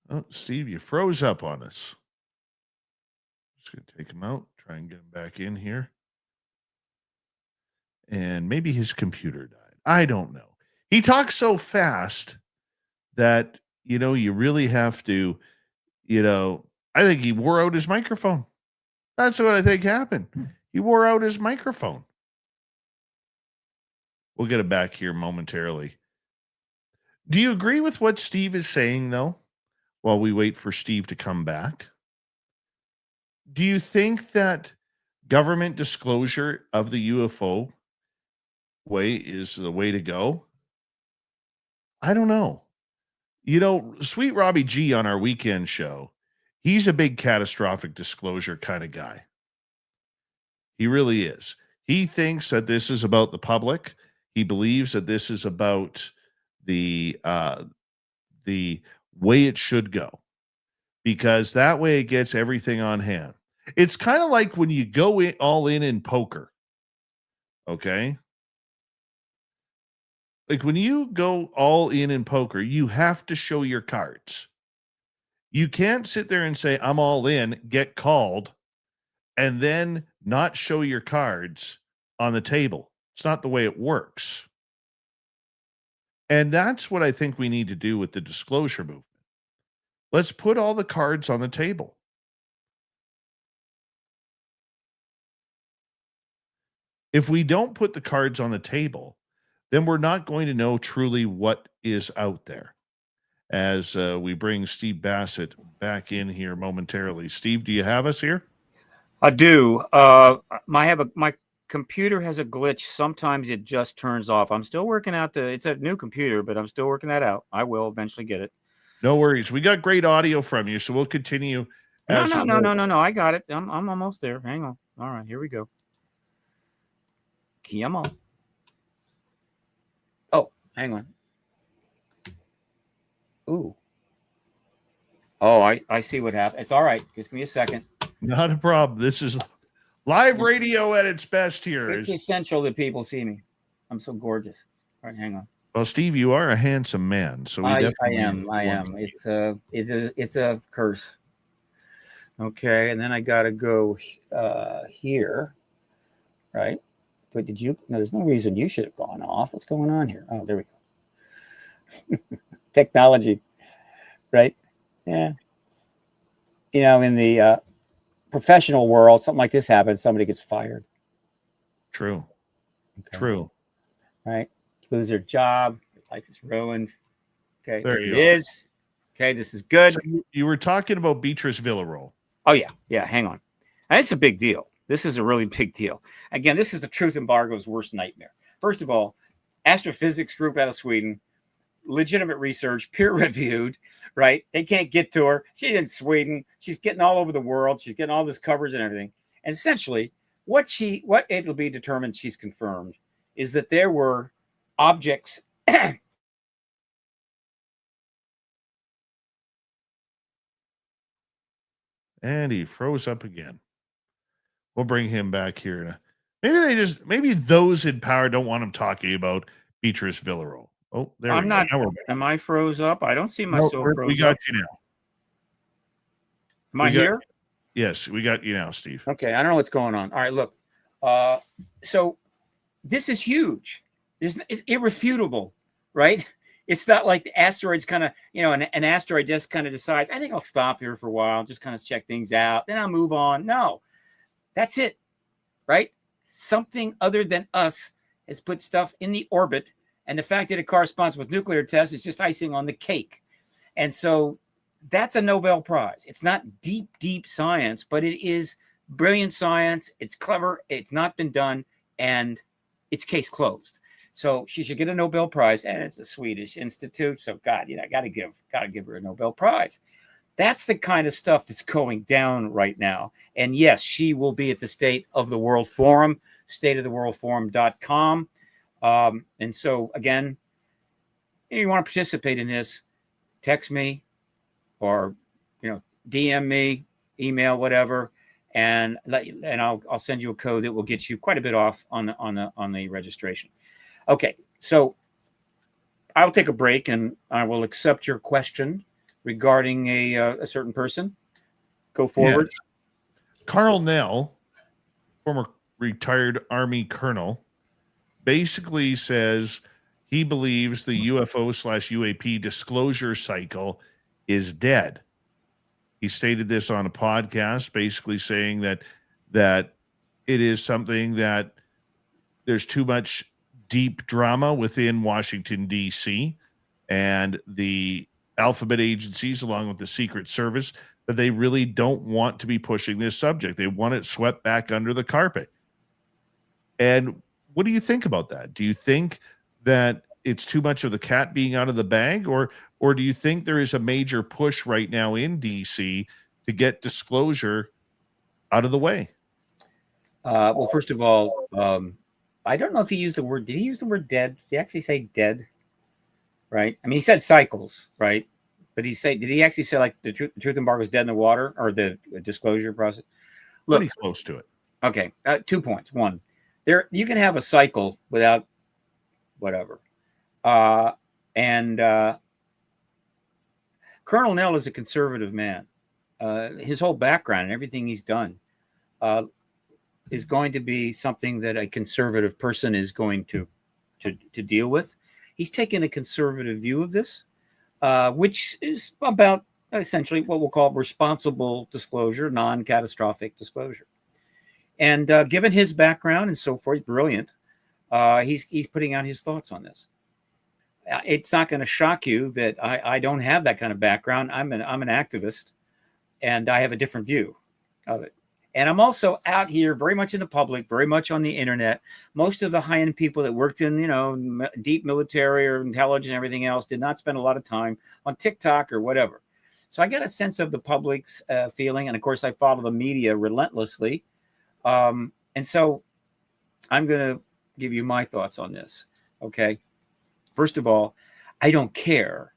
Oh, Steve, you froze up on us. Just going to take him out, try and get him back in here. And maybe his computer died. I don't know. He talks so fast that, you really have to, I think he wore out his microphone. That's what I think happened. He wore out his microphone. We'll get it back here momentarily. Do you agree with what Steve is saying, though, while we wait for Steve to come back? Do you think that government disclosure of the UFO way is the way to go? I don't know. Sweet Robbie G on our weekend show, he's a big catastrophic disclosure kind of guy. He really is. He thinks that this is about the public. He believes that this is about the way it should go, because that way it gets everything on hand. It's kind of like when you go all in poker. Okay. Like when you go all in poker, you have to show your cards. You can't sit there and say, I'm all in, get called, and then not show your cards on the table. It's not the way it works. And that's what I think we need to do with the disclosure movement. Let's put all the cards on the table. If we don't put the cards on the table, then we're not going to know truly what is out there. As we bring Steve Bassett back in here momentarily. Steve, do you have us here? I do. My computer has a glitch. Sometimes it just turns off. I'm still working out it's a new computer, but I'm still working that out. I will eventually get it. No worries. We got great audio from you, so we'll continue. No. I got it. I'm almost there. Hang on. All right, here we go. Come on. Oh, hang on. Ooh. Oh, I see what happened. It's all right. Just give me a second. Not a problem. This is live radio at its best here. It's essential that people see me. I'm so gorgeous. All right, hang on. Well, Steve, you are a handsome man. So I am. It's a curse. Okay, and then I got to go here, right? But no, there's no reason you should have gone off. What's going on here? Oh, there we go. Technology, right? Yeah. In the professional world, something like this happens, somebody gets fired. True. Okay. True. Right? Lose their job. Your life is ruined. Okay. There There you it are. is. Okay. This is good. So you were talking about Beatrice Villarreal. Oh, yeah. Yeah. Hang on. And it's a big deal. This is a really big deal. Again, this is the truth embargo's worst nightmare. First of all, astrophysics group out of Sweden, legitimate research, peer reviewed, right? They can't get to her. She's in Sweden. She's getting all over the world. She's getting all this coverage and everything. And essentially, what it'll be determined she's confirmed is that there were objects. And he froze up again. We'll bring him back here. Maybe those in power don't want him talking about Beatrice Villarreal. Oh, there I'm we not. go. Now we're back. Am I froze up? I don't see No, myself froze we got up. you now. Am I here? Yes, we got you now, Steve. Okay, I don't know what's going on. All right, look. So this is huge. It's irrefutable, right? It's not like the asteroids kind of, an asteroid just kind of decides, I think I'll stop here for a while, just kind of check things out, then I'll move on. No, that's it, right? Something other than us has put stuff in the orbit, and the fact that it corresponds with nuclear tests is just icing on the cake. And so that's a Nobel Prize. It's not deep, deep science, but it is brilliant science. It's clever. It's not been done, and it's case closed. So she should get a Nobel Prize, and it's a Swedish institute. So God, gotta give her a Nobel Prize. That's the kind of stuff that's going down right now. And yes, she will be at the State of the World Forum, stateoftheworldforum.com. And so again, if you want to participate in this, text me or DM me, email, whatever, and I'll send you a code that will get you quite a bit off on the registration. Okay, so I'll take a break and I will accept your question regarding a certain person. Go forward. Yes. Carl Nell, former retired Army colonel, basically says he believes the UFO/UAP disclosure cycle is dead. He stated this on a podcast, basically saying that it is something that there's too much deep drama within Washington, D.C., and the alphabet agencies, along with the Secret Service, that they really don't want to be pushing this subject. They want it swept back under the carpet. And what do you think about that? Do you think that it's too much of the cat being out of the bag, or do you think there is a major push right now in DC to get disclosure out of the way? Well, first of all, I don't know if he used the word. Did he use the word dead? Did he actually say dead? Right. I mean, he said cycles, right? But did he actually say like the truth embargo is dead in the water, or the disclosure process? Look, Pretty close to it. Okay, 2 points. One, you can have a cycle without whatever. And Colonel Nell is a conservative man. His whole background and everything he's done is going to be something that a conservative person is going to deal with. He's taken a conservative view of this, which is about essentially what we'll call responsible disclosure, non-catastrophic disclosure. And given his background and so forth, brilliant. He's putting out his thoughts on this. It's not going to shock you that I don't have that kind of background. I'm an activist, and I have a different view of it. And I'm also out here very much in the public, very much on the internet. Most of the high-end people that worked in, deep military or intelligence and everything else did not spend a lot of time on TikTok or whatever. So I get a sense of the public's feeling. And of course, I follow the media relentlessly. And so I'm going to give you my thoughts on this. Okay. First of all, I don't care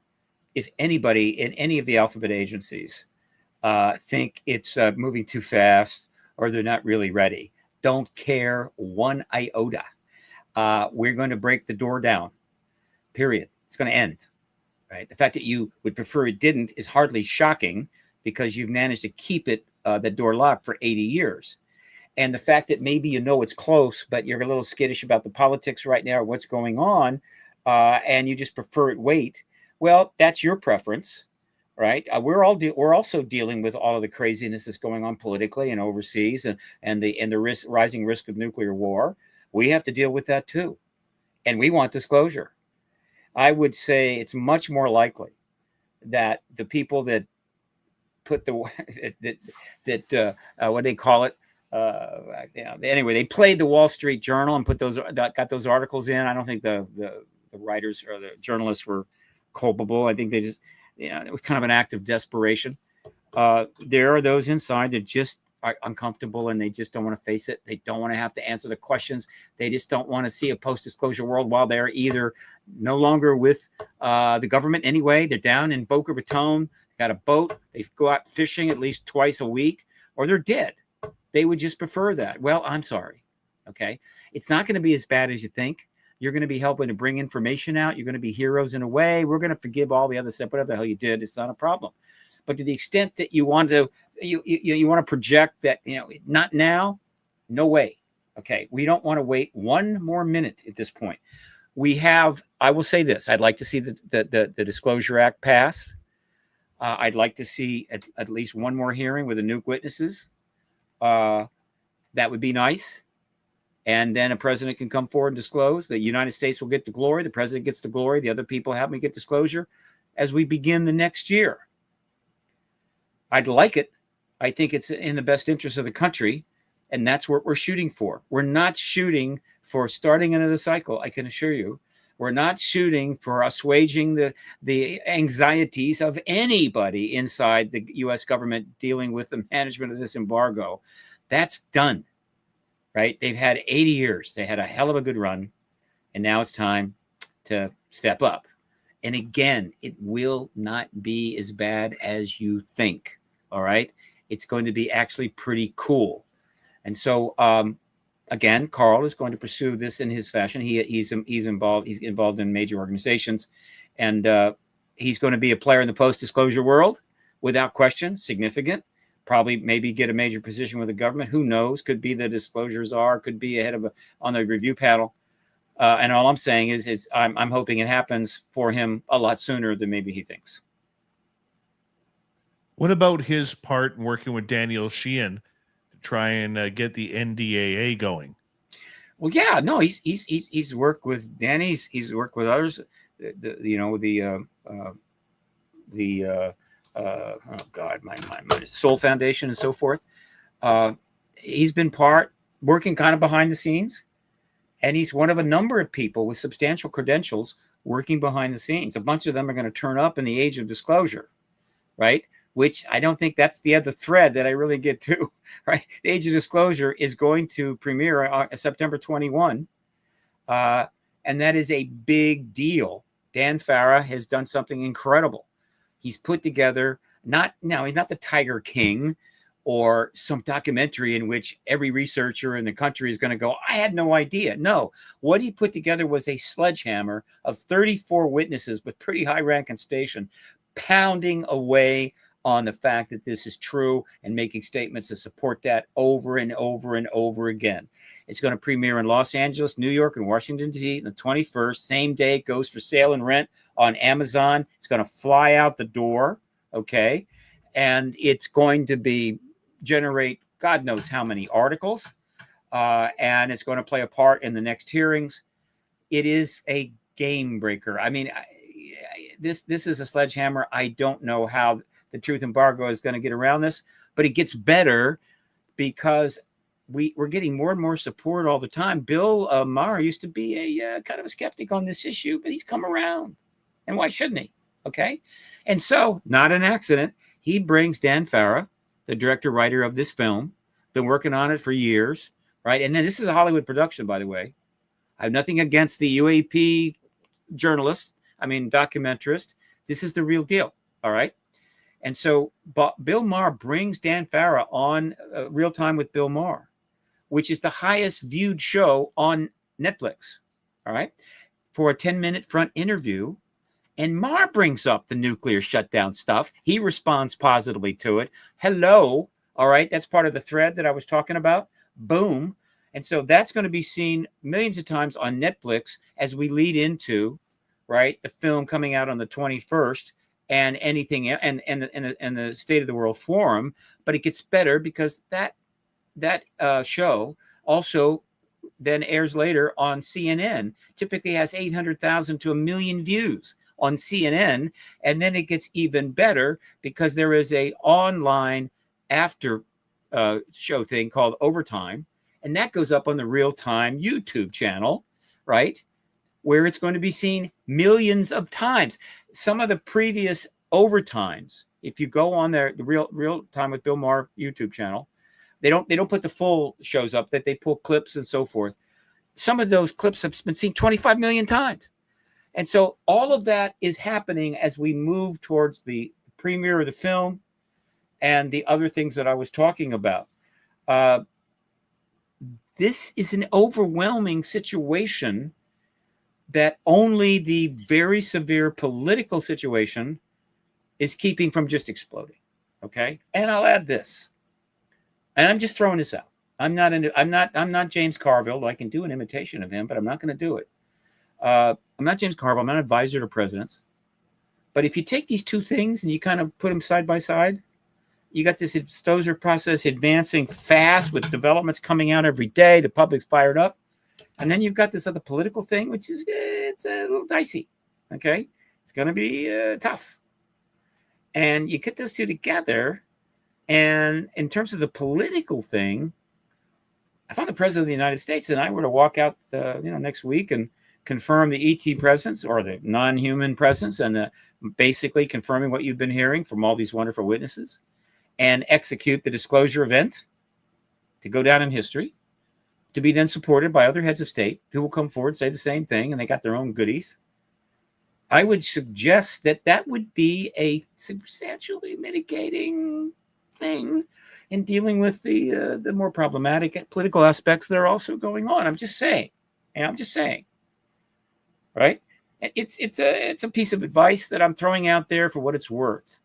if anybody in any of the alphabet agencies think it's moving too fast or they're not really ready. Don't care one iota. We're going to break the door down, period. It's going to end, right? The fact that you would prefer it didn't is hardly shocking because you've managed to keep it, the door locked for 80 years. And the fact that maybe it's close, but you're a little skittish about the politics right now or what's going on, and you just prefer it wait. Well, that's your preference, right? We're also dealing with all of the craziness that's going on politically and overseas, and the rising risk of nuclear war. We have to deal with that too. And we want disclosure. I would say it's much more likely that the people that put the what they call it, anyway, they played the Wall Street Journal and got those articles in. I don't think the writers or the journalists were culpable. I think they just, it was kind of an act of desperation. There are those inside that just are uncomfortable and they just don't want to face it. They don't want to have to answer the questions. They just don't want to see a post-disclosure world while they're either no longer with the government anyway. They're down in Boca Raton, got a boat. They go out fishing at least twice a week, or they're dead. They would just prefer that. Well, I'm sorry. Okay. It's not going to be as bad as you think. You're going to be helping to bring information out. You're going to be heroes in a way. We're going to forgive all the other stuff, whatever the hell you did. It's not a problem. But to the extent that you want to, you want to project that, not now, no way. Okay. We don't want to wait one more minute at this point. I will say this. I'd like to see the Disclosure Act pass. I'd like to see at least one more hearing with the nuke witnesses. That would be nice. And then a president can come forward and disclose. The United States will get the glory. The president gets the glory. The other people help me get disclosure as we begin the next year. I'd like it. I think it's in the best interest of the country. And that's what we're shooting for. We're not shooting for starting another cycle, I can assure you. We're not shooting for assuaging the anxieties of anybody inside the U.S. government dealing with the management of this embargo. That's done, right? They've had 80 years. They had a hell of a good run. And now it's time to step up. And again, it will not be as bad as you think, all right? It's going to be actually pretty cool. And so, again, Carl is going to pursue this in his fashion. He's involved in major organizations, and he's going to be a player in the post-disclosure world without question, significant. Probably maybe get a major position with the government. Who knows? Could be the disclosure czar. Could be ahead of on the review panel. And all I'm saying is, I'm hoping it happens for him a lot sooner than maybe he thinks. What about his part in working with Daniel Sheehan to try and get the NDAA going? Well, yeah, no, he's worked with Danny. He's worked with others. My Soul Foundation and so forth. He's been working kind of behind the scenes, and he's one of a number of people with substantial credentials working behind the scenes. A bunch of them are going to turn up in the age of disclosure, right? Which I don't think that's the other thread that I really get to, right? The Age of Disclosure is going to premiere on September 21. And that is a big deal. Dan Farah has done something incredible. He's put together, he's not the Tiger King or some documentary in which every researcher in the country is going to go, I had no idea. No, what he put together was a sledgehammer of 34 witnesses with pretty high rank and station, pounding away on the fact that this is true and making statements to support that over and over and over again. It's going to premiere in Los Angeles, New York, and Washington, D.C. on the 21st. Same day, it goes for sale and rent on Amazon. It's going to fly out the door, okay? And it's going to generate God knows how many articles, and it's going to play a part in the next hearings. It is a game breaker. I mean, this is a sledgehammer. I don't know how the truth embargo is going to get around this, but it gets better because we're getting more and more support all the time. Bill Maher used to be a kind of a skeptic on this issue, but he's come around. And why shouldn't he? Okay. And so, not an accident, he brings Dan Farah, the director writer of this film, been working on it for years, right? And then this is a Hollywood production, by the way. I have nothing against the UAP documentarist. This is the real deal. All right. And so Bill Maher brings Dan Farah on Real Time with Bill Maher, which is the highest viewed show on Netflix, all right, for a 10-minute front interview. And Maher brings up the nuclear shutdown stuff. He responds positively to it. Hello, all right, that's part of the thread that I was talking about. Boom. And so that's going to be seen millions of times on Netflix as we lead into, right, the film coming out on the 21st. And anything and the State of the World Forum, but it gets better because that show also then airs later on CNN. Typically has 800,000 to 1 million views on CNN. And then it gets even better because there is a online after show thing called Overtime. And that goes up on the Real Time YouTube channel, right? Where it's going to be seen millions of times. Some of the previous Overtimes, if you go on the Real Time with Bill Maher YouTube channel, they don't put the full shows up, that they pull clips and so forth. Some of those clips have been seen 25 million times. And so all of that is happening as we move towards the premiere of the film and the other things that I was talking about. This is an overwhelming situation that only the very severe political situation is keeping from just exploding. Okay. And I'll add this, and I'm just throwing this out. I'm not James Carville. I can do an imitation of him, but I'm not going to do it. I'm not James Carville. I'm not an advisor to presidents. But if you take these two things and you kind of put them side by side, you got this Stozer process advancing fast with developments coming out every day. The public's fired up. And then you've got this other political thing, which is it's a little dicey. Okay. It's going to be tough. And you get those two together. And in terms of the political thing, if I'm the president of the United States and I were to walk out, next week and confirm the ET presence or the non-human presence and basically confirming what you've been hearing from all these wonderful witnesses and execute the disclosure event to go down in history, to be then supported by other heads of state who will come forward, say the same thing, and they got their own goodies. I would suggest that would be a substantially mitigating thing in dealing with the more problematic political aspects that are also going on. I'm just saying, right? It's a piece of advice that I'm throwing out there for what it's worth.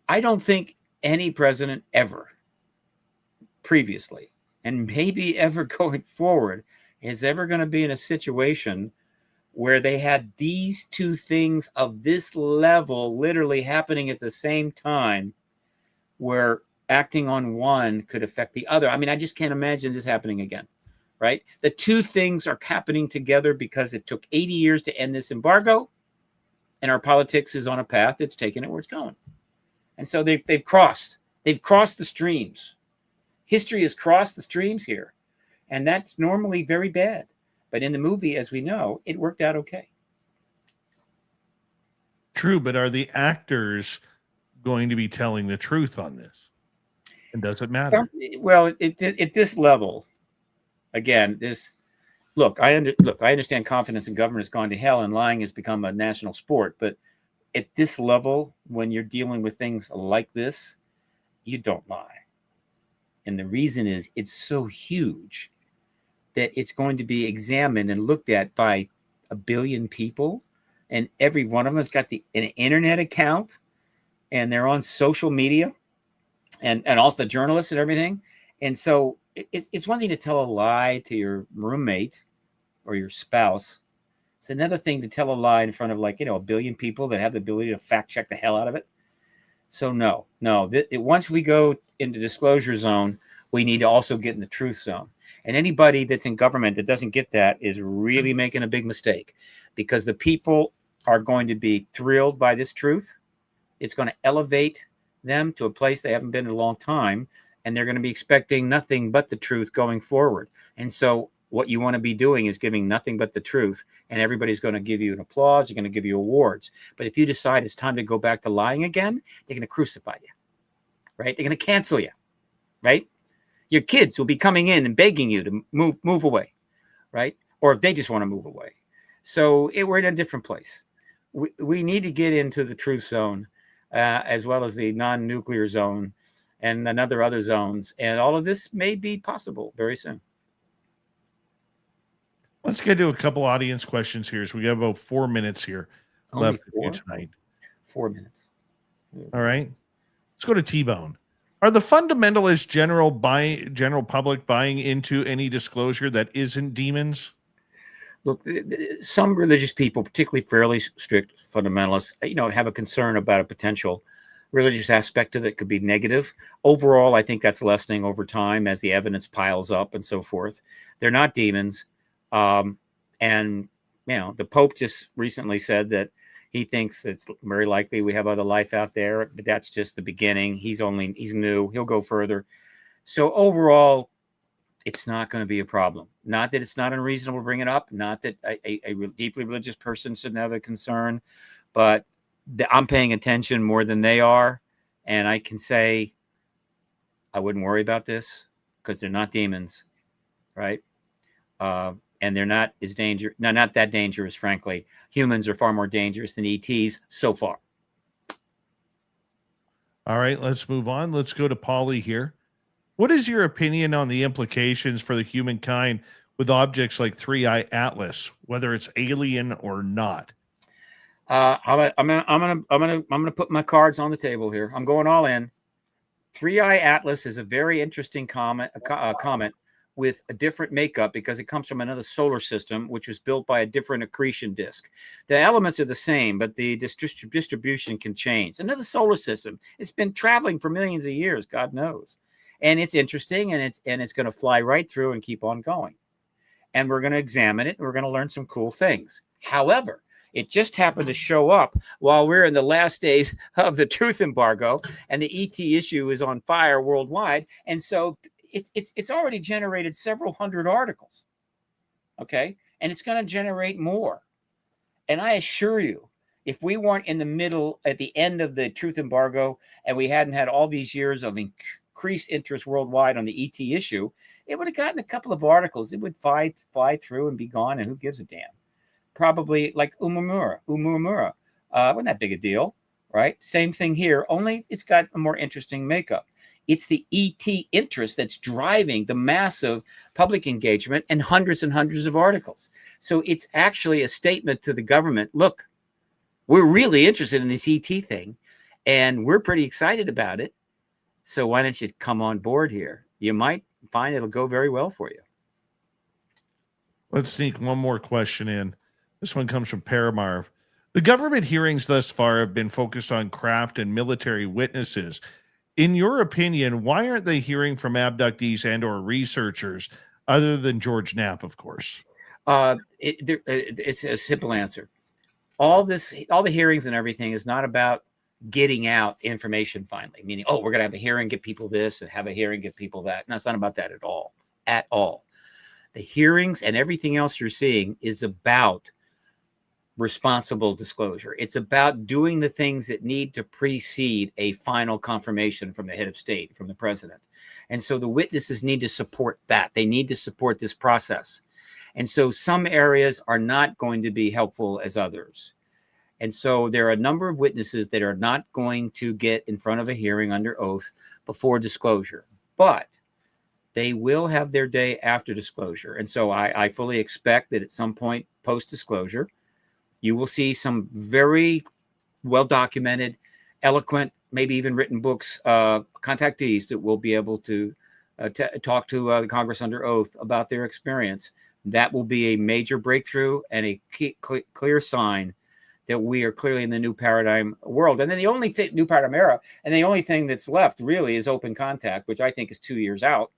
I don't think any president ever previously, and maybe ever going forward, is ever going to be in a situation where they had these two things of this level literally happening at the same time, where acting on one could affect the other. I mean, I just can't imagine this happening again, right? The two things are happening together because it took 80 years to end this embargo, and our politics is on a path that's taking it where it's going. And so they've crossed the streams. History has crossed the streams here, and that's normally very bad. But in the movie, as we know, it worked out okay. True, but are the actors going to be telling the truth on this? And does it matter? At this level, again, I understand confidence in government has gone to hell and lying has become a national sport. But at this level, when you're dealing with things like this, you don't lie. And the reason is it's so huge that it's going to be examined and looked at by 1 billion people. And every one of them has got an internet account, and they're on social media and also the journalists and everything. And so it's one thing to tell a lie to your roommate or your spouse. It's another thing to tell a lie in front of 1 billion people that have the ability to fact check the hell out of it. So no, once we go into disclosure zone, we need to also get in the truth zone. And anybody that's in government that doesn't get that is really making a big mistake, because the people are going to be thrilled by this truth. It's going to elevate them to a place they haven't been in a long time, and they're going to be expecting nothing but the truth going forward. And so what you want to be doing is giving nothing but the truth, and everybody's going to give you an applause. They're going to give you awards. But if you decide it's time to go back to lying again, they're going to crucify you, right? They're going to cancel you, right? Your kids will be coming in and begging you to move away, right? Or if they just want to move away. So we're in a different place. We need to get into the truth zone, as well as the non-nuclear zone and other zones. And all of this may be possible very soon. Let's get to a couple audience questions here. So we got about 4 minutes here left with you tonight. 4 minutes. All right. Let's go to T-Bone. Are the fundamentalists general public buying into any disclosure that isn't demons? Look, some religious people, particularly fairly strict fundamentalists, have a concern about a potential religious aspect of it could be negative. Overall, I think that's lessening over time as the evidence piles up and so forth. They're not demons. And, the Pope just recently said that he thinks it's very likely we have other life out there, but that's just the beginning. He's new. He'll go further. So overall, it's not going to be a problem. Not that it's not unreasonable to bring it up. Not that a deeply religious person shouldn't have a concern, but I'm paying attention more than they are. And I can say I wouldn't worry about this because they're not demons, right? And they're not not that dangerous, frankly. Humans are far more dangerous than ETs so far. All right, let's move on. Let's go to Polly here. What is your opinion on the implications for the humankind with objects like 3-Eye Atlas, whether it's alien or not? I'm gonna put my cards on the table here. I'm going all in. 3-Eye Atlas is a very interesting comment with a different makeup because it comes from another solar system, which was built by a different accretion disk. The elements are the same, but the distribution can change. Another solar system. It's been traveling for millions of years, God knows. And it's interesting, and it's going to fly right through and keep on going. And we're going to examine it, and we're going to learn some cool things. However, it just happened to show up while we're in the last days of the truth embargo, and the ET issue is on fire worldwide. And so it's already generated several hundred articles. Okay. And it's going to generate more. And I assure you, if we weren't in the middle at the end of the truth embargo and we hadn't had all these years of increased interest worldwide on the ET issue, it would have gotten a couple of articles. It would fly through and be gone. And who gives a damn? Probably like Oumuamua. Wasn't that big a deal, right? Same thing here, only it's got a more interesting makeup. It's the ET interest that's driving the massive public engagement and hundreds of articles. So it's actually a statement to the government. Look, we're really interested in this ET thing, and we're pretty excited about it. So why don't you come on board here? You might find it'll go very well for you. Let's sneak one more question in. This one comes from Paramarv. The government hearings thus far have been focused on craft and military witnesses. In your opinion, why aren't they hearing from abductees and or researchers other than George Knapp, of course? It's a simple answer. All the hearings and everything is not about getting out information finally, meaning, oh, we're going to have a hearing, get people this, and have a hearing, get people that. No, it's not about that at all. At all. The hearings and everything else you're seeing is about responsible disclosure. It's about doing the things that need to precede a final confirmation from the head of state, from the president. And so the witnesses need to support that. They need to support this process. And so some areas are not going to be helpful as others. And so there are a number of witnesses that are not going to get in front of a hearing under oath before disclosure, but they will have their day after disclosure. And so I fully expect that at some point post-disclosure, you will see some very well-documented, eloquent, maybe even written books, contactees that will be able to talk to the Congress under oath about their experience. That will be a major breakthrough and a clear sign that we are clearly in the new paradigm world. And then the only new paradigm era, and the only thing that's left really is open contact, which I think is 2 years out.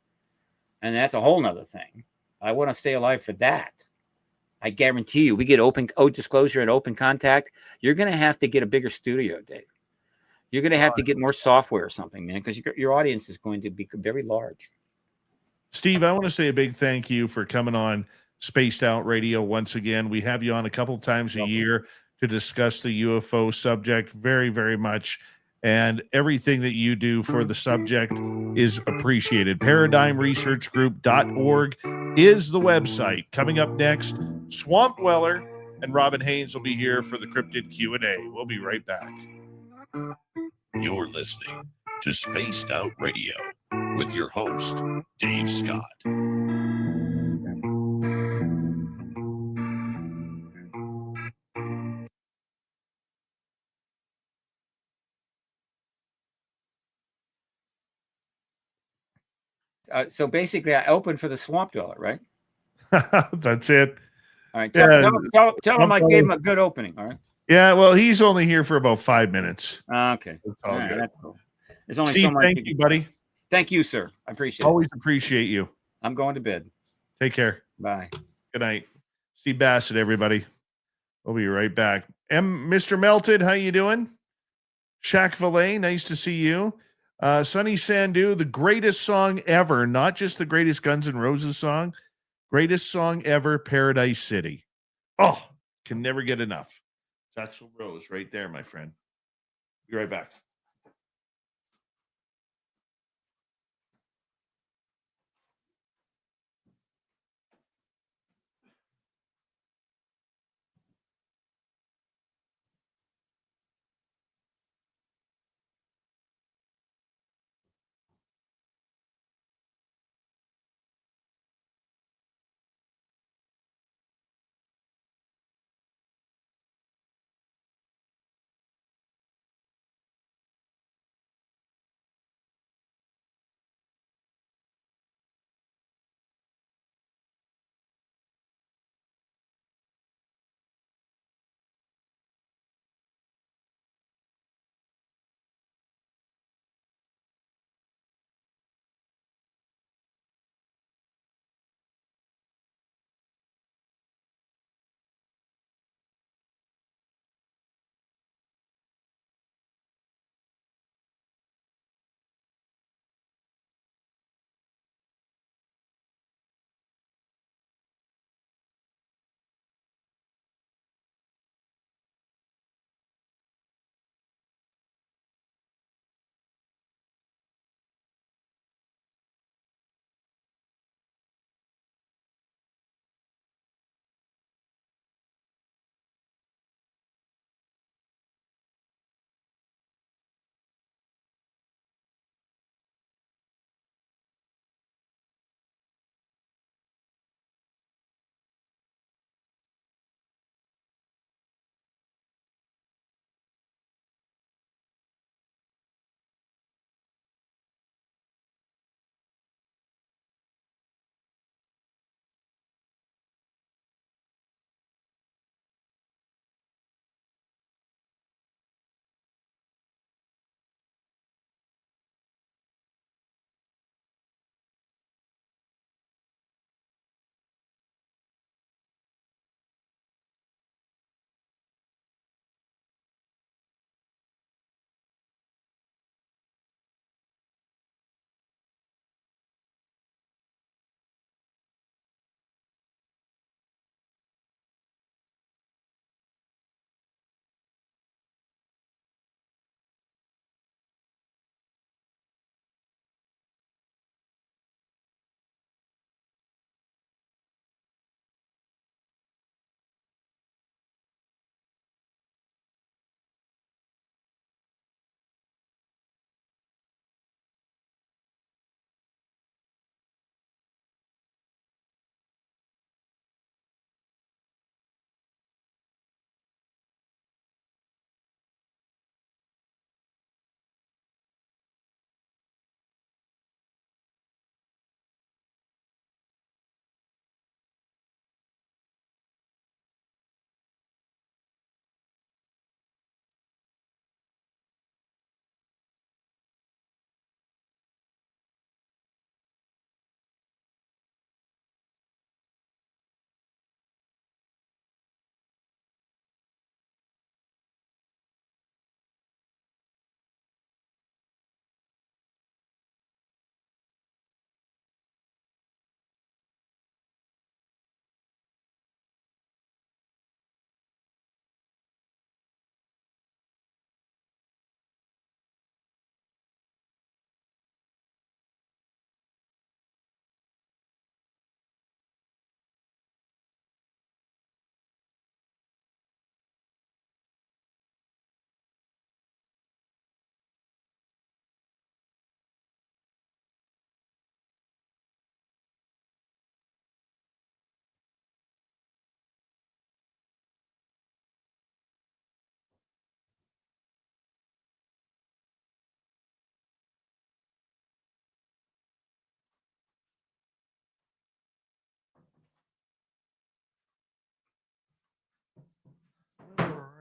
And that's a whole nother thing. I want to stay alive for that. I guarantee you, we get open disclosure and open contact. You're going to have to get a bigger studio, Dave. You're going to have to get more software or something, man, because your audience is going to be very large. Steve, I want to say a big thank you for coming on Spaced Out Radio once again. We have you on a couple times a year to discuss the UFO subject very, very much. And everything that you do for the subject is appreciated. ParadigmResearchGroup.org is the website. Coming up next, Swamp Dweller and Robin Haynes will be here for the Cryptid Q&A. We'll be right back. You're listening to Spaced Out Radio with your host, Dave Scott. So basically, I opened for the Swamp Dweller, right? That's it. All right. Tell him I gave him a good opening. All right. Yeah, well, he's only here for about 5 minutes. Okay. It's all good. That's cool. There's only Steve, so much. thank you, buddy. Thank you, sir. I appreciate it. Always appreciate you. I'm going to bed. Take care. Bye. Good night. Steve Bassett, everybody. We'll be right back. Mr. Melted, how you doing? Shaq Valet, nice to see you. Sonny Sandu, the greatest song ever, not just the greatest Guns N' Roses song, greatest song ever, Paradise City. Oh, can never get enough. Axl Rose right there, my friend. Be right back.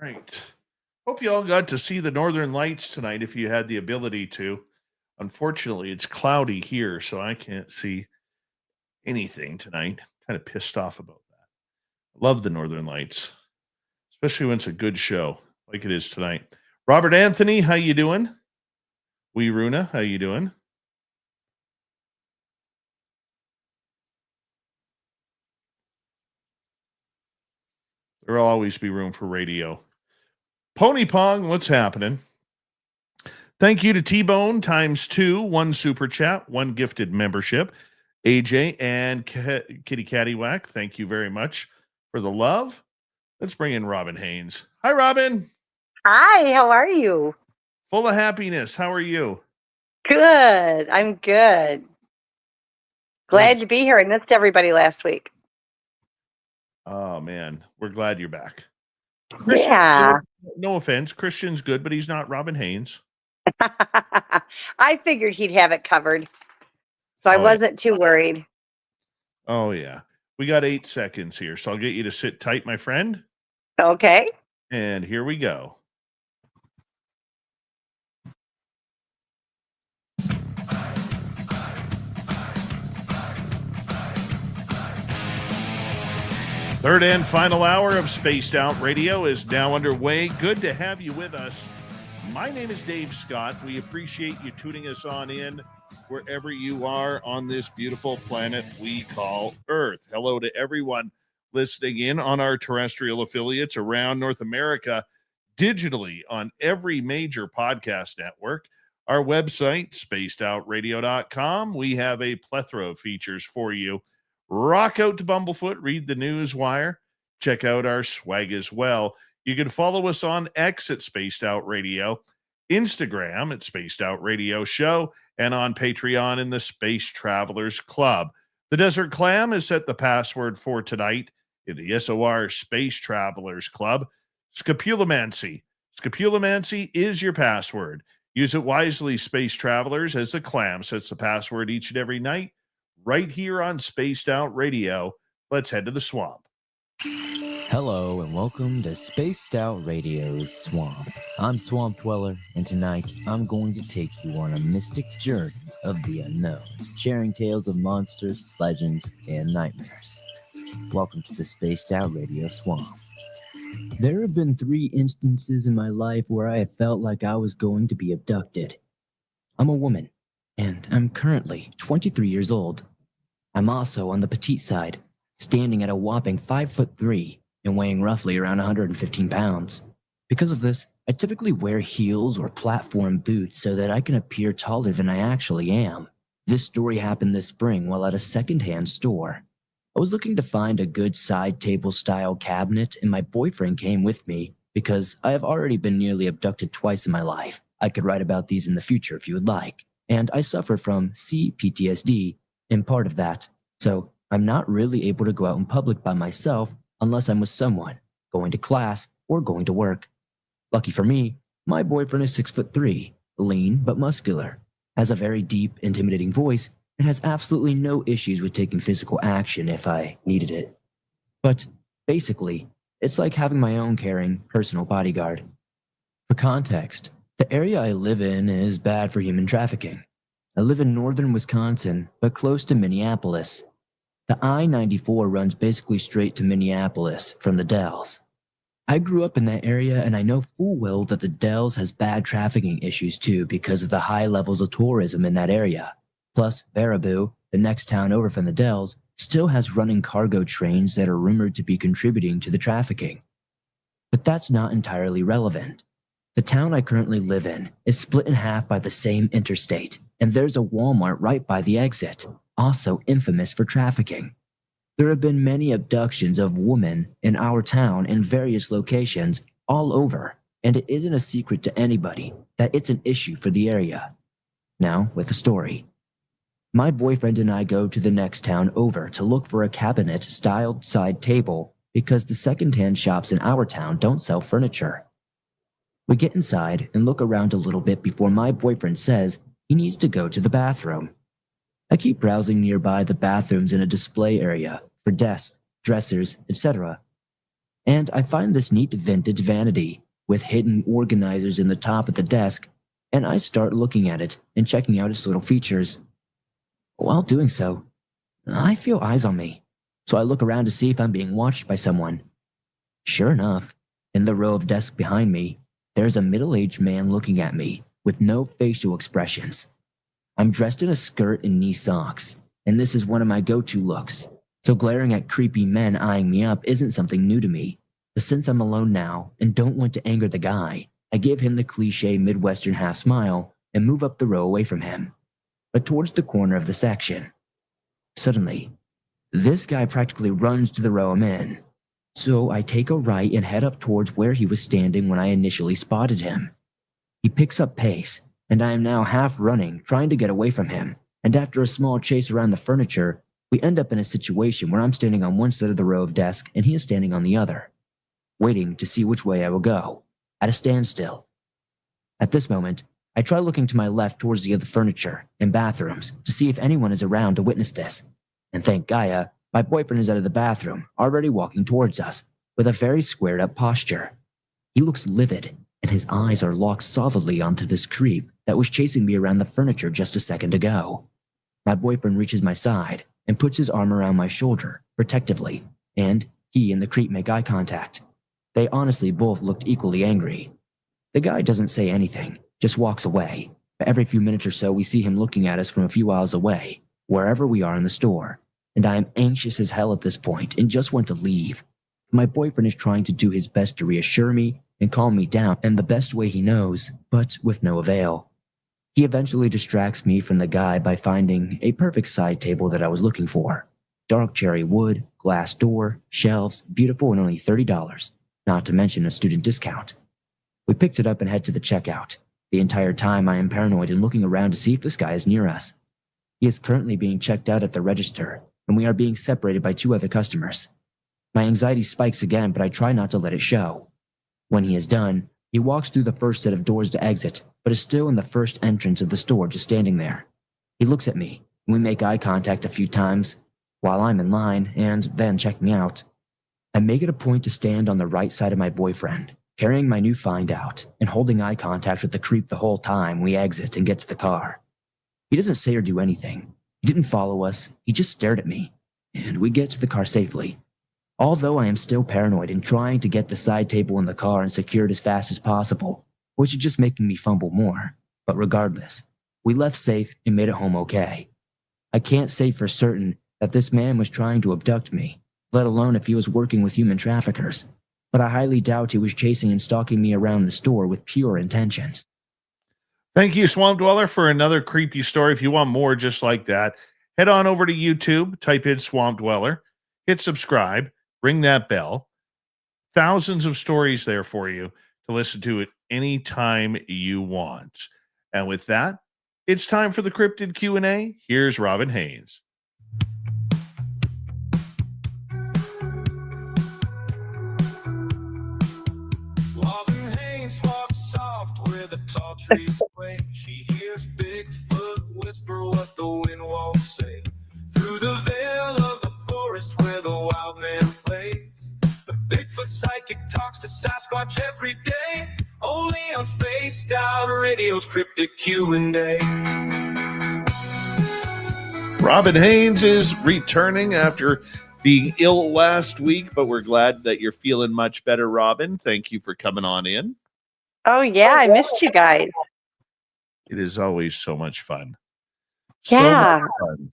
right. Hope you all got to see the Northern Lights tonight if you had the ability to. Unfortunately, it's cloudy here, so I can't see anything tonight. Kind of pissed off about that. Love the Northern Lights, especially when it's a good show like it is tonight. Robert Anthony, how you doing? Wee Runa, how you doing? There'll always be room for radio. Pony Pong, what's happening? Thank you to T-Bone ×2, 1 super chat, 1 gifted membership. AJ and Kitty Cattywhack, thank you very much for the love. Let's bring in Robin Haynes. Hi, Robin. Hi, how are you? Full of happiness. How are you? Good. I'm good. Glad to be here. I missed everybody last week. Oh, man. We're glad you're back. Yeah. No offense. Christian's good, but he's not Robin Haynes. I figured he'd have it covered. So I wasn't too worried. Oh, yeah. We got 8 seconds here, so I'll get you to sit tight, my friend. Okay. And here we go. Third and final hour of Spaced Out Radio is now underway. Good to have you with us. My name is Dave Scott. We appreciate you tuning us on in wherever you are on this beautiful planet we call Earth. Hello to everyone listening in on our terrestrial affiliates around North America, digitally on every major podcast network. Our website, spacedoutradio.com. We have a plethora of features for you. Rock out to Bumblefoot, read the news wire, check out our swag as well. You can follow us on X at Spaced Out Radio, Instagram at Spaced Out Radio Show, and on Patreon in the Space Travelers Club. The Desert Clam has set the password for tonight in the SOR Space Travelers Club. Scapulomancy. Scapulomancy is your password. Use it wisely, Space Travelers, as the Clam sets the password each and every night. Right here on Spaced Out Radio. Let's head to the swamp. Hello and welcome to Spaced Out Radio's Swamp. I'm Swamp Dweller, and tonight I'm going to take you on a mystic journey of the unknown, sharing tales of monsters, legends, and nightmares. Welcome to the Spaced Out Radio Swamp. There have been 3 instances in my life where I have felt like I was going to be abducted. I'm a woman, and I'm currently 23 years old. I'm also on the petite side, standing at a whopping 5'3" and weighing roughly around 115 pounds. Because of this, I typically wear heels or platform boots so that I can appear taller than I actually am. This story happened this spring while at a secondhand store. I was looking to find a good side table style cabinet, and my boyfriend came with me because I have already been nearly abducted twice in my life. I could write about these in the future if you would like. And I suffer from CPTSD in part of that, so I'm not really able to go out in public by myself unless I'm with someone, going to class or going to work. Lucky for me, my boyfriend is 6'3", lean but muscular, has a very deep, intimidating voice, and has absolutely no issues with taking physical action if I needed it. But basically, it's like having my own caring personal bodyguard. For context, the area I live in is bad for human trafficking. I live in northern Wisconsin, but close to Minneapolis. The I-94 runs basically straight to Minneapolis from the Dells. I grew up in that area, and I know full well that the Dells has bad trafficking issues too because of the high levels of tourism in that area. Plus, Baraboo, the next town over from the Dells, still has running cargo trains that are rumored to be contributing to the trafficking. But that's not entirely relevant. The town I currently live in is split in half by the same interstate, and there's a Walmart right by the exit, also infamous for trafficking. There have been many abductions of women in our town in various locations all over, and it isn't a secret to anybody that it's an issue for the area. Now, with the story. My boyfriend and I go to the next town over to look for a cabinet-styled side table because the second-hand shops in our town don't sell furniture. We get inside and look around a little bit before my boyfriend says he needs to go to the bathroom. I keep browsing nearby the bathrooms in a display area for desks, dressers, etc. And I find this neat vintage vanity with hidden organizers in the top of the desk, and I start looking at it and checking out its little features. While doing so, I feel eyes on me, so I look around to see if I'm being watched by someone. Sure enough, in the row of desks behind me, there's a middle-aged man looking at me with no facial expressions. I'm dressed in a skirt and knee socks, and this is one of my go-to looks, so glaring at creepy men eyeing me up isn't something new to me. But since I'm alone now and don't want to anger the guy, I give him the cliche Midwestern half smile and move up the row away from him, but towards the corner of the section. Suddenly, this guy practically runs to the row I'm in, so I take a right and head up towards where he was standing when I initially spotted him. He picks up pace, and I am now half running, trying to get away from him, and after a small chase around the furniture, we end up in a situation where I'm standing on one side of the row of desk and he is standing on the other, waiting to see which way I will go, at a standstill. At this moment, I try looking to my left towards the other furniture and bathrooms to see if anyone is around to witness this, and thank Gaia, my boyfriend is out of the bathroom, already walking towards us, with a very squared-up posture. He looks livid, and his eyes are locked solidly onto this creep that was chasing me around the furniture just a second ago. My boyfriend reaches my side and puts his arm around my shoulder, protectively, and he and the creep make eye contact. They honestly both looked equally angry. The guy doesn't say anything, just walks away, but every few minutes or so we see him looking at us from a few aisles away, wherever we are in the store, and I am anxious as hell at this point and just want to leave. My boyfriend is trying to do his best to reassure me and calm me down in the best way he knows, but with no avail. He eventually distracts me from the guy by finding a perfect side table that I was looking for. Dark cherry wood, glass door, shelves, beautiful and only $30, not to mention a student discount. We picked it up and head to the checkout. The entire time I am paranoid and looking around to see if this guy is near us. He is currently being checked out at the register, and we are being separated by 2 other customers. My anxiety spikes again, but I try not to let it show. When he is done, he walks through the first set of doors to exit, but is still in the first entrance of the store just standing there. He looks at me, and we make eye contact a few times, while I'm in line and then checking out. I make it a point to stand on the right side of my boyfriend, carrying my new find out, and holding eye contact with the creep the whole time we exit and get to the car. He doesn't say or do anything. He didn't follow us, he just stared at me, and we get to the car safely. Although I am still paranoid and trying to get the side table in the car and secure it as fast as possible, which is just making me fumble more. But regardless, we left safe and made it home okay. I can't say for certain that this man was trying to abduct me, let alone if he was working with human traffickers, but I highly doubt he was chasing and stalking me around the store with pure intentions. Thank you, Swamp Dweller, for another creepy story. If you want more just like that, head on over to YouTube, type in Swamp Dweller, hit subscribe, ring that bell. Thousands of stories there for you to listen to at any time you want. And with that, it's time for the Cryptid Q&A. Here's Robin Haynes. Robin Haynes walks soft where the tall trees sway. She hears Bigfoot whisper what the wind won't say. Through the veil of the forest where the wild man plays, the Bigfoot psychic talks to Sasquatch every day. Only on Spaced Out Radio's Cryptid Q&A. Robin Haynes is returning after being ill last week, but we're glad that you're feeling much better, Robin. Thank you for coming on in. Oh, yeah, I missed you guys. It is always so much fun. Yeah. So much fun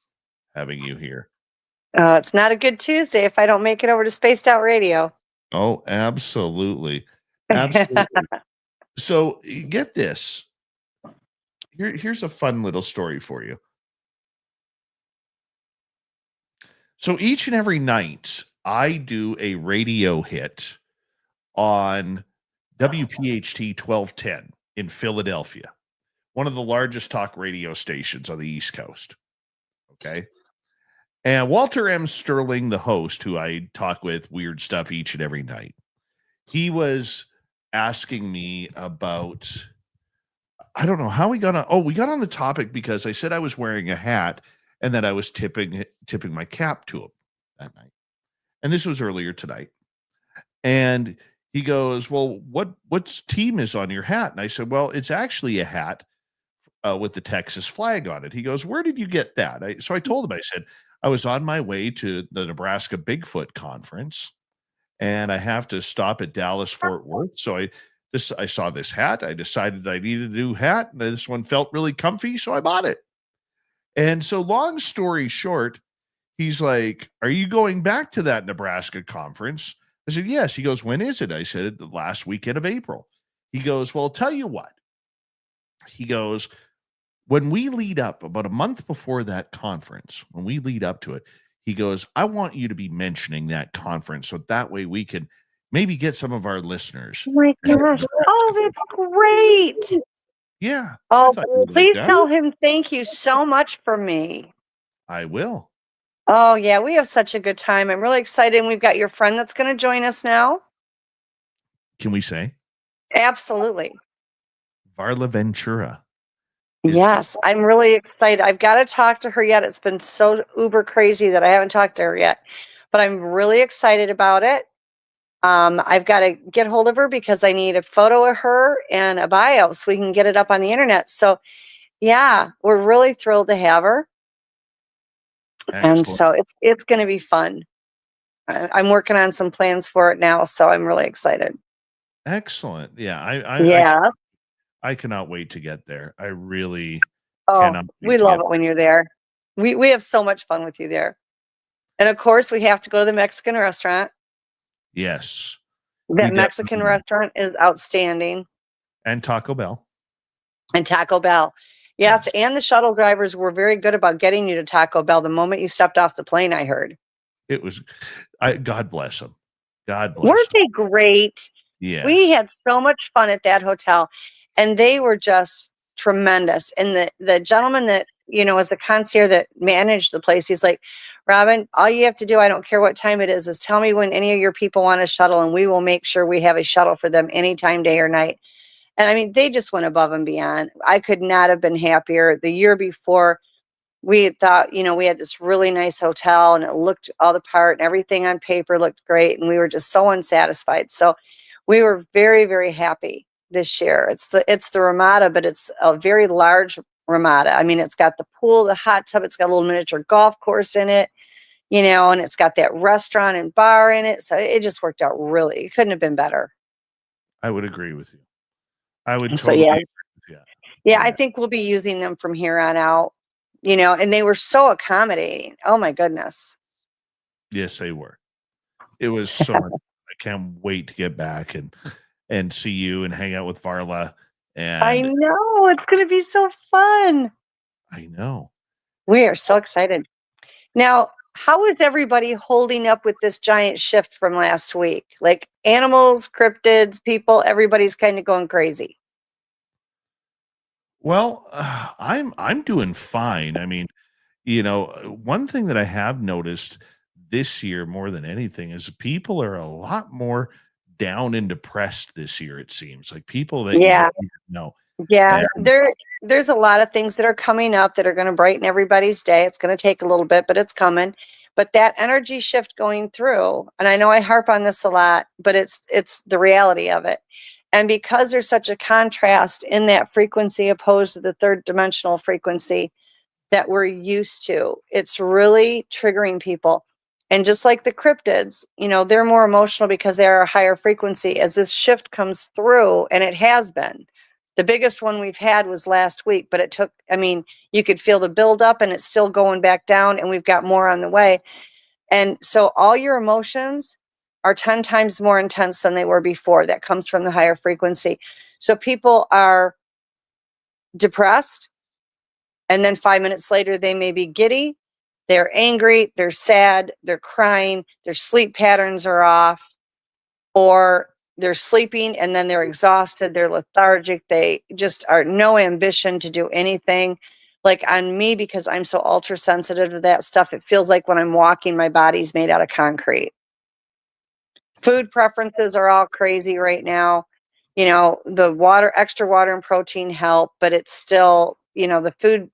having you here. It's not a good Tuesday if I don't make it over to Spaced Out Radio. Oh, absolutely. Absolutely. So get this. Here's a fun little story for you. So each and every night, I do a radio hit on WPHT 1210 in Philadelphia, one of the largest talk radio stations on the East Coast. Okay. And Walter M. Sterling, the host, who I talk with weird stuff each and every night, he was asking me about, I don't know how we got on. Oh, we got on the topic because I said I was wearing a hat and that I was tipping my cap to him that night. And this was earlier tonight. And he goes, well, what's team is on your hat? And I said, well, it's actually a hat with the Texas flag on it. He goes, where did you get that? So I told him, I said, I was on my way to the Nebraska Bigfoot conference, and I have to stop at Dallas Fort Worth. So I saw this hat. I decided I needed a new hat, and this one felt really comfy, so I bought it. And so, long story short, he's like, are you going back to that Nebraska conference? I said, yes. He goes, when is it? I said, the last weekend of April. He goes, well, I'll tell you what. He goes, when we lead up about a month before that conference, when we lead up to it, he goes, I want you to be mentioning that conference so that way we can maybe get some of our listeners. Oh my gosh. Oh, that's great. Yeah. Oh, Like please that. tell him thank you so much for me. I will. Oh, yeah. We have such a good time. I'm really excited. And we've got your friend that's going to join us now. Can we say? Absolutely. Varla Ventura. Yes, I'm really excited. I've got to talk to her yet. It's been so uber crazy that I haven't talked to her yet, but I'm really excited about it. I've got to get hold of her because I need a photo of her and a bio so we can get it up on the internet. So yeah, we're really thrilled to have her. Excellent. And so it's going to be fun. I'm working on some plans for it now, so I'm really excited. Excellent. Yeah, I cannot wait to get there. I really cannot wait we to love get it when you're there. We have so much fun with you there. And of course, we have to go to the Mexican restaurant. Yes. That Mexican restaurant is outstanding. And Taco Bell. And Taco Bell. Yes, and the shuttle drivers were very good about getting you to Taco Bell the moment you stepped off the plane, I heard. It was, God bless them. God bless Weren't them. they great? Yes. We had so much fun at that hotel, and they were just tremendous. And the gentleman that, was the concierge that managed the place, he's like, Robin, all you have to do, I don't care what time it is tell me when any of your people want a shuttle, and we will make sure we have a shuttle for them anytime, day or night. And I mean, they just went above and beyond. I could not have been happier. The year before, we had thought, we had this really nice hotel and it looked all the part and everything on paper looked great. And we were just so unsatisfied. So we were very, very happy this year. It's the Ramada, but it's a very large Ramada. I mean, it's got the pool, the hot tub, it's got a little miniature golf course in it, and it's got that restaurant and bar in it. So it just worked out really, it couldn't have been better. I would agree with you. I would So, totally agree with you. Yeah, I think we'll be using them from here on out, and they were so accommodating. Oh my goodness. Yes, they were. It was so much. I can't wait to get back and see you and hang out with Varla. And I know, it's going to be so fun. I know. We are so excited. Now, how is everybody holding up with this giant shift from last week? Like animals, cryptids, people, everybody's kind of going crazy. Well, I'm doing fine. I mean, one thing that I have noticed this year more than anything is people are a lot more down and depressed this year. It seems like people that you don't even know. Yeah, there's a lot of things that are coming up that are going to brighten everybody's day. It's going to take a little bit, but it's coming. But that energy shift going through, and I know I harp on this a lot, but it's the reality of it. And because there's such a contrast in that frequency opposed to the third dimensional frequency that we're used to, it's really triggering people. And just like the cryptids, they're more emotional because they're a higher frequency as this shift comes through, and it has been. The biggest one we've had was last week, but you could feel the buildup and it's still going back down, and we've got more on the way. And so all your emotions are 10 times more intense than they were before. That comes from the higher frequency. So people are depressed, and then 5 minutes later, they may be giddy, they're angry, they're sad, they're crying, their sleep patterns are off, or they're sleeping and then they're exhausted, they're lethargic, they just are no ambition to do anything. Like on me, because I'm so ultra sensitive to that stuff, it feels like when I'm walking, my body's made out of concrete. Food preferences are all crazy right now. The extra water and protein help, but it's still, the food,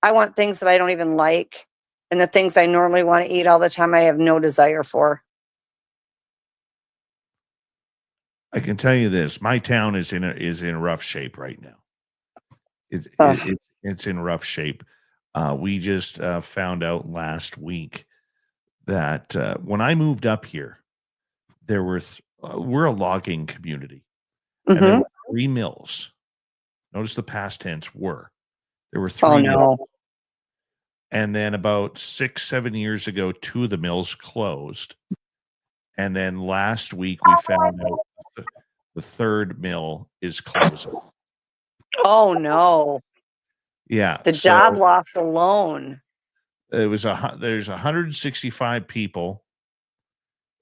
I want things that I don't even like. And the things I normally want to eat all the time, I have no desire for. I can tell you this: my town is in rough shape right now. It's in rough shape. We just found out last week that when I moved up here, there were we're a logging community, and there were 3 mills. Notice the past tense were. There were 3 mills. And then about 6-7 years ago, 2 of the mills closed. And then last week we found out the 3rd mill is closing. Oh no. Yeah. The job loss alone. There's 165 people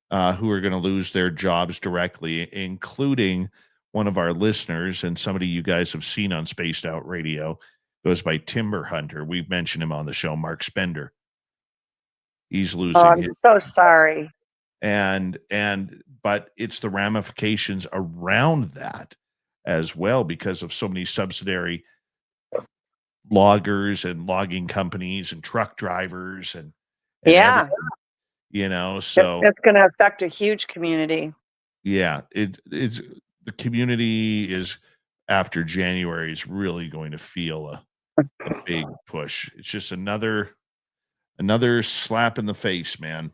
who are going to lose their jobs directly, including one of our listeners and somebody you guys have seen on Spaced Out Radio. Goes by Timber Hunter. We've mentioned him on the show, Mark Spender. He's losing. Oh, I'm so sorry. But it's the ramifications around that as well, because of so many subsidiary loggers and logging companies and truck drivers and yeah, so it's going to affect a huge community. Yeah, it's the community is, after January, is really going to feel a big push. It's just another slap in the face, man.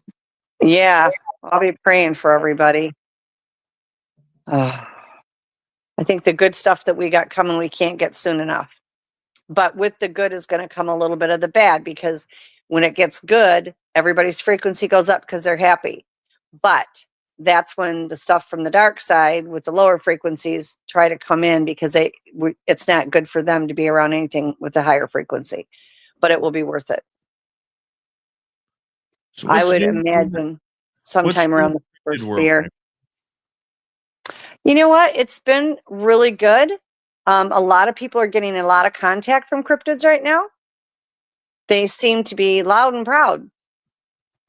Yeah, I'll be praying for everybody. I think the good stuff that we got coming, we can't get soon enough. But with the good is going to come a little bit of the bad, because when it gets good, everybody's frequency goes up because they're happy. But that's when the stuff from the dark side with the lower frequencies try to come in, because it's not good for them to be around anything with a higher frequency. But it will be worth it. So I would imagine sometime around the first year. You know what? It's been really good. A lot of people are getting a lot of contact from cryptids right now. They seem to be loud and proud.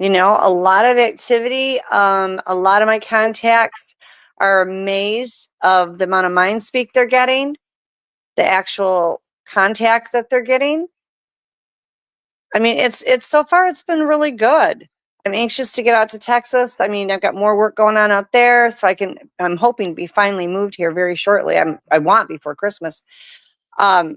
A lot of activity. A lot of my contacts are amazed of the amount of mind speak they're getting, the actual contact that they're getting. I mean, it's so far it's been really good. I'm anxious to get out to Texas. I mean, I've got more work going on out there, so I'm hoping to be finally moved here very shortly. I want before Christmas. But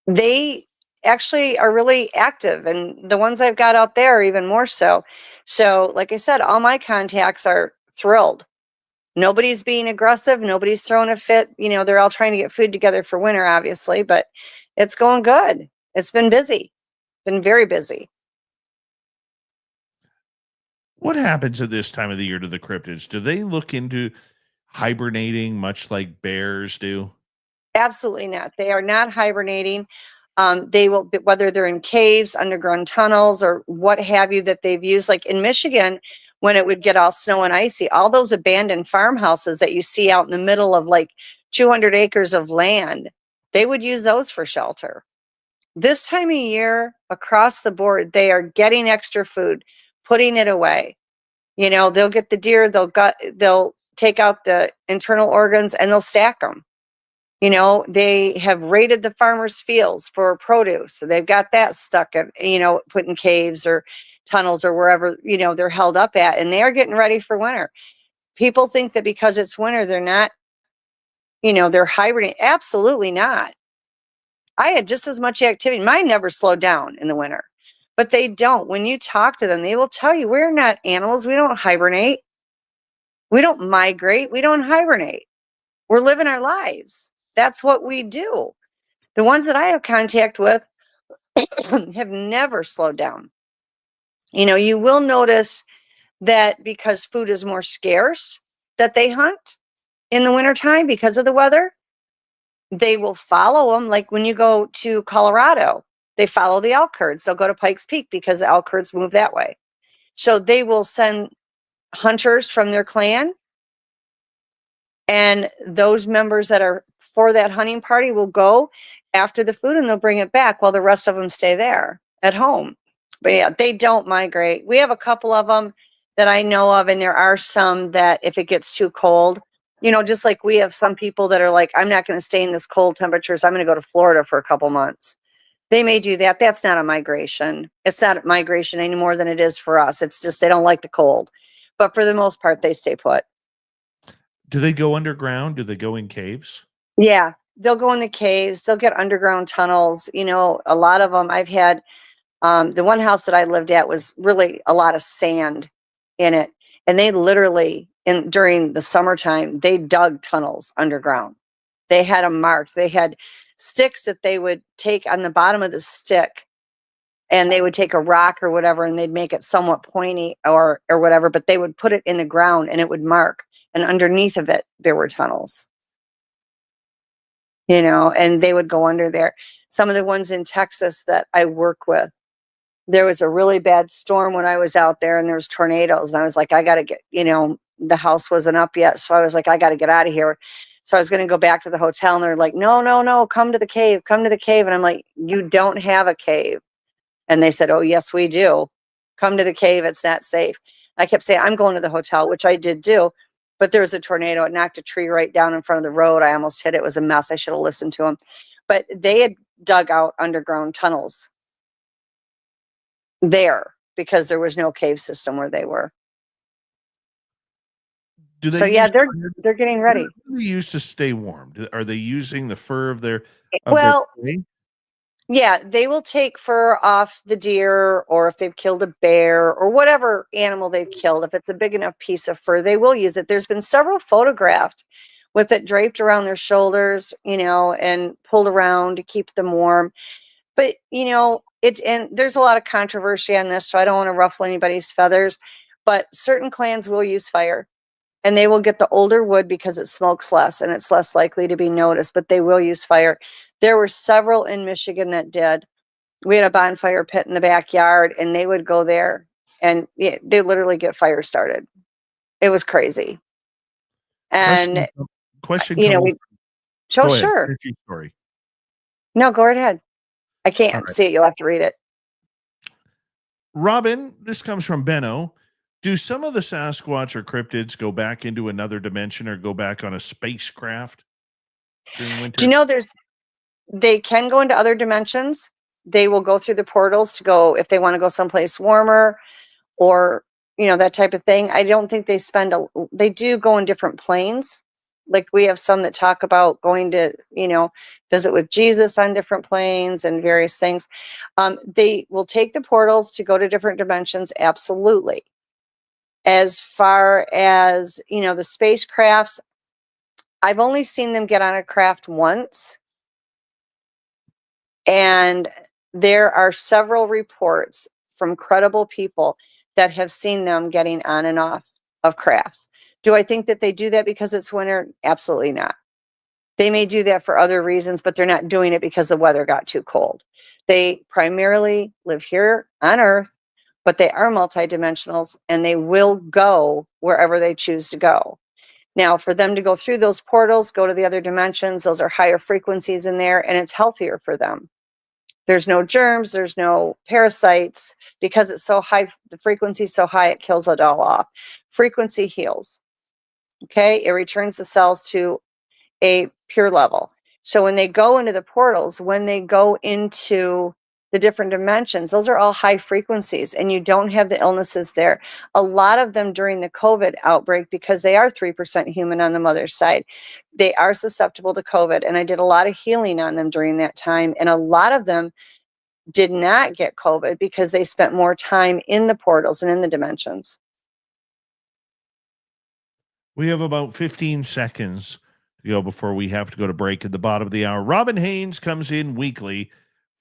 they actually are really active, and the ones I've got out there are even more so. So, like I said, all my contacts are thrilled. Nobody's being aggressive. Nobody's throwing a fit. They're all trying to get food together for winter, obviously, but it's going good. It's been busy, been very busy. What happens at this time of the year to the cryptids? Do they look into hibernating much like bears do? Absolutely not. They are not hibernating. They will, whether they're in caves, underground tunnels, or what have you that they've used. Like in Michigan, when it would get all snow and icy, all those abandoned farmhouses that you see out in the middle of like 200 acres of land, they would use those for shelter. This time of year, across the board, they are getting extra food, putting it away. They'll get the deer, they'll take out the internal organs, and they'll stack them. They have raided the farmers' fields for produce. So they've got that stuck in, put in caves or tunnels or wherever, they're held up at, and they are getting ready for winter. People think that because it's winter, they're not, they're hibernating. Absolutely not. I had just as much activity. Mine never slowed down in the winter, but they don't. When you talk to them, they will tell you, we're not animals. We don't hibernate. We don't migrate. We don't hibernate. We're living our lives. That's what we do. The ones that I have contact with have never slowed down. You will notice that because food is more scarce, that they hunt in the wintertime because of the weather. They will follow them. Like when you go to Colorado, they follow the elk herds. They'll go to Pikes Peak because the elk herds move that way. So they will send hunters from their clan, and those members that are for that hunting party will go after the food, and they'll bring it back while the rest of them stay there at home. But yeah, they don't migrate. We have a couple of them that I know of, and there are some that if it gets too cold, just like we have some people that are like, I'm not going to stay in this cold temperatures. I'm going to go to Florida for a couple months. They may do that. That's not a migration. It's not a migration any more than it is for us. It's just they don't like the cold. But for the most part, they stay put. Do they go underground? Do they go in caves? Yeah, they'll go in the caves. They'll get underground tunnels. You know, a lot of them. I've had the one house that I lived at was really a lot of sand in it, and they literally during the summertime they dug tunnels underground. They had them marked. They had sticks that they would take on the bottom of the stick, and they would take a rock or whatever, and they'd make it somewhat pointy or whatever, but they would put it in the ground and it would mark. And underneath of it, there were tunnels. You know, and they would go under there. Some of the ones in Texas that I work with, there was a really bad storm when I was out there, and there was tornadoes, and I was like, I got to get, you know, the house wasn't up yet. So I was like, I got to get out of here. So I was going to go back to the hotel, and they're like, no, come to the cave, come to the cave. And I'm like, you don't have a cave. And they said, oh, yes, we do. Come to the cave. It's not safe. I kept saying, I'm going to the hotel, which I did do. But there was a tornado. It knocked a tree right down in front of the road. I almost hit it. It was a mess. I should have listened to them. But they had dug out underground tunnels there because there was no cave system where they were. Do they So yeah, use they're getting ready. What do they use to stay warm? Are they using the fur of their Well, prey? yeah, they will take fur off the deer, or if they've killed a bear or whatever animal they've killed, if it's a big enough piece of fur, they will use it. There's been several photographed with it draped around their shoulders, you know, and pulled around to keep them warm. But, you know, and there's a lot of controversy on this, so I don't want to ruffle anybody's feathers, but certain clans will use fire. And they will get the older wood because it smokes less and it's less likely to be noticed, but they will use fire. There were several in Michigan that did. We had a bonfire pit in the backyard, and they would go there, and they literally get fire started. It was crazy. And, Question you know, comes. oh, Go ahead. sure. Finish your story. No, go right ahead. I can't All right. see it. You'll have to read it. Robin, this comes from Benno. Do some of the Sasquatch or cryptids go back into another dimension or go back on a spacecraft during winter? Do you know they can go into other dimensions? They will go through the portals to go if they want to go someplace warmer, or, you know, that type of thing. I don't think they do go in different planes. Like we have some that talk about going to, you know, visit with Jesus on different planes and various things. They will take the portals to go to different dimensions. Absolutely. As far as, you know, the spacecrafts, I've only seen them get on a craft once. And there are several reports from credible people that have seen them getting on and off of crafts. Do I think that they do that because it's winter? Absolutely not. They may do that for other reasons, but they're not doing it because the weather got too cold. They primarily live here on Earth, but they are multidimensionals, and they will go wherever they choose to go. Now, for them to go through those portals, go to the other dimensions, those are higher frequencies in there, and it's healthier for them. There's no germs, there's no parasites, because it's so high, the frequency is so high, it kills it all off. Frequency heals. Okay, it returns the cells to a pure level. So when they go into the portals, when they go into the different dimensions, those are all high frequencies, and you don't have the illnesses there. A lot of them during the COVID outbreak, because they are 3% human on the mother's side, they are susceptible to COVID. And I did a lot of healing on them during that time. And a lot of them did not get COVID because they spent more time in the portals and in the dimensions. We have about 15 seconds to go before we have to go to break at the bottom of the hour. Robin Haynes comes in weekly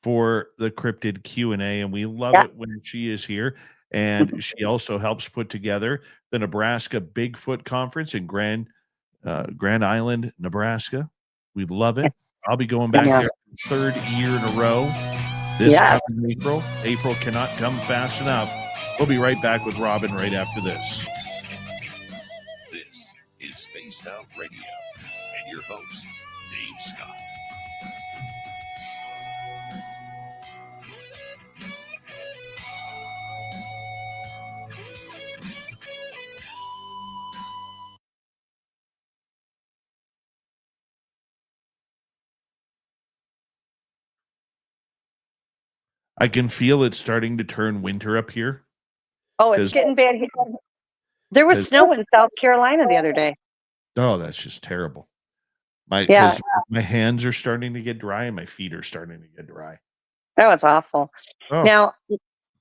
for the cryptid Q&A, and we love it when she is here. And she also helps put together the Nebraska Bigfoot Conference in Grand Island, Nebraska. We love it. I'll be going back there for the 3rd year in a row this coming April. April cannot come fast enough. We'll be right back with Robin right after this. This is Spaced Out Radio and your host, Dave Scott. I can feel it starting to turn winter up here. Oh, it's 'Cause- getting bad. There was 'cause- snow in South Carolina the other day. Oh, that's just terrible. Yeah. Because my hands are starting to get dry and my feet are starting to get dry. Oh, it's awful. Oh, Now,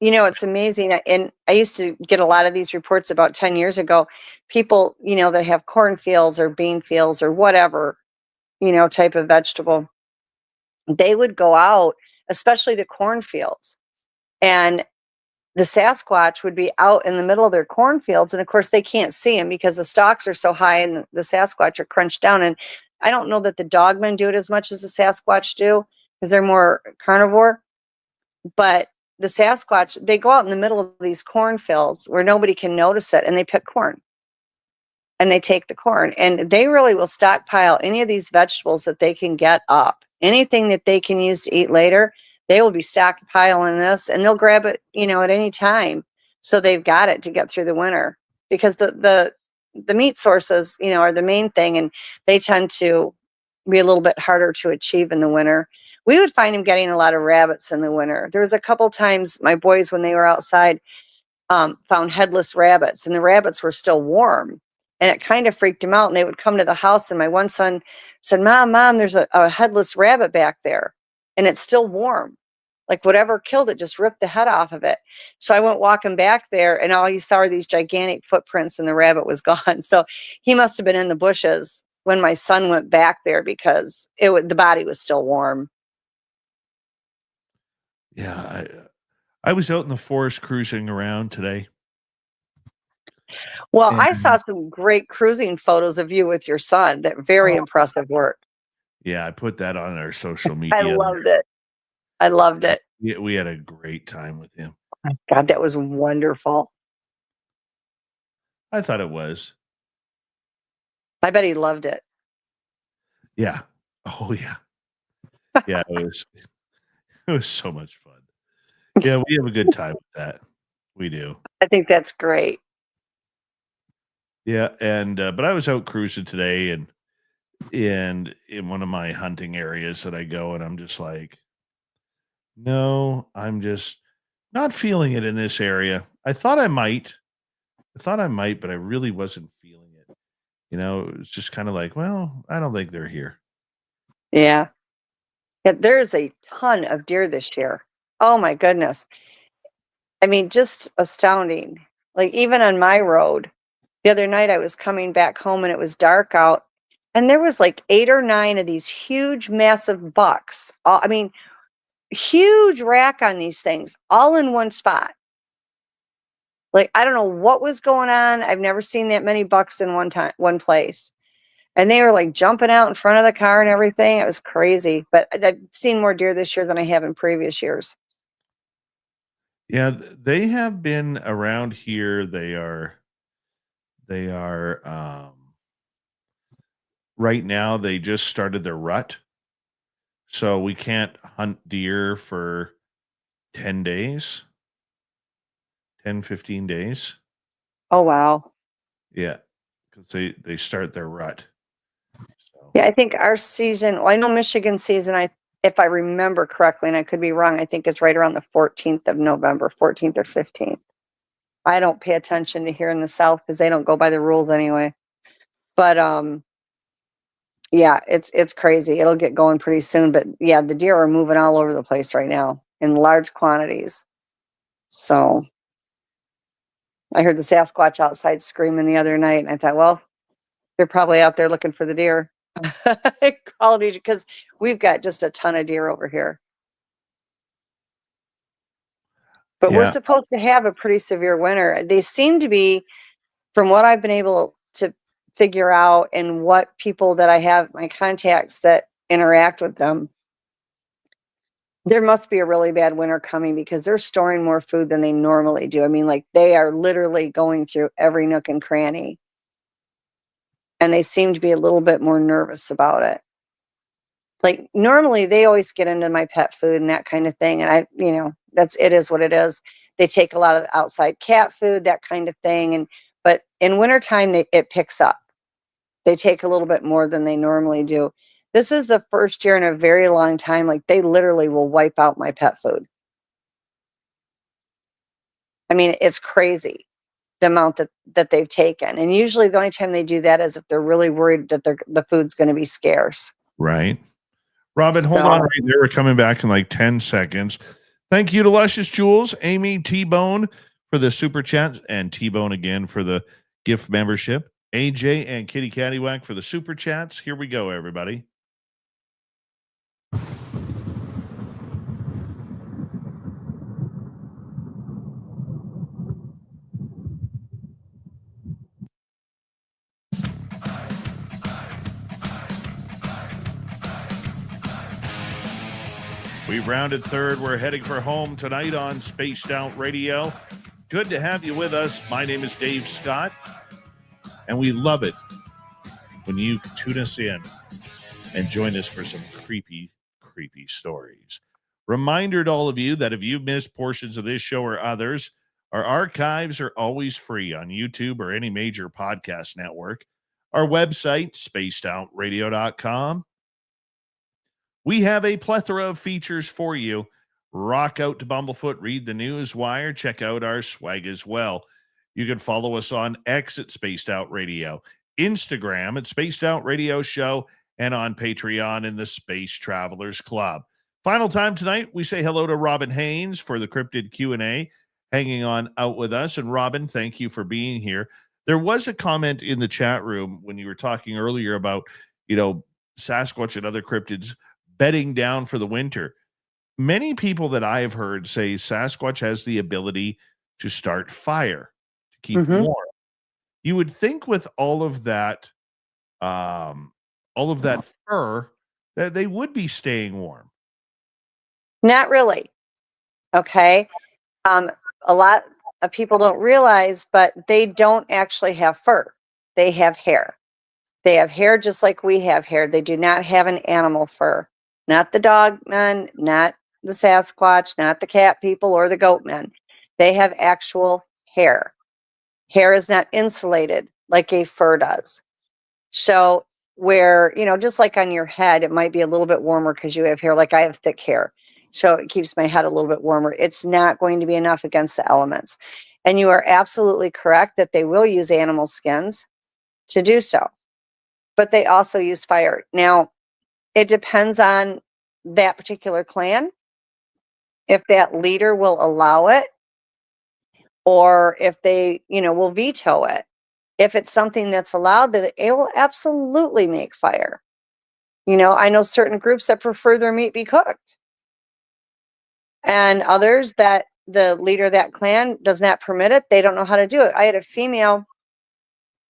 it's amazing. And I used to get a lot of these reports about 10 years ago. People, that have cornfields or bean fields or whatever, type of vegetable. They would go out, especially the cornfields, and the Sasquatch would be out in the middle of their cornfields. And of course, they can't see him because the stalks are so high and the Sasquatch are crunched down. And I don't know that the dogmen do it as much as the Sasquatch do because they're more carnivore. But the Sasquatch, they go out in the middle of these cornfields where nobody can notice it, and they pick corn. And they take the corn, and they really will stockpile any of these vegetables that they can get up. Anything that they can use to eat later, they will be stockpiling this, and they'll grab it, at any time. So they've got it to get through the winter because the meat sources, are the main thing, and they tend to be a little bit harder to achieve in the winter. We would find them getting a lot of rabbits in the winter. There was a couple times my boys, when they were outside, found headless rabbits, and the rabbits were still warm. And it kind of freaked him out. And they would come to the house, and my one son said, Mom, there's a headless rabbit back there, and it's still warm. Like whatever killed it just ripped the head off of it. So I went walking back there, and all you saw were these gigantic footprints, and the rabbit was gone. So he must have been in the bushes when my son went back there because the body was still warm. yeah. I was out in the forest cruising around today. Well, I And- saw some great cruising photos of you with your son. That very impressive work. Yeah, I put that on our social media. I loved it. I loved it. We had a great time with him. God, that was wonderful. I thought it was. I bet he loved it. Yeah. Oh yeah. Yeah, it was so much fun. Yeah, we have a good time with that. We do. I think that's great. Yeah, and but I was out cruising today and in one of my hunting areas that I go, and I'm just like, no, I'm just not feeling it in this area. I thought I might, but I really wasn't feeling it. It was just kind of like, well, I don't think they're here. Yeah. Yeah, there's a ton of deer this year. Oh my goodness. I mean, just astounding. Like even on my road, the other night I was coming back home and it was dark out, and there was like 8 or 9 of these huge, massive bucks. I mean, huge rack on these things, all in one spot. Like, I don't know what was going on. I've never seen that many bucks in one place. And they were like jumping out in front of the car and everything. It was crazy. But I've seen more deer this year than I have in previous years. Yeah, they have been around here. They are right now they just started their rut. So we can't hunt deer for 10 days. 10, 15 days. Oh, wow. Yeah, because they start their rut. So, Yeah, I think our season, well, I know Michigan season, if I remember correctly, and I could be wrong, I think it's right around the 14th of November, 14th or 15th. I don't pay attention to here in the South because they don't go by the rules anyway. But yeah, it's crazy. It'll get going pretty soon. But yeah, the deer are moving all over the place right now in large quantities. So I heard the Sasquatch outside screaming the other night, and I thought, well, they're probably out there looking for the deer. Because we've got just a ton of deer over here. But we're yeah, supposed to have a pretty severe winter. They seem to be, from what I've been able to figure out and what people that I have, my contacts that interact with them, there must be a really bad winter coming because they're storing more food than they normally do. I mean, like they are literally going through every nook and cranny. And they seem to be a little bit more nervous about it. Like normally they always get into my pet food and that kind of thing. And it is what it is. They take a lot of the outside cat food, that kind of thing. But in wintertime, it picks up. They take a little bit more than they normally do. This is the first year in a very long time. Like they literally will wipe out my pet food. I mean, it's crazy the amount that they've taken. And usually the only time they do that is if they're really worried that the food's going to be scarce. Right. Robin, hold on right there. We're coming back in like 10 seconds. Thank you to Luscious Jewels, Amy T-Bone for the super chat, and T-Bone again for the gift membership. AJ and Kitty Caddywhack for the super chats. Here we go, everybody. We've rounded third. We're heading for home tonight on Spaced Out Radio. Good to have you with us. My name is Dave Scott, and we love it when you tune us in and join us for some creepy, creepy stories. Reminder to all of you that if you've missed portions of this show or others, our archives are always free on YouTube or any major podcast network. Our website, spacedoutradio.com. We have a plethora of features for you. Rock out to Bumblefoot, read the news wire, check out our swag as well. You can follow us on X at Spaced Out Radio, Instagram at Spaced Out Radio Show, and on Patreon in the Space Travelers Club. Final time tonight, we say hello to Robin Haynes for the cryptid Q&A, hanging on out with us. And Robin, thank you for being here. There was a comment in the chat room when you were talking earlier about, Sasquatch and other cryptids bedding down for the winter. Many people that I have heard say Sasquatch has the ability to start fire, to keep warm. You would think with all of that fur that they would be staying warm. Not really. Okay. A lot of people don't realize, but they don't actually have fur. They have hair. They have hair just like we have hair. They do not have an animal fur. Not the dog men, not the Sasquatch, not the cat people or the goat men. They have actual hair. Hair is not insulated like a fur does. So where, just like on your head, it might be a little bit warmer because you have hair. Like I have thick hair. So it keeps my head a little bit warmer. It's not going to be enough against the elements. And you are absolutely correct that they will use animal skins to do so. But they also use fire. Now, it depends on that particular clan, if that leader will allow it, or if they, will veto it. If it's something that's allowed, then it will absolutely make fire. I know certain groups that prefer their meat be cooked. And others that the leader of that clan does not permit it. They don't know how to do it. I had a female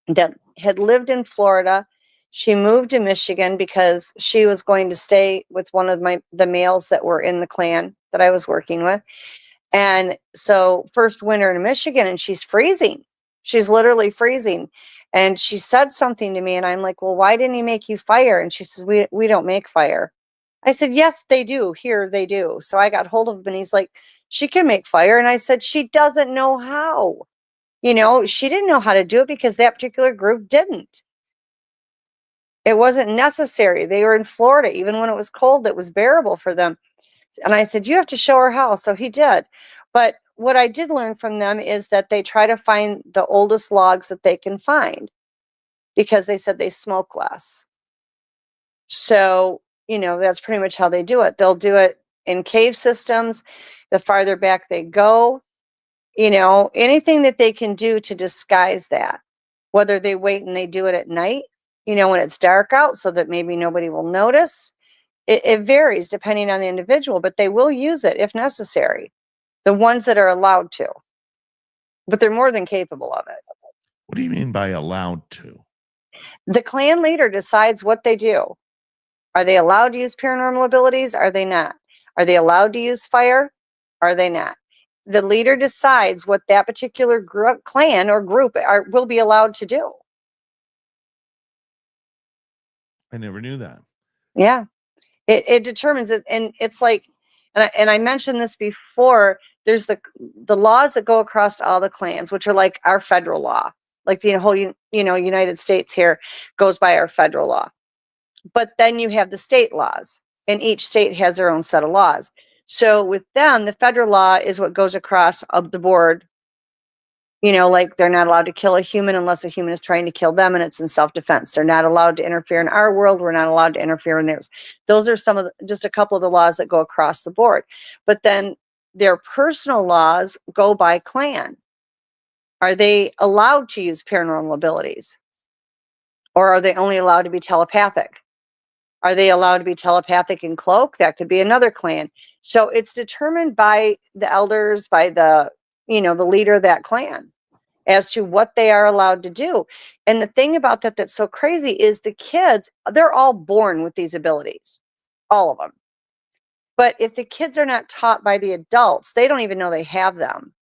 that had lived in Florida. She moved to Michigan because she was going to stay with one of the males that were in the clan that I was working with. And so first winter in Michigan, and she's freezing. She's literally freezing. And she said something to me, and I'm like, well, why didn't he make you fire? And she says, we don't make fire. I said, yes, they do. Here they do. So I got hold of him, and he's like, she can make fire. And I said, she doesn't know how. She didn't know how to do it because that particular group didn't. It wasn't necessary. They were in Florida. Even when it was cold, it was bearable for them. And I said, you have to show her how. So he did. But what I did learn from them is that they try to find the oldest logs that they can find because they said they smoke less. So, that's pretty much how they do it. They'll do it in cave systems. The farther back they go, anything that they can do to disguise that, whether they wait and they do it at night, when it's dark out so that maybe nobody will notice. It varies depending on the individual, but they will use it if necessary. The ones that are allowed to, but they're more than capable of it. What do you mean by allowed to? The clan leader decides what they do. Are they allowed to use paranormal abilities? Are they not? Are they allowed to use fire? Are they not? The leader decides what that particular clan or group will be allowed to do. I never knew that. Yeah. It determines it. And it's like, and I mentioned this before, there's the laws that go across all the clans, which are like our federal law. Like the whole, United States here goes by our federal law. But then you have the state laws, and each state has their own set of laws. So with them, the federal law is what goes across of the board Like they're not allowed to kill a human unless a human is trying to kill them and it's in self-defense. They're not allowed to interfere in our world. We're not allowed to interfere in theirs. Those are just a couple of the laws that go across the board. But then their personal laws go by clan. Are they allowed to use paranormal abilities? Or are they only allowed to be telepathic? Are they allowed to be telepathic in cloak? That could be another clan. So it's determined by the elders, by the leader of that clan as to what they are allowed to do. And the thing about that that's so crazy is the kids, they're all born with these abilities, all of them. But if the kids are not taught by the adults, they don't even know they have them.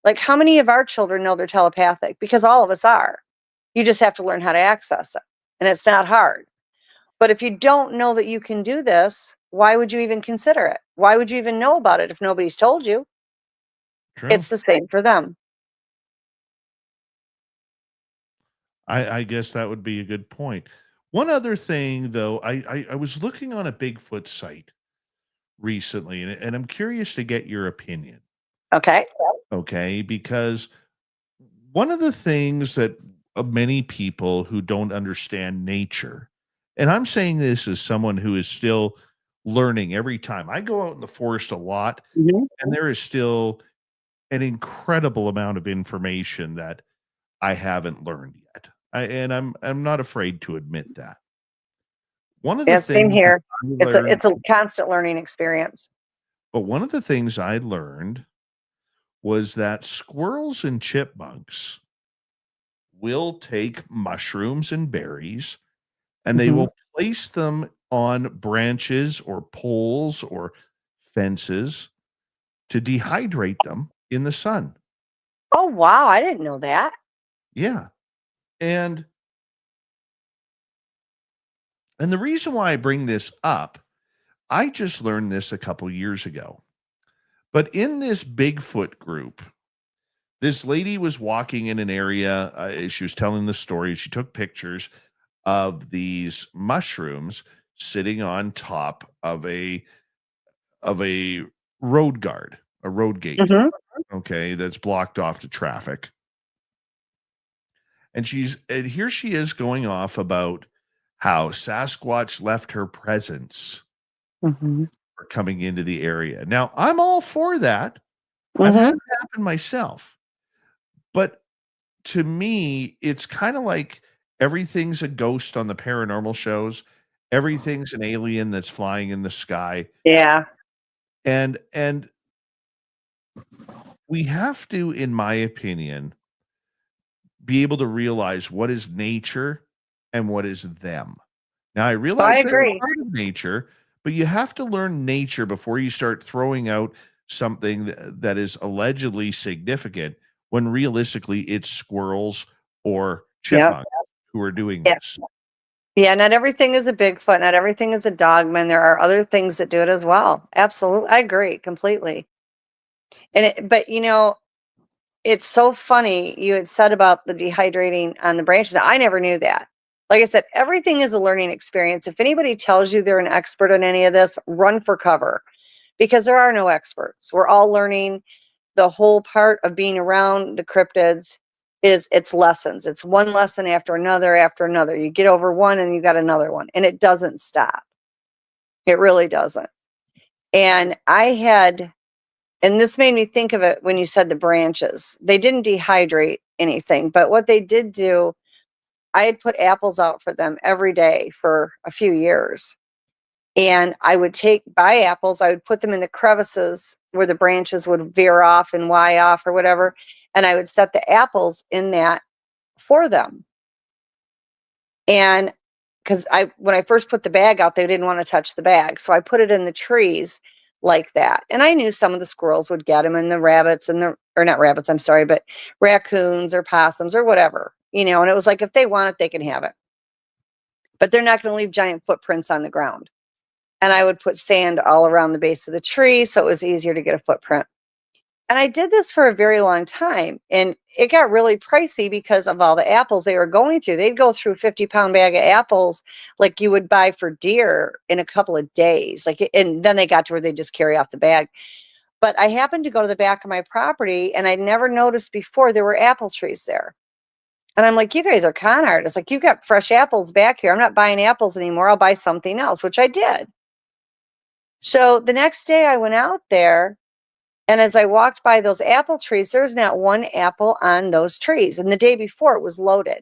Like, how many of our children know they're telepathic? Because all of us are. You just have to learn how to access it. And it's not hard. But if you don't know that you can do this, why would you even consider it? Why would you even know about it if nobody's told you? True. It's the same for them. I guess that would be a good point. One other thing, though, I was looking on a Bigfoot site recently, and I'm curious to get your opinion. Okay. Okay, because one of the things that many people who don't understand nature, and I'm saying this as someone who is still learning every time I go out in the forest a lot, Mhm. and there is still an incredible amount of information that I haven't learned yet. I'm not afraid to admit that. One of the Yeah, same things here. I learned, It's a constant learning experience. but one of the things I learned was that squirrels and chipmunks will take mushrooms and berries and they Mhm. will place them on branches or poles or fences to dehydrate them in the sun. Oh, wow. I didn't know that. Yeah. And the reason why I bring this up, I just learned this a couple years ago. But in this Bigfoot group, this lady was walking in an area. She was telling the story. She took pictures of these mushrooms sitting on top of a road guard, a road gate. Mhm. Okay, that's blocked off to traffic. And here she is going off about how Sasquatch left her presence Mhm. for coming into the area. Now, I'm all for that. I've had Mhm. it happen myself. But to me, it's kind of like everything's a ghost on the paranormal shows. Everything's an alien that's flying in the sky. Yeah. And we have to, in my opinion, be able to realize what is nature and what is them. Now, I I realize they're agree. part of nature, but you have to learn nature before you start throwing out something that is allegedly significant when realistically it's squirrels or Yep. chipmunks who are doing Yeah. this. Yeah, not everything is a Bigfoot. Not everything is a dogman. There are other things that do it as well. Absolutely. I agree completely. But it's so funny you had said about the dehydrating on the branches. I never knew that. Like I said, everything is a learning experience. If anybody tells you they're an expert on any of this, run for cover because there are no experts. We're all learning. The whole part of being around the cryptids is it's lessons. It's one lesson after another after another. You get over one and you got another one, and it doesn't stop. It really doesn't. And and this made me think of it when you said the branches. They didn't dehydrate anything, but what they did do, I had put apples out for them every day for a few years. And I would buy apples, I would put them in the crevices where the branches would veer off and Y off or whatever. And I would set the apples in that for them. And because when I first put the bag out, they didn't want to touch the bag. So I put it in the trees like that. And I knew some of the squirrels would get them and the rabbits or not rabbits, I'm sorry, but raccoons or possums or whatever, and it was like, if they want it, they can have it. But they're not going to leave giant footprints on the ground. And I would put sand all around the base of the tree so it was easier to get a footprint. And I did this for a very long time. And it got really pricey because of all the apples they were going through. They'd go through a 50-pound bag of apples like you would buy for deer in a couple of days. And then they got to where they just carry off the bag. But I happened to go to the back of my property, and I'd never noticed before there were apple trees there. And I'm like, you guys are con artists. Like, you've got fresh apples back here. I'm not buying apples anymore. I'll buy something else, which I did. So the next day I went out there, and as I walked by those apple trees, there's not one apple on those trees. And the day before, it was loaded.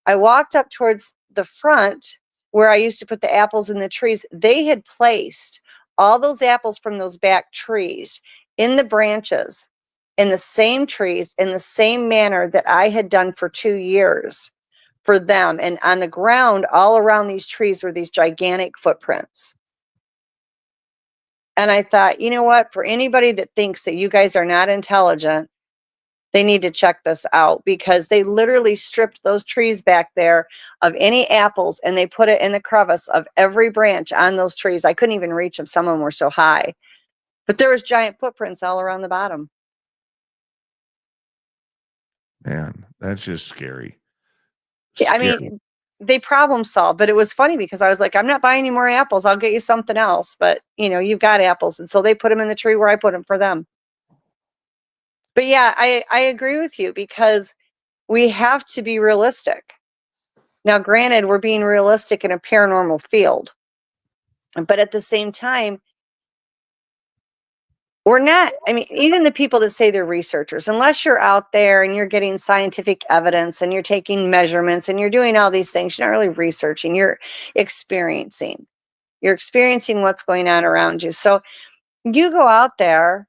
I walked up towards the front where I used to put the apples in the trees. They had placed all those apples from those back trees in the branches, in the same trees, in the same manner that I had done for 2 years for them. And on the ground, all around these trees were these gigantic footprints. And I thought, you know what? For anybody that thinks that you guys are not intelligent, they need to check this out, because they literally stripped those trees back there of any apples, and they put it in the crevice of every branch on those trees. I couldn't even reach them. Some of them were so high, but there was giant footprints all around the bottom. Man, that's just scary. Yeah, I Scary. mean, they problem solved, but it was funny because I was like, I'm not buying any more apples. I'll get you something else. But, you know, you've got apples. And so they put them in the tree where I put them for them. But yeah, I agree with you, because we have to be realistic. Now, granted, we're being realistic in a paranormal field, but at the same time, we're not. I mean, even the people that say they're researchers, unless you're out there and you're getting scientific evidence and you're taking measurements and you're doing all these things, you're not really researching, you're experiencing. You're experiencing what's going on around you. So you go out there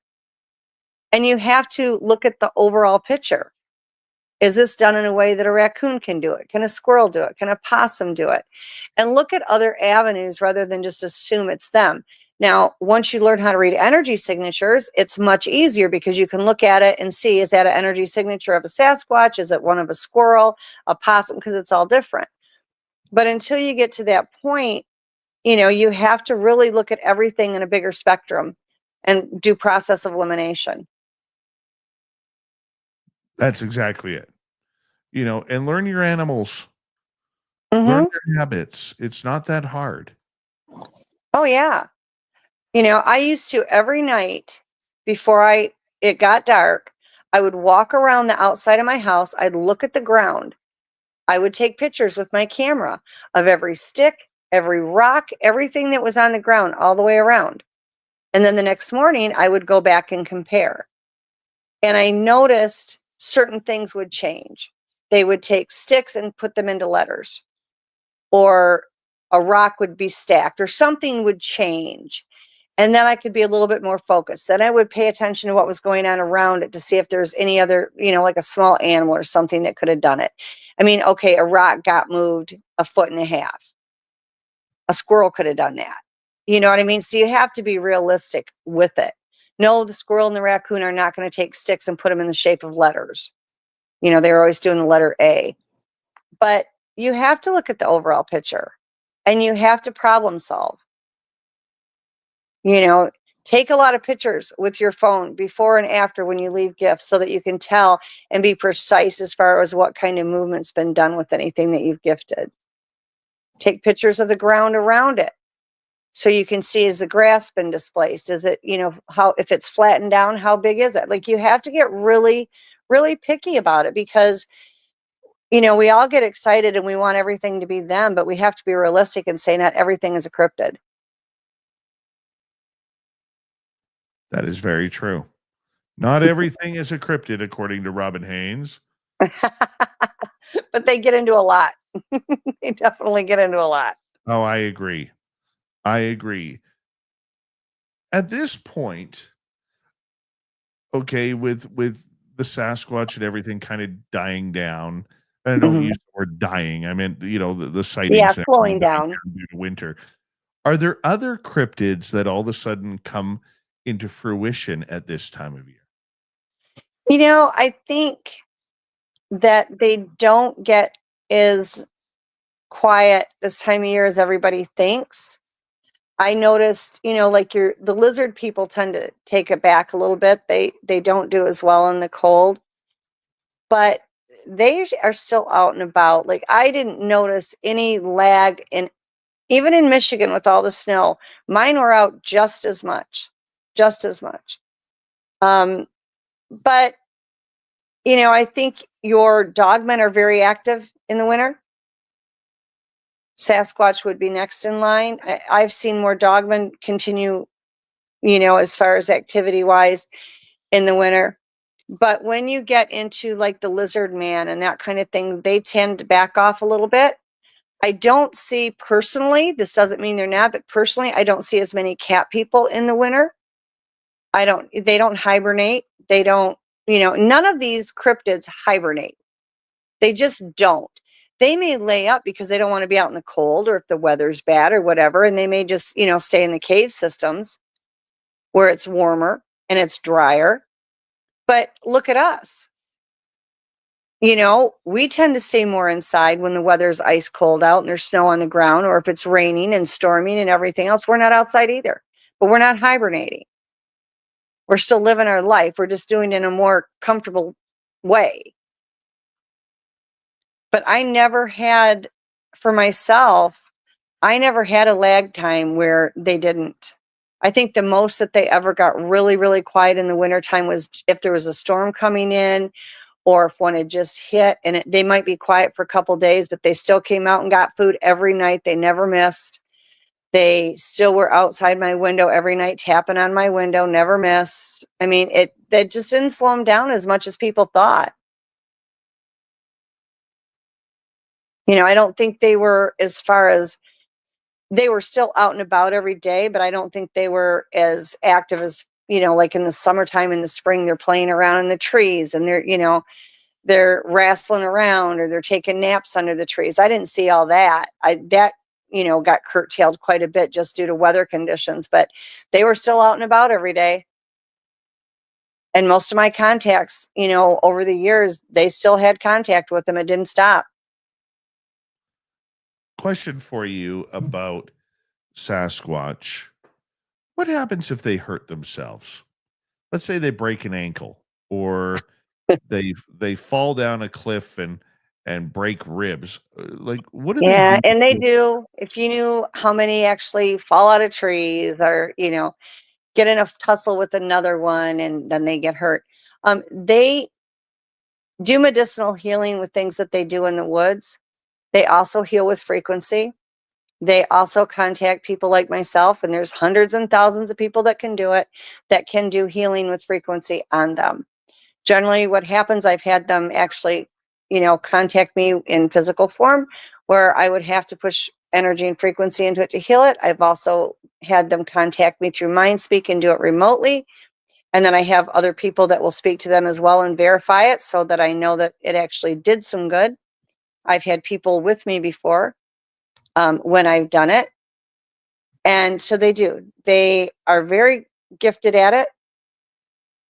and you have to look at the overall picture. Is this done in a way that a raccoon can do it? Can a squirrel do it? Can a possum do it? And look at other avenues rather than just assume it's them. Now, once you learn how to read energy signatures, it's much easier, because you can look at it and see, is that an energy signature of a Sasquatch? Is it one of a squirrel, a possum? Because it's all different. But until you get to that point, you know, you have to really look at everything in a bigger spectrum and do process of elimination. That's exactly it. You know, and learn your animals, Mhm. learn their habits. It's not that hard. Oh, yeah. You know, I used to every night before it got dark, I would walk around the outside of my house. I'd look at the ground. I would take pictures with my camera of every stick, every rock, everything that was on the ground all the way around. And then the next morning, I would go back and compare. And I noticed certain things would change. They would take sticks and put them into letters, or a rock would be stacked, or something would change. And then I could be a little bit more focused. Then I would pay attention to what was going on around it to see if there's any other, you know, like a small animal or something that could have done it. I mean, okay, a rock got moved 1.5 feet. A squirrel could have done that. You know what I mean? So you have to be realistic with it. No, the squirrel and the raccoon are not going to take sticks and put them in the shape of letters. You know, they're always doing the letter A. But you have to look at the overall picture, and you have to problem solve. You know, take a lot of pictures with your phone before and after when you leave gifts, so that you can tell and be precise as far as what kind of movement's been done with anything that you've gifted. Take pictures of the ground around it, so you can see, is the grass been displaced? Is it, you know, how, if it's flattened down, how big is it? Like, you have to get really, really picky about it, because, you know, we all get excited and we want everything to be them, but we have to be realistic and say not everything is a cryptid. That is very true. Not everything is a cryptid, according to Robin Haynes. But they get into a lot. They definitely get into a lot. Oh, I agree. I agree. At this point, okay, with the Sasquatch and everything kind of dying down, and I don't Mhm. use the word dying. I meant, you know, the sightings Yeah, and slowing everything down. due to winter. Are there other cryptids that all of a sudden come into fruition at this time of year? You know, I think that they don't get as quiet this time of year as everybody thinks. I noticed, you know, like the lizard people tend to take it back a little bit. They don't do as well in the cold, but they are still out and about. Like, I didn't notice any lag in, even in Michigan with all the snow. Mine were out just as much, just as much. But, I think your dogmen are very active in the winter. Sasquatch would be next in line. I've seen more dogmen continue, as far as activity wise in the winter. But when you get into like the lizard man and that kind of thing, they tend to back off a little bit. I don't see personally, this doesn't mean they're not, but personally, I don't see as many cat people in the winter. They don't hibernate. They don't, none of these cryptids hibernate. They just don't. They may lay up because they don't want to be out in the cold or if the weather's bad or whatever. And they may just, stay in the cave systems where it's warmer and it's drier. But look at us. We tend to stay more inside when the weather's ice cold out and there's snow on the ground, or if it's raining and storming and everything else, we're not outside either. But we're not hibernating. We're still living our life. We're just doing it in a more comfortable way. But I never had, for myself, I never had a lag time where they didn't. I think the most that they ever got really, really quiet in the wintertime was if there was a storm coming in, or if one had just hit, and they might be quiet for a couple days, but they still came out and got food every night. They never missed. They still were outside my window every night, tapping on my window, never missed. I mean, that just didn't slow them down as much as people thought. I don't think they were, as far as, they were still out and about every day, but I don't think they were as active as, like in the summertime, in the spring, they're playing around in the trees and they're wrestling around or they're taking naps under the trees. I didn't see all that. That got curtailed quite a bit just due to weather conditions, but they were still out and about every day. And most of my contacts, over the years, they still had contact with them. It didn't stop. Question for you about Sasquatch. What happens if they hurt themselves? Let's say they break an ankle, or they fall down a cliff and break ribs. Like, what do they do? And they do. If you knew how many actually fall out of trees or, get in a tussle with another one and then they get hurt. They do medicinal healing with things that they do in the woods. They also heal with frequency. They also contact people like myself, and there's hundreds and thousands of people that can do it, that can do healing with frequency on them. Generally, what happens, I've had them actually, contact me in physical form, where I would have to push energy and frequency into it to heal it. I've also had them contact me through mind speak and do it remotely. And then I have other people that will speak to them as well and verify it so that I know that it actually did some good. I've had people with me before when I've done it. And so they do. They are very gifted at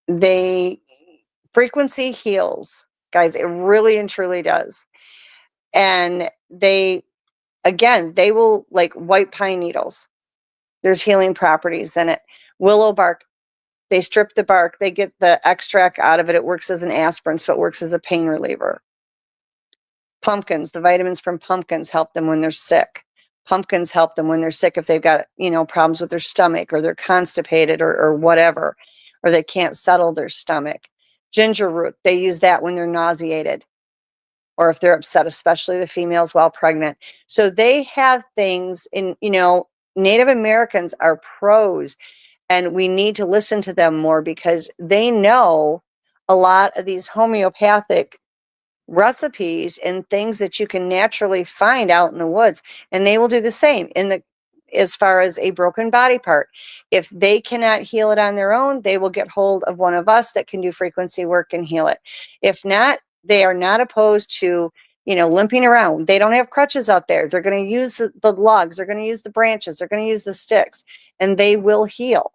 it. Frequency heals, guys. It really and truly does. And they will, like white pine needles. There's healing properties in it. Willow bark. They strip the bark. They get the extract out of it. It works as an aspirin, so it works as a pain reliever. Pumpkins, the vitamins from pumpkins help them when they're sick. Pumpkins help them when they're sick if they've got, problems with their stomach, or they're constipated or whatever, or they can't settle their stomach. Ginger root, they use that when they're nauseated or if they're upset, especially the females while pregnant. So they have things in, Native Americans are pros, and we need to listen to them more because they know a lot of these homeopathic recipes and things that you can naturally find out in the woods, and they will do the same as far as a broken body part. If they cannot heal it on their own, they will get hold of one of us that can do frequency work and heal it. If not, they are not opposed to limping around. They don't have crutches out there. They're going to use the logs, they're going to use the branches, they're going to use the sticks, and they will heal.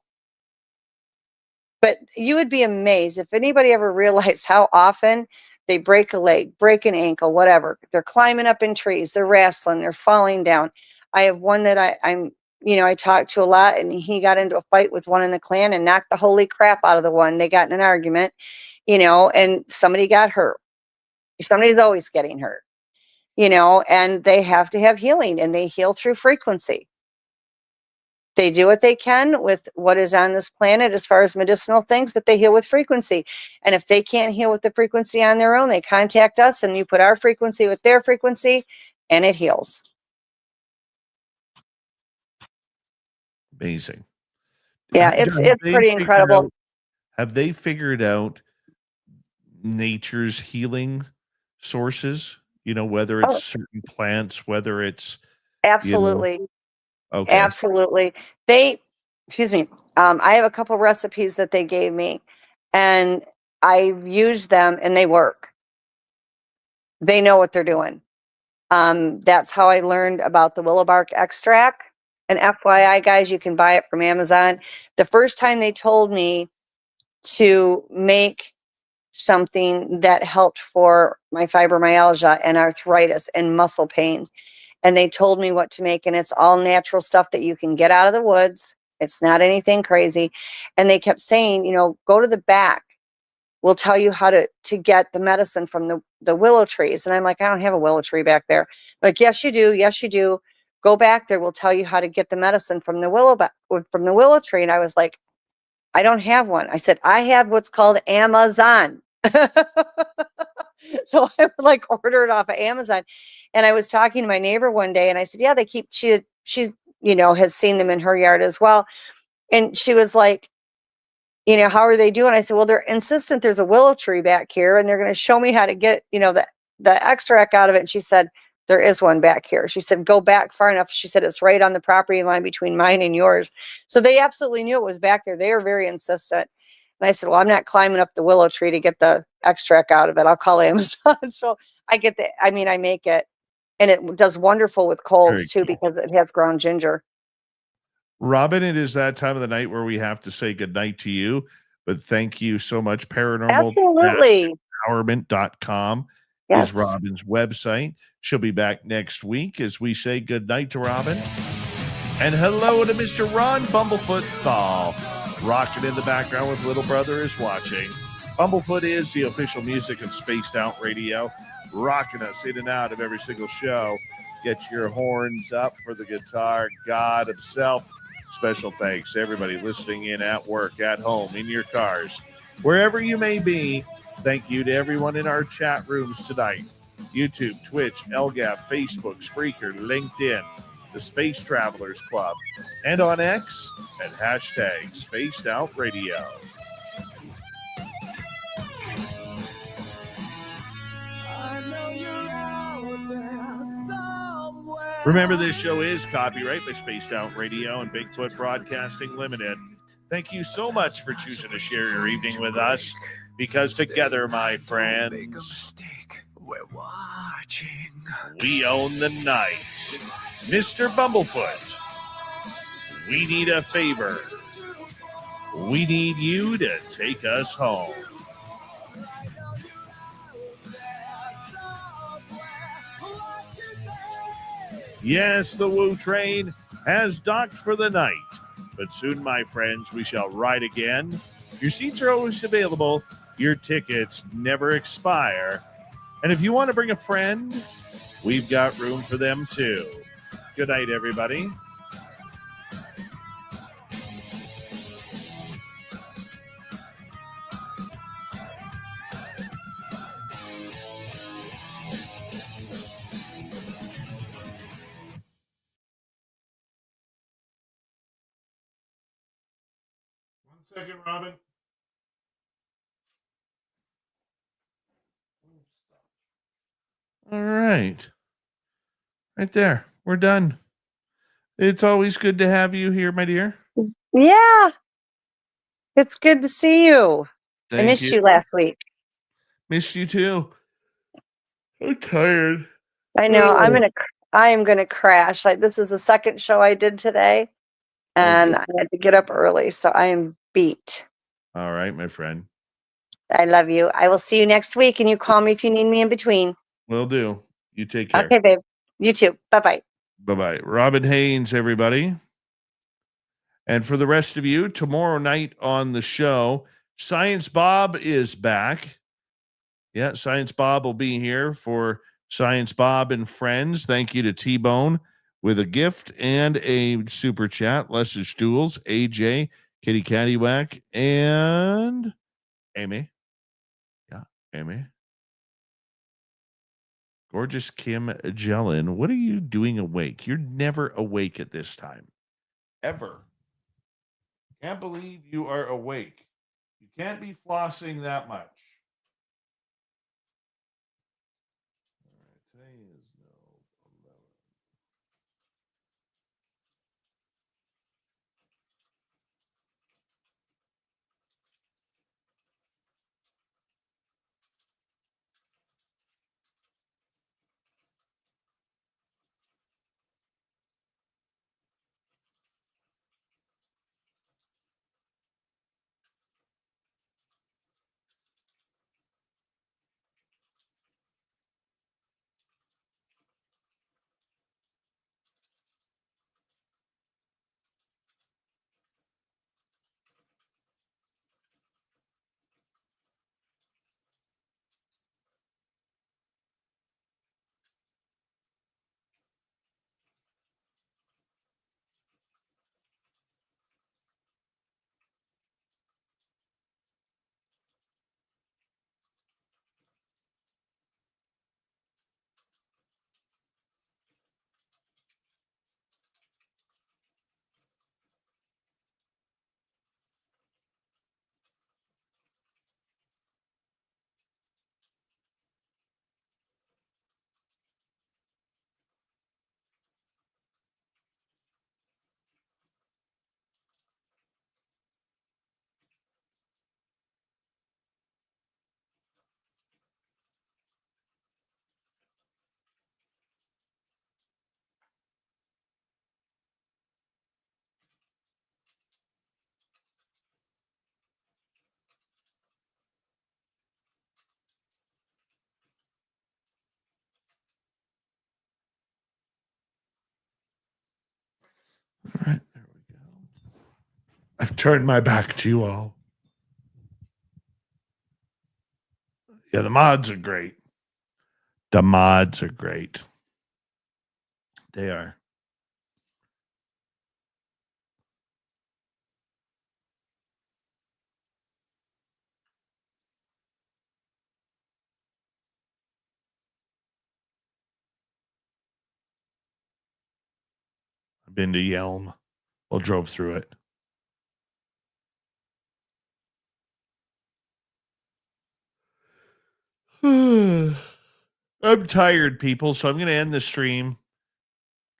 But you would be amazed if anybody ever realized how often they break a leg, break an ankle, whatever. They're climbing up in trees, they're wrestling, they're falling down. I have one that I talked to a lot, and he got into a fight with one in the clan and knocked the holy crap out of the one. They got in an argument, and somebody got hurt. Somebody's always getting hurt, and they have to have healing, and they heal through frequency. They do what they can with what is on this planet as far as medicinal things, but they heal with frequency. And if they can't heal with the frequency on their own, they contact us and you put our frequency with their frequency and it heals. Amazing. Yeah, Have it's they pretty figured incredible. out- have they figured out nature's healing sources? Whether it's Oh, certain plants, whether it's, absolutely. okay. Absolutely. Excuse me. I have a couple recipes that they gave me and I've used them and they work. They know what they're doing. That's how I learned about the willow bark extract. And FYI, guys, you can buy it from Amazon. The first time they told me to make something that helped for my fibromyalgia and arthritis and muscle pains, and they told me what to make, and it's all natural stuff that you can get out of the woods. It's not anything crazy. And they kept saying, go to the back. We'll tell you how to get the medicine from the willow trees. And I'm like, I don't have a willow tree back there. Like, yes, you do. Yes, you do. Go back there. We'll tell you how to get the medicine from the willow tree. And I was like, I don't have one. I said, I have what's called Amazon. So I would like order it off of Amazon. And I was talking to my neighbor one day and I said, yeah, they keep, she's, has seen them in her yard as well. And she was like, how are they doing? I said, well, they're insistent there's a willow tree back here and they're going to show me how to get, the extract out of it. And she said, there is one back here. She said, go back far enough. She said, it's right on the property line between mine and yours. So they absolutely knew it was back there. They are very insistent. And I said, well, I'm not climbing up the willow tree to get the extract out of it. I'll call Amazon. So I make it, and it does wonderful with colds too, because it has ground ginger. Robin, it is that time of the night where we have to say goodnight to you, but thank you so much. Absolutely. Paranormal-empowerment.com is Robin's website. She'll be back next week as we say goodnight to Robin. And hello to Mr. Ron Bumblefoot Thal, rocking in the background with Little Brother is Watching. Bumblefoot is the official music of Spaced Out Radio, rocking us in and out of every single show. Get your horns up for the guitar god himself. Special thanks to everybody listening in at work, at home, in your cars, wherever you may be. Thank you to everyone in our chat rooms tonight. YouTube, Twitch, LGAP, Facebook, Spreaker, LinkedIn, the Space Travelers Club, and on X at hashtag Spaced Out Radio. Remember, this show is copyright by Spaced Out Radio and Bigfoot Broadcasting Limited. Thank you so much for choosing to share your evening with us, because together, my friends, we're watching. We own the night. Mr. Bumblefoot, we need a favor. We need you to take us home. Yes, the Woo train has docked for the night, but soon, my friends, we shall ride again. Your seats are always available. Your tickets never expire. And if you want to bring a friend, we've got room for them too. Good night, everybody. Second, Robin. All right. Right there. We're done. It's always good to have you here, my dear. Yeah. It's good to see you. I missed you last week. Missed you too. I'm tired. I know. I am gonna crash. Like, this is the second show I did today, and I had to get up early, so I am beat. All right, my friend. I love you. I will see you next week, and you call me if you need me in between. Will do. You take care. Okay, babe. You too. Bye-bye. Bye-bye. Robin Haynes, everybody. And for the rest of you, tomorrow night on the show, Science Bob is back. Yeah, Science Bob will be here for Science Bob and Friends. Thank you to T-Bone with a gift and a super chat. Lester Stools, AJ, Kitty Caddywhack, and Amy. Yeah, Amy. Gorgeous Kim Jellin. What are you doing awake? You're never awake at this time. Ever. Can't believe you are awake. You can't be flossing that much. All right, today is no 11. All right, there we go. I've turned my back to you all. Yeah, the mods are great. The mods are great. They are. I've been to Yelm. Well, drove through it. I'm tired, people, so I'm going to end the stream,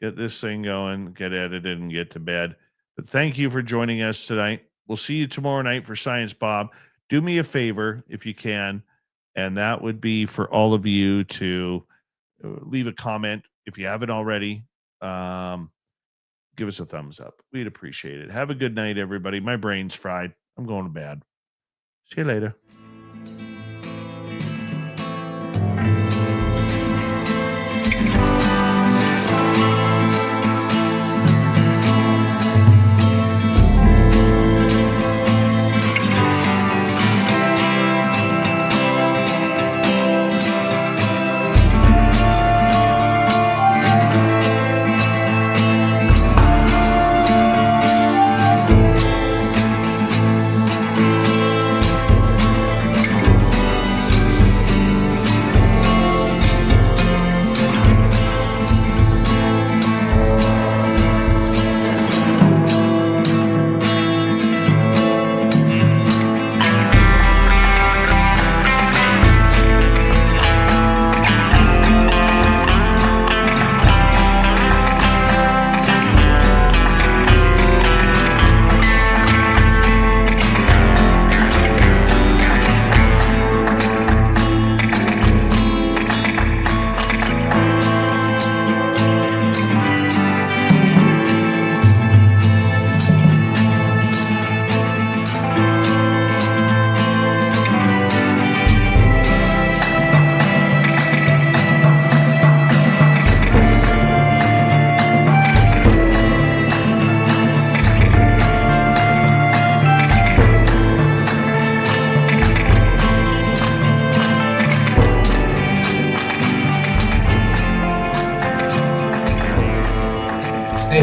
get this thing going, get edited, and get to bed. But thank you for joining us tonight. We'll see you tomorrow night for Science Bob. Do me a favor if you can, and that would be for all of you to leave a comment if you haven't already. Give us a thumbs up. We'd appreciate it. Have a good night, everybody. My brain's fried. I'm going to bed. See you later.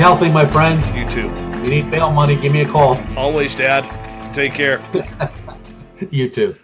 healthy, my friend. You too. If you need bail money, give me a call. Always, Dad. Take care. You too.